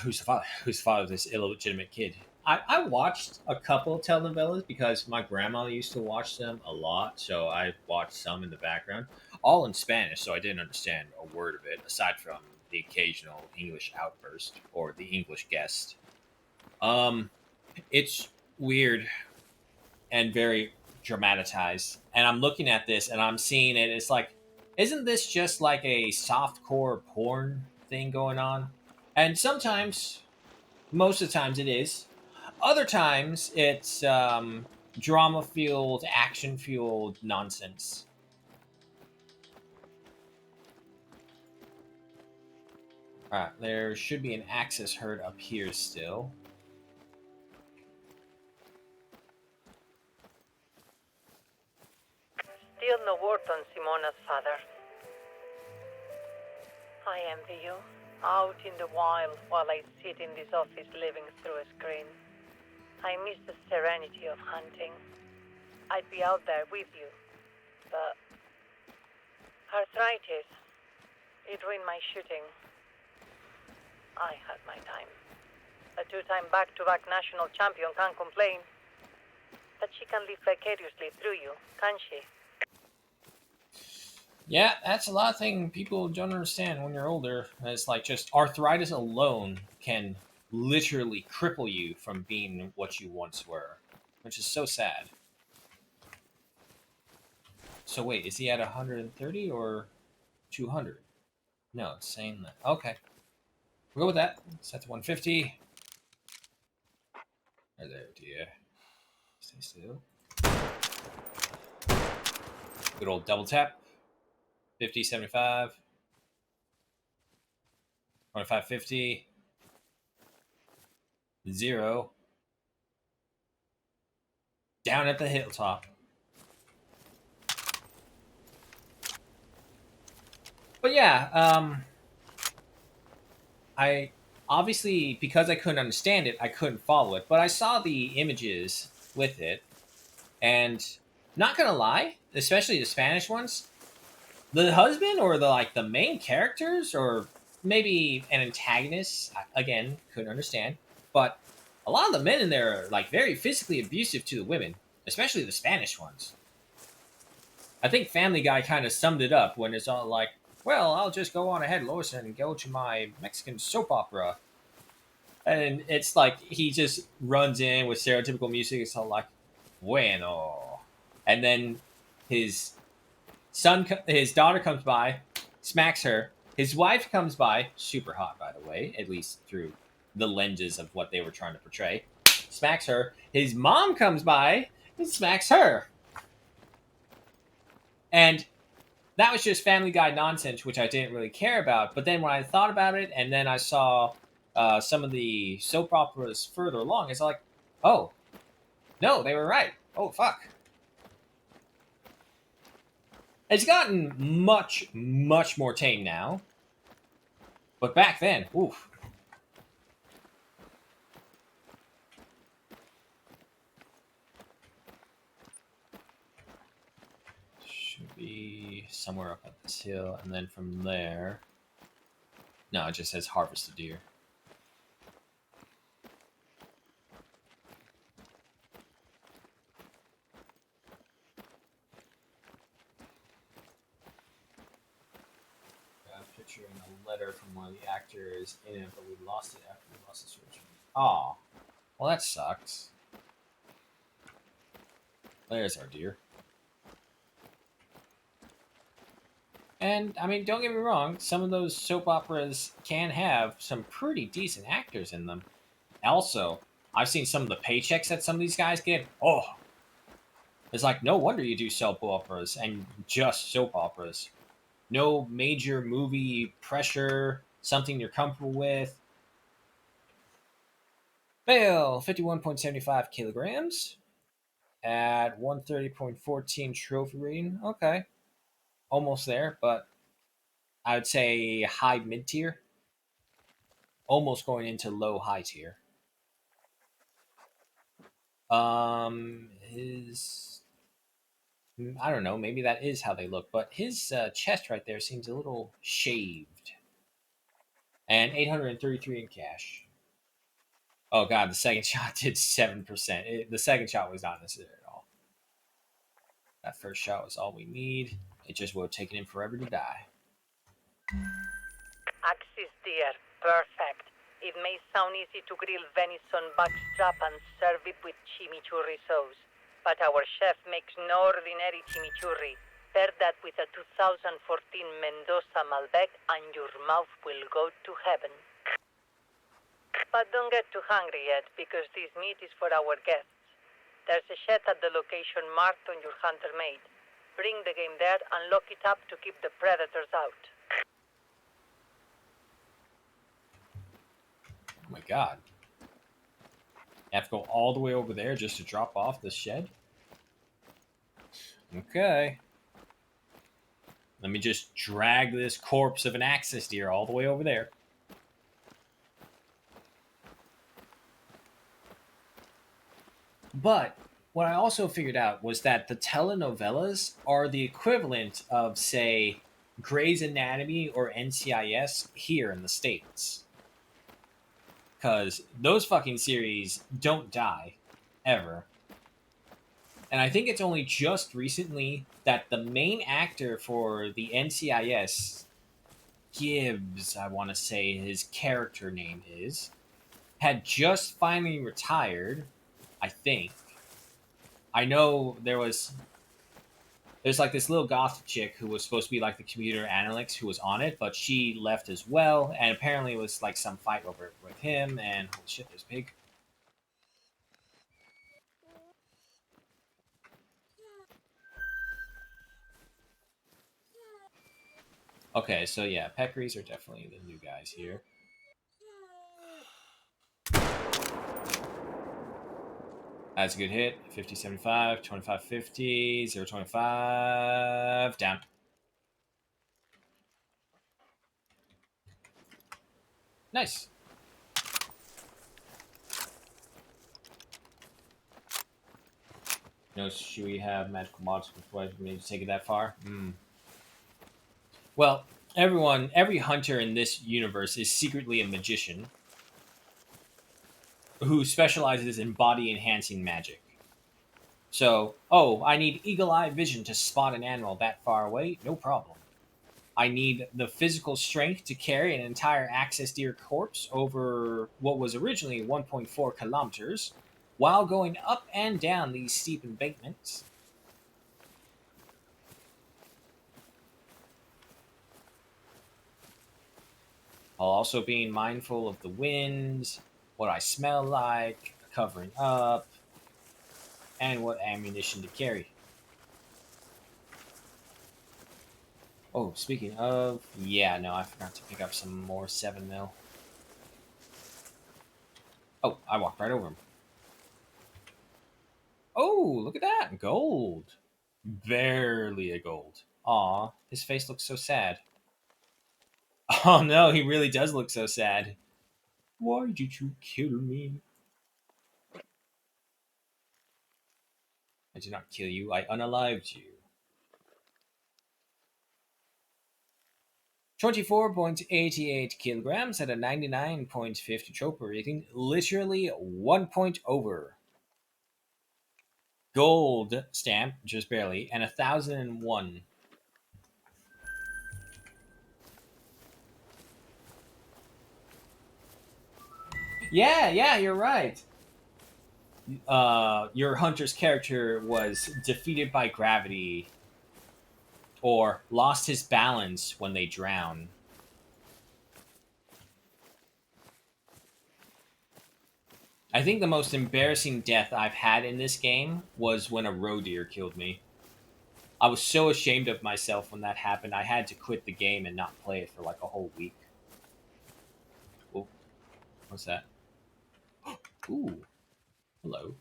Who's the father? Who's the father of this illegitimate kid? I watched a couple telenovelas because my grandma used to watch them a lot, so I watched some in the background, all in Spanish, so I didn't understand a word of it, aside from the occasional English outburst or the English guest. Um, it's weird and very dramatized, and I'm looking at this and I'm seeing it. It's like, isn't this just like a softcore porn thing going on? And sometimes, most of the times, it is. Other times, it's drama fueled, action fueled nonsense. Alright, there should be an access herd up here still. Still no word on Simona's father. I envy you. Out in the wild while I sit in this office living through a screen. I miss the serenity of hunting. I'd be out there with you, but arthritis, it ruined my shooting. I had my time. A two-time back-to-back national champion can't complain. But she can live vicariously through you, can't she? Yeah, that's a lot of things people don't understand when you're older. It's like just arthritis alone can literally cripple you from being what you once were, which is so sad. So wait, is he at 130 or 200? No, it's saying that. Okay, we'll go with that. Set to 150. There, dear. Stay still. Good old double tap. 50, 75. 25, 50. 0. Down at the hilltop. But yeah, I obviously, because I couldn't understand it, I couldn't follow it. But I saw the images with it, and not gonna lie, especially the Spanish ones, the husband or the main characters or maybe an antagonist, again, couldn't understand. But a lot of the men in there are like very physically abusive to the women, especially the Spanish ones. I think Family Guy kind of summed it up when it's all like, well, I'll just go on ahead, Lois, and go to my Mexican soap opera. And it's like he just runs in with stereotypical music. It's all like, bueno. And then his his daughter comes by, smacks her. His wife comes by, super hot, by the way, at least through the lenses of what they were trying to portray. Smacks her. His mom comes by and smacks her. And that was just Family Guy nonsense, which I didn't really care about. But then when I thought about it, and then I saw some of the soap operas further along, it's like, oh, no, they were right. Oh, fuck. It's gotten much, much more tame now. But back then, oof. Should be somewhere up at this hill. And then from there... No, it just says harvest the deer. Picturing a letter from one of the actors in it, but we lost it after we lost the search. Aw. Well, that sucks. There's our deer. And I mean, don't get me wrong, some of those soap operas can have some pretty decent actors in them. Also, I've seen some of the paychecks that some of these guys get. Oh, it's like no wonder you do soap operas and just soap operas. No major movie pressure, something you're comfortable with. Fail, 51.75 kilograms at 130.14 trophy rating. Okay, almost there, but I would say high mid tier, almost going into low high tier. His I don't know, maybe that is how they look, but his chest right there seems a little shaved. And 833 in cash. Oh god, the second shot did 7%. The second shot was not necessary at all. That first shot was all we need. It just would have taken him forever to die. Axis deer, perfect. It may sound easy to grill venison backstrap and serve it with chimichurri sauce, but our chef makes no ordinary chimichurri. Pair that with a 2014 Mendoza Malbec and your mouth will go to heaven. But don't get too hungry yet, because this meat is for our guests. There's a shed at the location marked on your hunter made. Bring the game there and lock it up to keep the predators out. Oh my god. I have to go all the way over there just to drop off the shed? Okay. Let me just drag this corpse of an axis deer all the way over there. But what I also figured out was that the telenovelas are the equivalent of, say, Grey's Anatomy or NCIS here in the States. Because those fucking series don't die, ever. And I think it's only just recently that the main actor for the NCIS, Gibbs, I want to say his character name is, had just finally retired, I think. I know there's like this little goth chick who was supposed to be like the computer analyst who was on it, but she left as well, and apparently it was like some fight over it with him, and holy shit, there's pig. Okay, so yeah, peccaries are definitely the new guys here. That's a good hit. 50 75, 25 50, 0 25. Down. Nice. No, should we have magical monsters before I need to take it that far? Well, every hunter in this universe is secretly a magician who specializes in body enhancing magic. So, oh, I need eagle eye vision to spot an animal that far away? No problem. I need the physical strength to carry an entire axis deer corpse over what was originally 1.4 kilometers while going up and down these steep embankments. While also being mindful of the wind, what I smell like, covering up, and what ammunition to carry. Oh, speaking of, yeah, no, I forgot to pick up some more 7mm. Oh, I walked right over him. Oh, look at that, gold. Barely a gold. Aw, his face looks so sad. Oh no, he really does look so sad. Why did you kill me? I did not kill you, I unalived you. 24.88 kilograms at a 99.50 trophy rating, literally 1 point over. Gold stamp, just barely, and 1001. Yeah, you're right. Your hunter's character was defeated by gravity or lost his balance when they drown. I think the most embarrassing death I've had in this game was when a roe deer killed me. I was so ashamed of myself when that happened. I had to quit the game and not play it for like a whole week. Oh, what's that? Ooh, hello.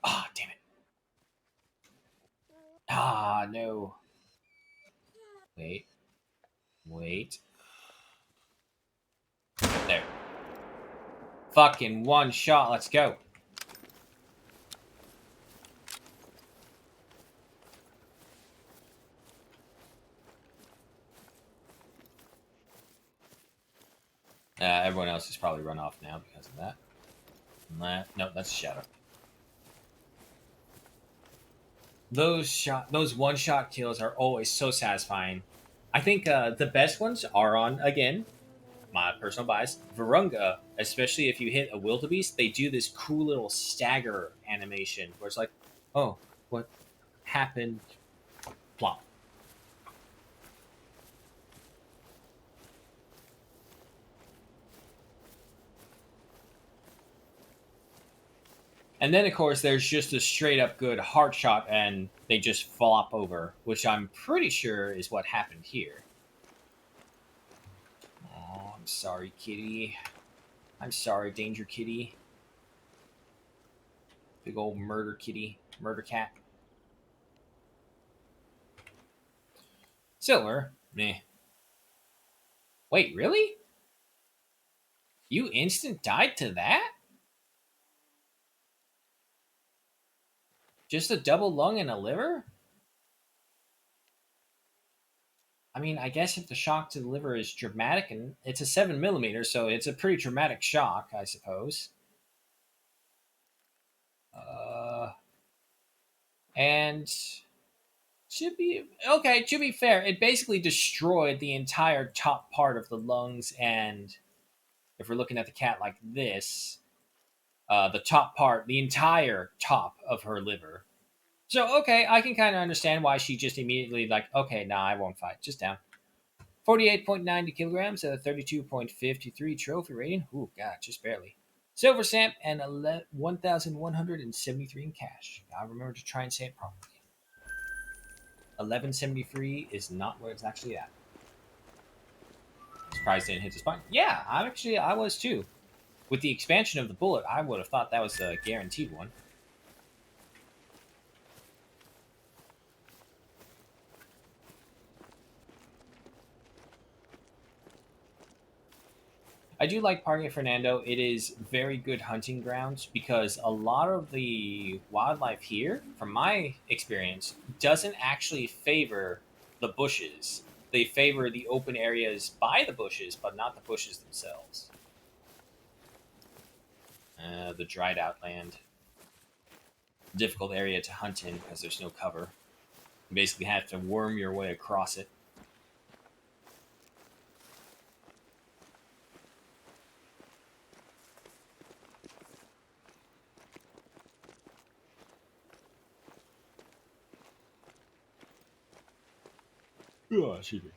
Ah, damn it. Ah, no. Wait. Wait. There. Fucking one shot. Let's go. Everyone else has probably run off now because of that. No, that's a shadow. Those one-shot kills are always so satisfying. I think the best ones are on, again, my personal bias, Virunga, especially if you hit a wildebeest, they do this cool little stagger animation where it's like, oh, what happened? Plop. And then, of course, there's just a straight up good heart shot and they just flop over, which I'm pretty sure is what happened here. Oh, I'm sorry, kitty. I'm sorry, Danger Kitty. Big old murder kitty. Murder cat. Silver? Meh. Wait, really? You instant died to that? Just a double lung and a liver? I mean, I guess if the shock to the liver is dramatic, and it's a 7mm, so it's a pretty dramatic shock, I suppose. And should be okay. To be fair, it basically destroyed the entire top part of the lungs, and if we're looking at the cat like this, the top part, the entire top of her liver. So okay, I can kind of understand why she just immediately like, okay, nah, I won't fight. Just down. 48.90 kilograms at a 32.53 trophy rating. Ooh, God, just barely. Silver stamp and 1,173 in cash. I remember to try and say it properly. 1173 is not where it's actually at. Surprised didn't hit the spine. Yeah, I was too. With the expansion of the bullet, I would have thought that was a guaranteed one. I do like Parque Fernando. It is very good hunting grounds because a lot of the wildlife here, from my experience, doesn't actually favor the bushes. They favor the open areas by the bushes, but not the bushes themselves. The dried out land. Difficult area to hunt in because there's no cover. You basically have to worm your way across it. Oh, excuse me.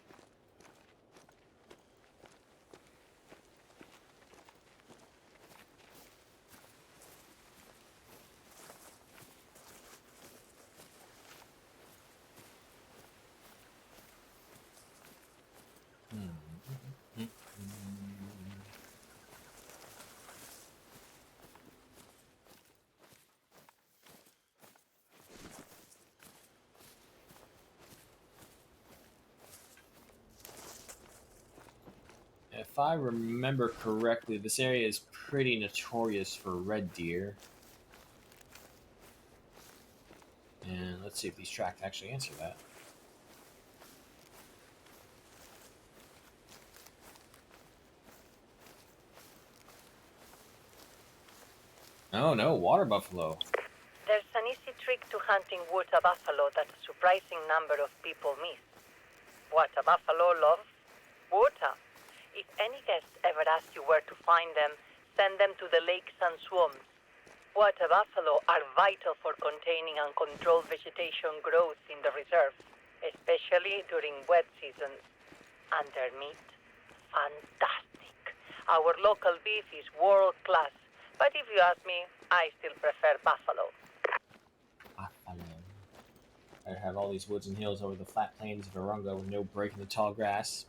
If I remember correctly, this area is pretty notorious for red deer. And let's see if these tracks actually answer that. Oh no, water buffalo. There's an easy trick to hunting water buffalo that a surprising number of people miss. Water buffalo love water. If any guest ever asks you where to find them, send them to the lakes and swamps. water buffalo are vital for containing uncontrolled vegetation growth in the reserve, especially during wet seasons. And their meat, fantastic. Our local beef is world class, but if you ask me, I still prefer buffalo. Buffalo. I have all these woods and hills over the flat plains of Virunga with no break in the tall grass.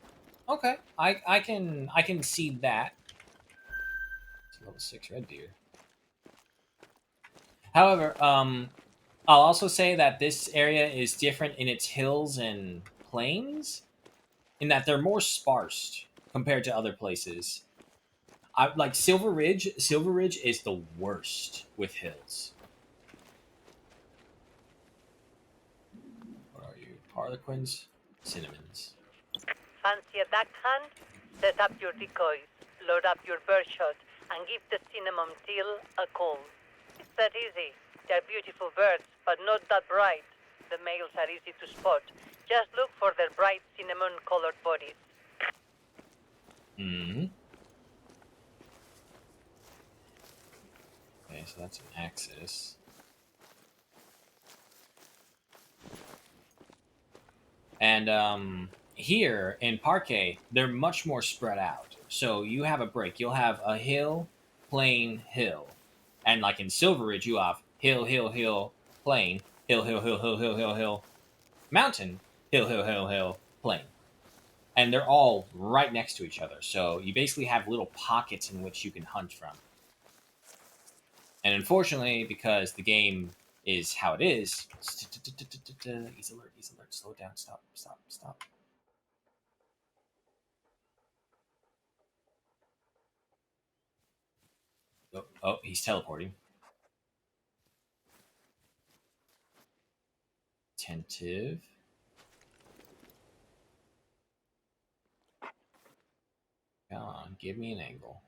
Okay, I can see that. It's a level 6 red deer. However, I'll also say that this area is different in its hills and plains, in that they're more sparse compared to other places. I like Silver Ridge. Silver Ridge is the worst with hills. What are you? Harlequins, cinnamons. Fancy a duck hunt? Set up your decoys, load up your birdshot, and give the cinnamon teal a call. It's that easy. They're beautiful birds, but not that bright. The males are easy to spot. Just look for their bright cinnamon-colored bodies. Hmm. Okay, so that's an axis. And here in Parquet, they're much more spread out. So you have a break. You'll have a hill, plain, hill. And like in Silver Ridge, you have hill, hill, hill, plain, hill, hill, hill, hill, hill, hill, hill, mountain, hill, hill, hill, hill, plain. And they're all right next to each other. So you basically have little pockets in which you can hunt from. And unfortunately, because the game is how it is, ease alert, slow down, stop, stop, stop. Oh, he's teleporting. Attentive. Come on, give me an angle.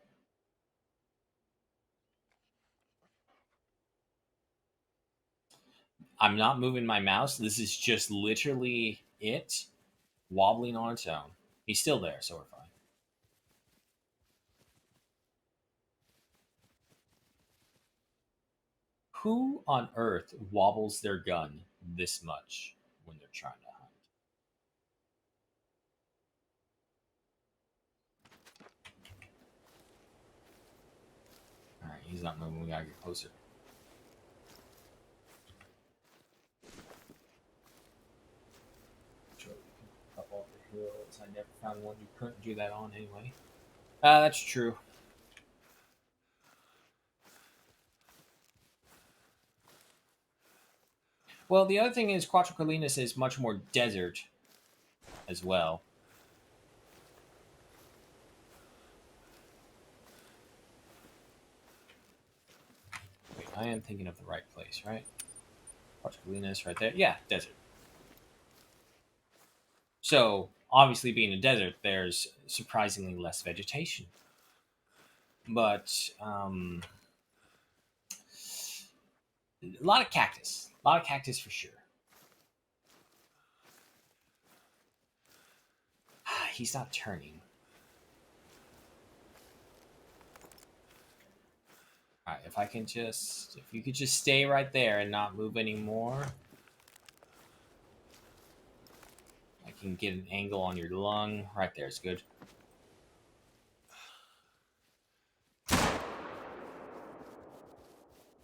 I'm not moving my mouse. This is just literally it wobbling on its own. He's still there, so we're fine. Who on earth wobbles their gun this much when they're trying to hunt? Alright, he's not moving. We gotta get closer. Up all the hills. I never found one you couldn't do that on anyway. That's true. Well, the other thing is Quattro Colinas is much more desert as well. Wait, I am thinking of the right place, right? Quattro Colinas right there. Yeah, desert. So, obviously, being a desert, there's surprisingly less vegetation. But, a lot of cactus. A lot of cactus for sure. He's not turning. Alright, if you could just stay right there and not move anymore, I can get an angle on your lung. Right there is good.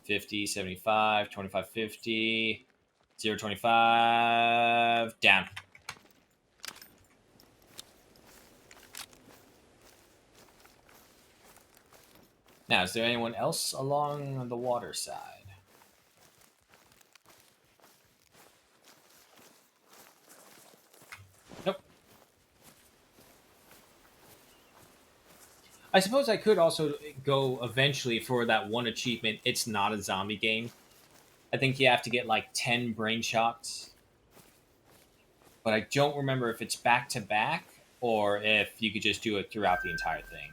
$50, $75, $25, $50, $0, $25, down. Now, is there anyone else along the water side? Nope. I suppose I could also go eventually for that one achievement. It's not a zombie game. I think you have to get like 10 brain shots. But I don't remember if it's back to back or if you could just do it throughout the entire thing.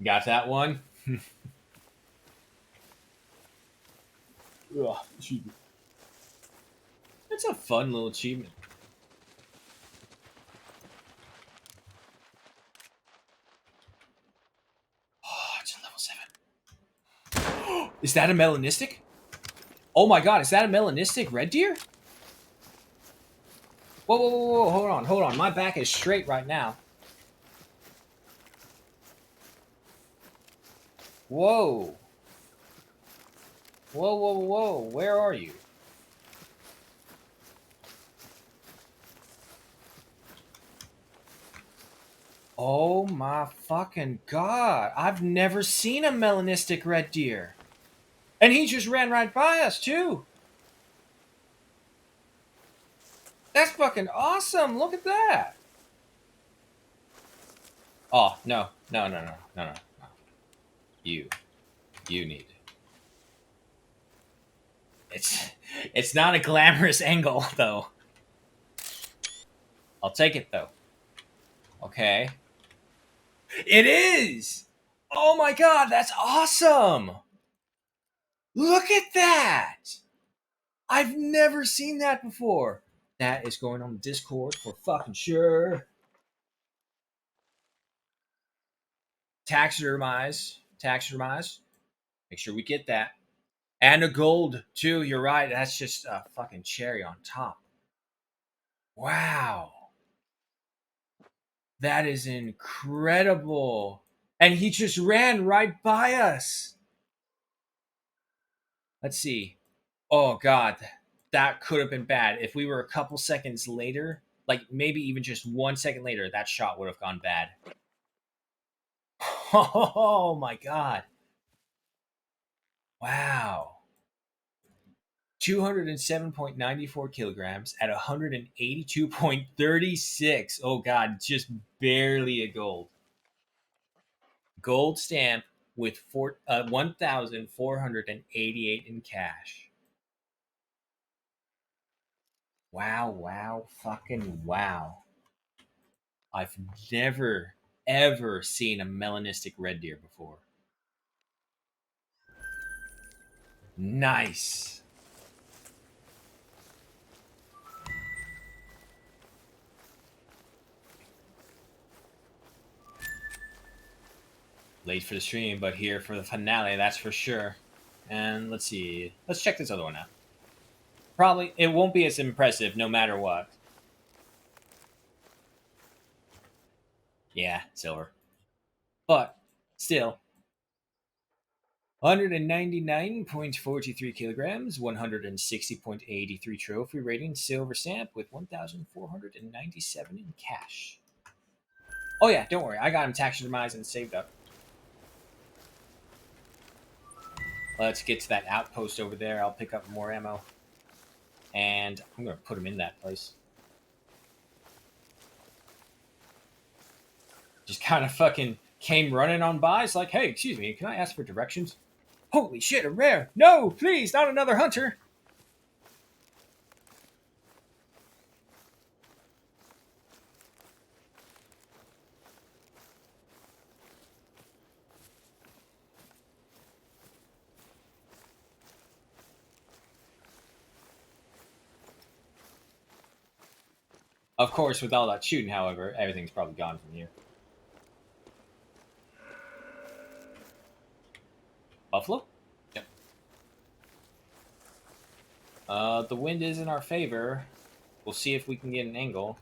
Got that one? Ugh, achievement. It's a fun little achievement. Is that a melanistic? Oh my god, is that a melanistic red deer? Whoa, whoa, whoa, whoa, hold on. My back is straight right now. Whoa. Whoa, whoa, whoa, where are you? Oh my fucking god. I've never seen a melanistic red deer. And he just ran right by us, too. That's fucking awesome. Look at that. Oh, no. No. You need. It's not a glamorous angle, though. I'll take it, though. Okay. It is! Oh my god, that's awesome! Look at that! I've never seen that before. That is going on Discord for fucking sure. Taxidermize. Make sure we get that. And a gold, too. You're right. That's just a fucking cherry on top. Wow. That is incredible. And he just ran right by us. Let's see. Oh, God. That could have been bad. If we were a couple seconds later, like maybe even just 1 second later, that shot would have gone bad. Oh, my God. Wow. 207.94 kilograms at 182.36. Oh, God. Just barely a gold. Gold stamp with 1,488 in cash. Wow, fucking wow. I've never, ever seen a melanistic red deer before. Nice. Late for the stream, but here for the finale, that's for sure. And let's see. Let's check this other one out. Probably, it won't be as impressive no matter what. Yeah, silver. But, still. 199.43 kilograms, 160.83 trophy rating, silver stamp with 1,497 in cash. Oh yeah, don't worry, I got him taxidermized and saved up. Let's get to that outpost over there. I'll pick up more ammo. And I'm going to put him in that place. Just kind of fucking came running on by. It's like, hey, excuse me, can I ask for directions? Holy shit, a rare. No, please, not another hunter. Of course, with all that shooting, however, everything's probably gone from here. Buffalo? Yep. The wind is in our favor. We'll see if we can get an angle.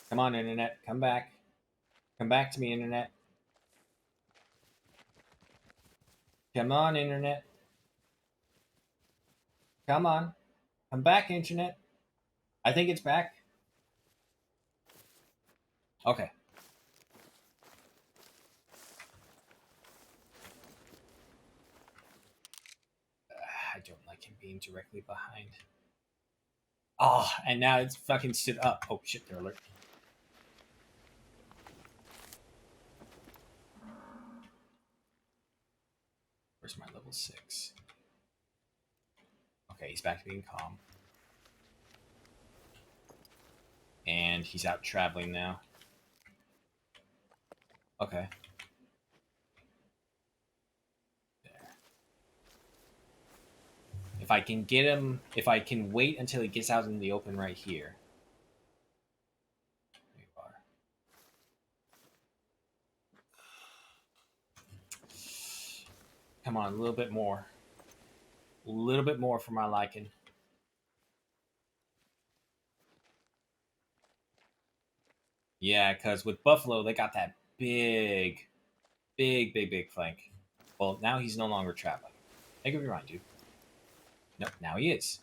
Come on, Internet. Come back. Come back to me, Internet. Come on, Internet. Come on. Come back, Internet. I think it's back. Okay. I don't like him being directly behind. Oh, and now it's fucking stood up. Oh, shit, they're alert. Where's my level 6? Okay, he's back to being calm. And he's out traveling now. Okay. There. If I can get him, if I can wait until he gets out in the open right here. There you are. Come on, a little bit more. A little bit more for my liking. Yeah, because with Buffalo, they got that big flank. Well, now he's no longer traveling. I can remind you. Nope, now he is.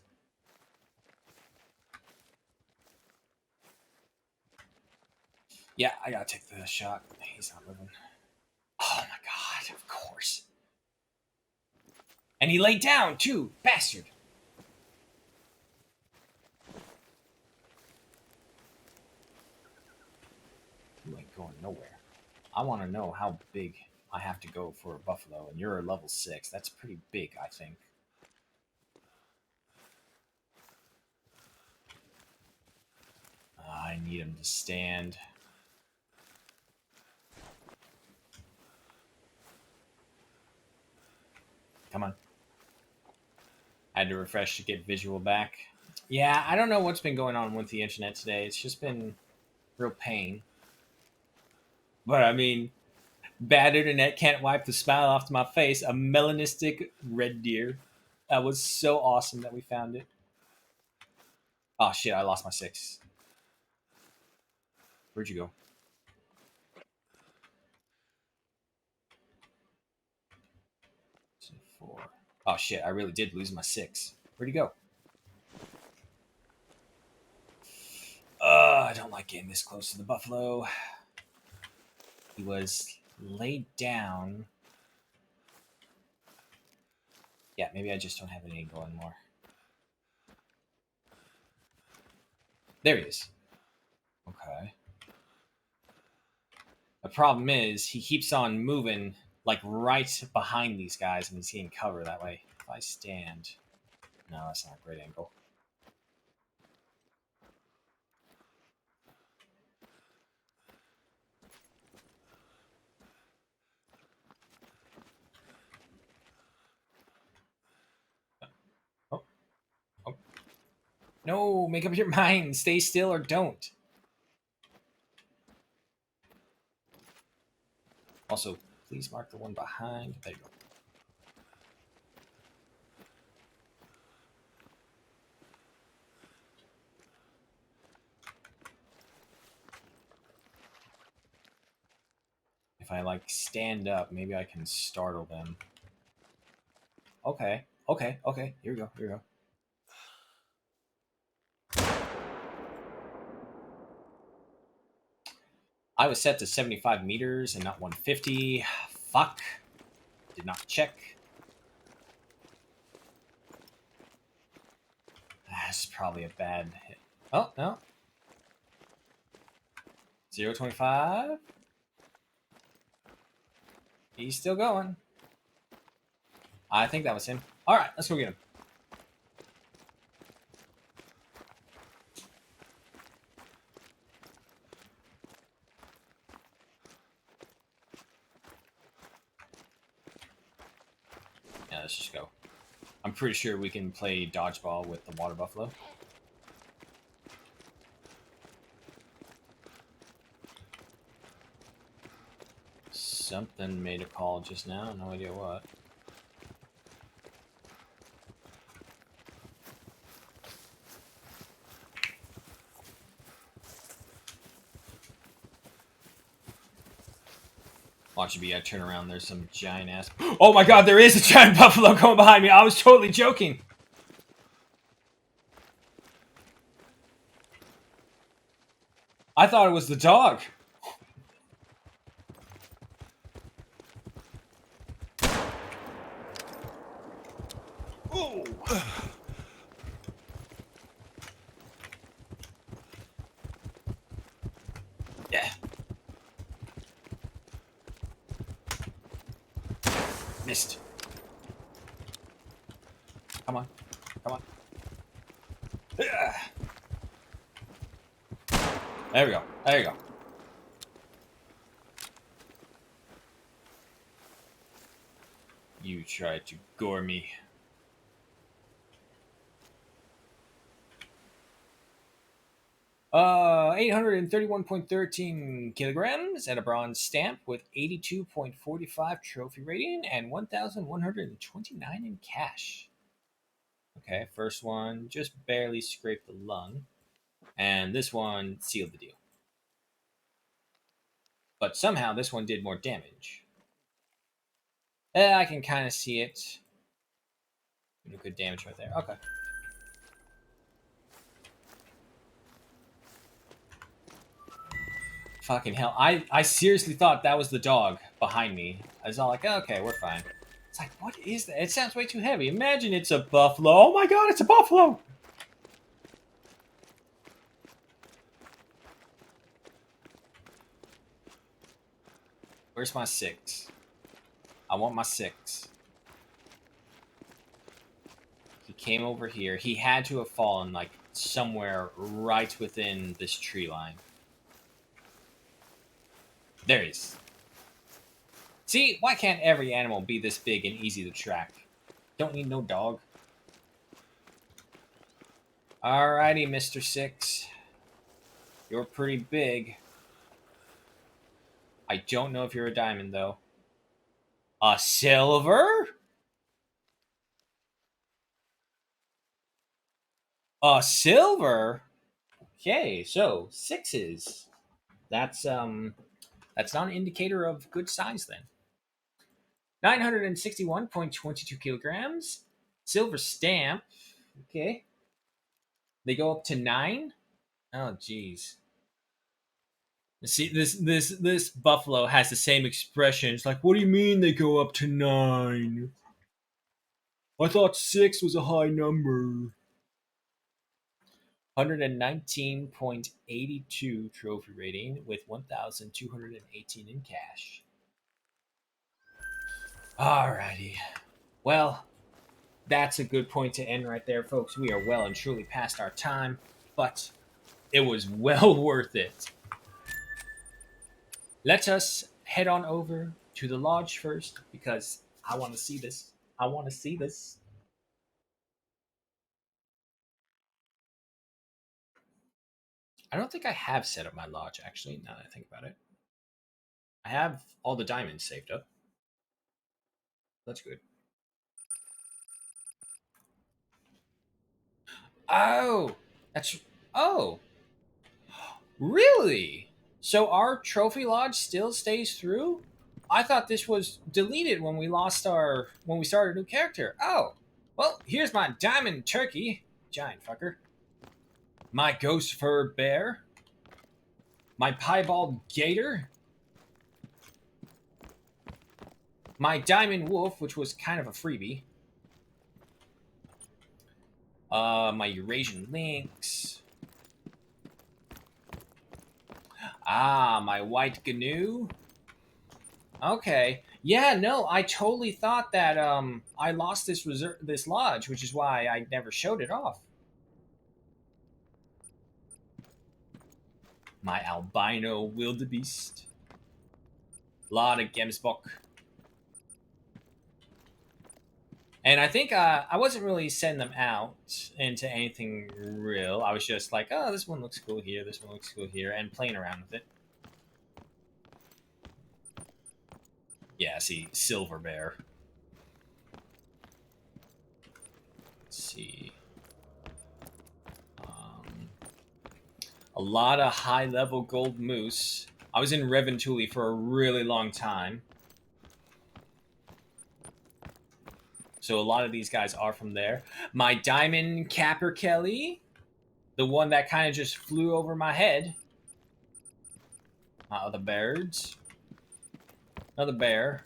Yeah, I gotta take the shot. He's not moving. Oh my god, of course. And he laid down, too. Bastard. You ain't going nowhere. I want to know how big I have to go for a buffalo, and you're a level 6. That's pretty big, I think. I need him to stand. Come on. I had to refresh to get visual back. Yeah, I don't know what's been going on with the internet today. It's just been real pain. But I mean, bad internet can't wipe the smile off my face. A melanistic red deer. That was so awesome that we found it. Oh shit, I lost my 6. Where'd you go? So 4. Oh shit, I really did lose my 6. Where'd he go? I don't like getting this close to the buffalo. He was laid down. Yeah, maybe I just don't have any angle anymore. There he is. Okay. The problem is he keeps on moving like right behind these guys, and he's getting cover that way. If I stand, no, that's not a great angle. Oh, oh. No, make up your mind. Stay still or don't. Also, please mark the one behind. There you go. If I like stand up, maybe I can startle them. Okay, okay, okay. Here we go. Here we go. I was set to 75 meters and not 150. Fuck. Did not check. That's probably a bad hit. Oh, no. 0.25. He's still going. I think that was him. All right, let's go get him. Yeah, let's just go. I'm pretty sure we can play dodgeball with the water buffalo. Something made a call just now. No idea what. Watch it be. I turn around. There's some giant ass. Oh my god! There is a giant buffalo going behind me. I was totally joking. I thought it was the dog. Oh. Yeah. Missed. Come on. Come on. There we go. There you go. You tried to gore me. Uh, 831.13 kilograms and a bronze stamp with 82.45 trophy rating and 1,129 in cash. Okay, first one just barely scraped the lung, and this one sealed the deal. But somehow this one did more damage. I can kind of see it. Good damage right there. Okay. Fucking hell. I seriously thought that was the dog behind me. I was all like, oh, okay, we're fine. It's like, what is that? It sounds way too heavy. Imagine it's a buffalo. Oh my god, it's a buffalo! Where's my 6? I want my 6. He came over here. He had to have fallen, like, somewhere right within this tree line. There he is. See, why can't every animal be this big and easy to track? Don't need no dog. Alrighty, Mr. 6. You're pretty big. I don't know if you're a diamond, though. A silver? A silver? Okay, so 6s. That's not an indicator of good size then. 961.22 kilograms. Silver stamp. Okay. They go up to 9. Oh, jeez. See, this buffalo has the same expression. It's like, what do you mean they go up to 9? I thought 6 was a high number. 119.82 trophy rating with 1,218 in cash. Alrighty. Well, that's a good point to end right there, folks. We are well and truly past our time, but it was well worth it. Let us head on over to the lodge first because I want to see this. I want to see this. I don't think I have set up my lodge, actually, now that I think about it. I have all the diamonds saved up. That's good. Oh, that's... Oh, really? So our trophy lodge still stays through? I thought this was deleted when we started a new character. Oh, well, here's my diamond turkey, giant fucker. My ghost fur bear. My piebald gator. My diamond wolf, which was kind of a freebie. My Eurasian lynx. Ah, my white gnu. Okay. Yeah, no, I totally thought that I lost this lodge, which is why I never showed it off. My albino wildebeest. Lot of gemsbok. And I think I wasn't really sending them out into anything real. I was just like, oh, this one looks cool here, this one looks cool here, and playing around with it. Yeah, see, silver bear. Let's see. A lot of high-level gold moose. I was in Reventuli for a really long time. So a lot of these guys are from there. My diamond capper Kelly. The one that kind of just flew over my head. My other birds. Another bear.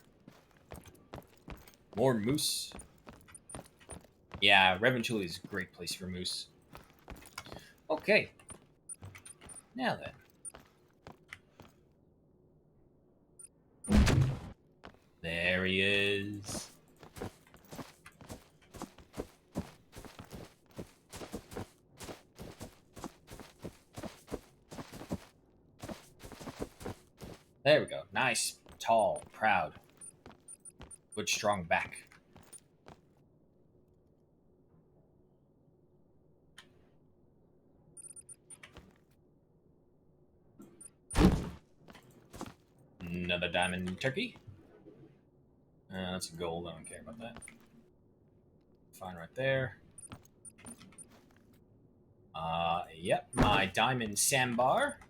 More moose. Yeah, Reventuli is a great place for moose. Okay. Now then. There he is. There we go. Nice, tall, proud, good, strong back. Another diamond turkey. That's gold. I don't care about that. Fine right there. Yep, my diamond sandbar.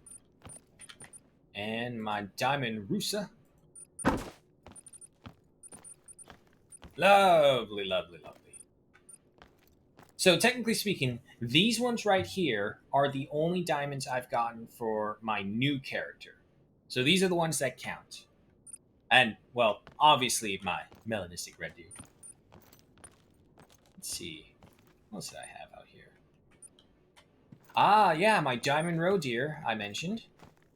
And my diamond rusa. Lovely, lovely, lovely. So technically speaking, these ones right here are the only diamonds I've gotten for my new character. So these are the ones that count. And, well, obviously my melanistic red dude. Let's see. What else did I have out here? Ah, yeah, my diamond roe deer I mentioned.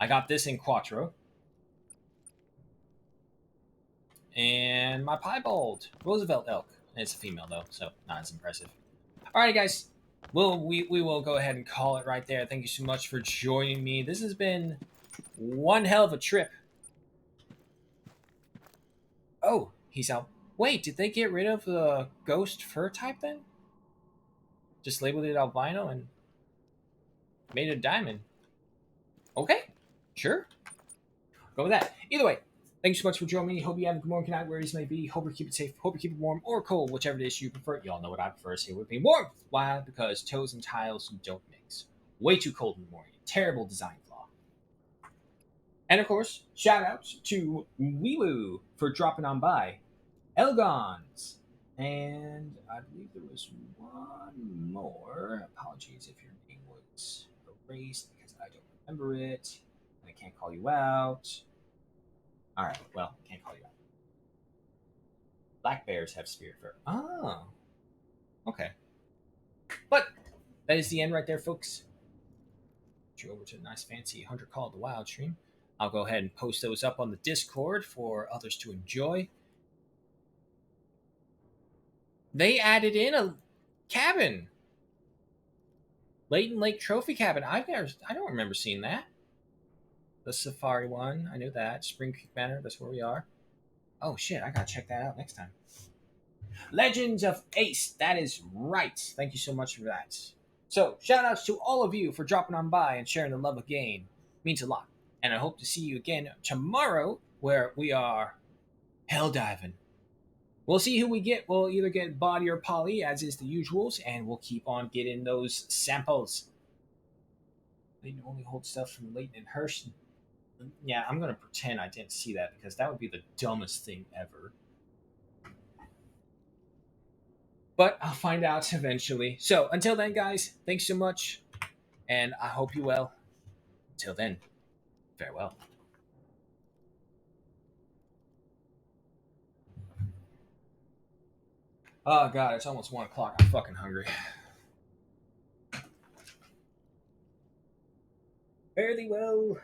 I got this in Quattro. And my piebald Roosevelt elk. It's a female though, so not as impressive. Alright guys, we will go ahead and call it right there. Thank you so much for joining me. This has been one hell of a trip. Oh, he's out. Wait, did they get rid of the ghost fur type then? Just labeled it albino and made it a diamond. Okay, sure. Go with that. Either way, thank you so much for joining me. Hope you have a good morning, good night, wherever you may be. Hope you keep it safe. Hope you keep it warm or cold, whichever it is you prefer. Y'all know what I prefer. Stay with me. Warm. Why? Because toes and tiles don't mix. Way too cold in the morning. Terrible design flaw. And of course, shout out to Weewoo for dropping on by. Elgons. And I believe there was one more. Apologies if your name was erased because I don't remember it. And I can't call you out. Alright, well, can't call you out. Black bears have spirit fur. Oh. Okay. But that is the end right there, folks. Get you over to a nice fancy Hunter Call of the Wild stream. I'll go ahead and post those up on the Discord for others to enjoy. They added in a cabin. Leighton Lake Trophy Cabin. I don't remember seeing that. The Safari one, I knew that. Spring Creek Manor, that's where we are. Oh shit, I gotta check that out next time. Legends of Ace, that is right. Thank you so much for that. So, shout outs to all of you for dropping on by and sharing the love of game. It means a lot. And I hope to see you again tomorrow where we are hell diving. We'll see who we get. We'll either get Body or Polly, as is the usuals, and we'll keep on getting those samples. Leighton only holds stuff from Leighton and Hirsch. Yeah, I'm going to pretend I didn't see that because that would be the dumbest thing ever. But I'll find out eventually. So until then, guys, thanks so much. And I hope you well. Until then, farewell. Oh, God, it's almost 1 o'clock. I'm fucking hungry. Fare thee well.